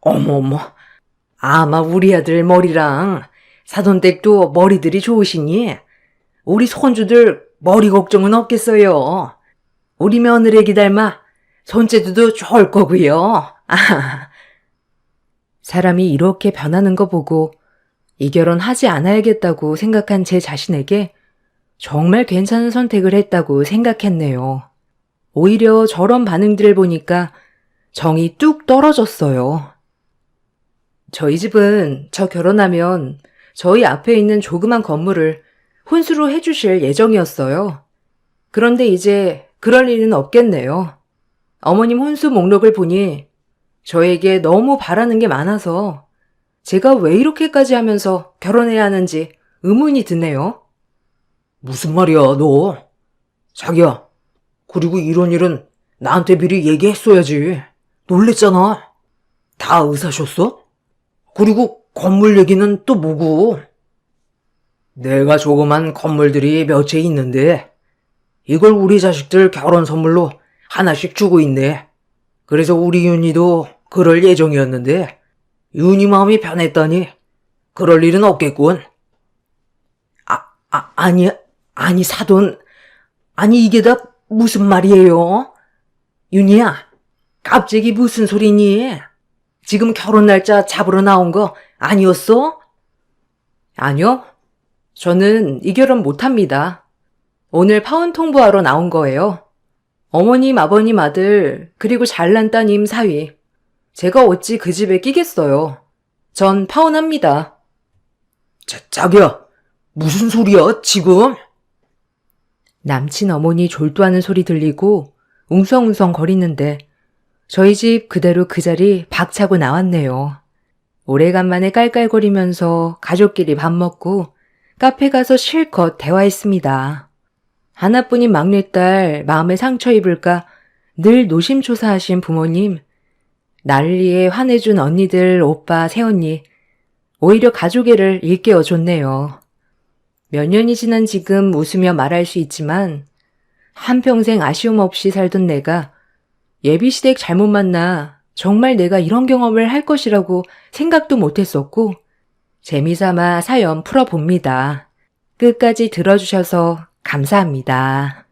어머머, 아마 우리 아들 머리랑 사돈댁도 머리들이 좋으시니 우리 손주들 머리 걱정은 없겠어요. 우리 며느리 닮아 손재주도 좋을 거고요. 사람이 이렇게 변하는 거 보고 이 결혼 하지 않아야겠다고 생각한 제 자신에게 정말 괜찮은 선택을 했다고 생각했네요. 오히려 저런 반응들을 보니까 정이 뚝 떨어졌어요. 저희 집은 저 결혼하면 저희 앞에 있는 조그만 건물을 혼수로 해주실 예정이었어요. 그런데 이제 그럴 일은 없겠네요. 어머님 혼수 목록을 보니 저에게 너무 바라는 게 많아서 제가 왜 이렇게까지 하면서 결혼해야 하는지 의문이 드네요. 무슨 말이야, 너? 자기야, 그리고 이런 일은 나한테 미리 얘기했어야지. 놀랬잖아. 다 의사셨어? 그리고 건물 얘기는 또 뭐고? 내가 조그만 건물들이 몇 채 있는데 이걸 우리 자식들 결혼 선물로 하나씩 주고 있네. 그래서 우리 윤희도 그럴 예정이었는데 윤희 마음이 변했다니 그럴 일은 없겠군. 아니 사돈. 아니 이게 다 무슨 말이에요? 윤희야, 갑자기 무슨 소리니? 지금 결혼 날짜 잡으러 나온 거 아니었어? 아니요. 저는 이 결혼 못합니다. 오늘 파혼 통보하러 나온 거예요. 어머님, 아버님 아들, 그리고 잘난 따님 사위. 제가 어찌 그 집에 끼겠어요. 전 파혼합니다. 자기야, 무슨 소리야, 지금? 남친 어머니 졸도하는 소리 들리고 웅성웅성 거리는데 저희 집 그대로 그 자리 박차고 나왔네요. 오래간만에 깔깔거리면서 가족끼리 밥 먹고 카페 가서 실컷 대화했습니다. 하나뿐인 막내딸 마음에 상처 입을까 늘 노심초사하신 부모님, 나를 위해 화내준 언니들, 오빠, 새언니, 오히려 가족애를 일깨워줬네요. 몇 년이 지난 지금 웃으며 말할 수 있지만 한평생 아쉬움 없이 살던 내가 예비시댁 잘못 만나 정말 내가 이런 경험을 할 것이라고 생각도 못했었고 재미삼아 사연 풀어봅니다. 끝까지 들어주셔서 감사합니다.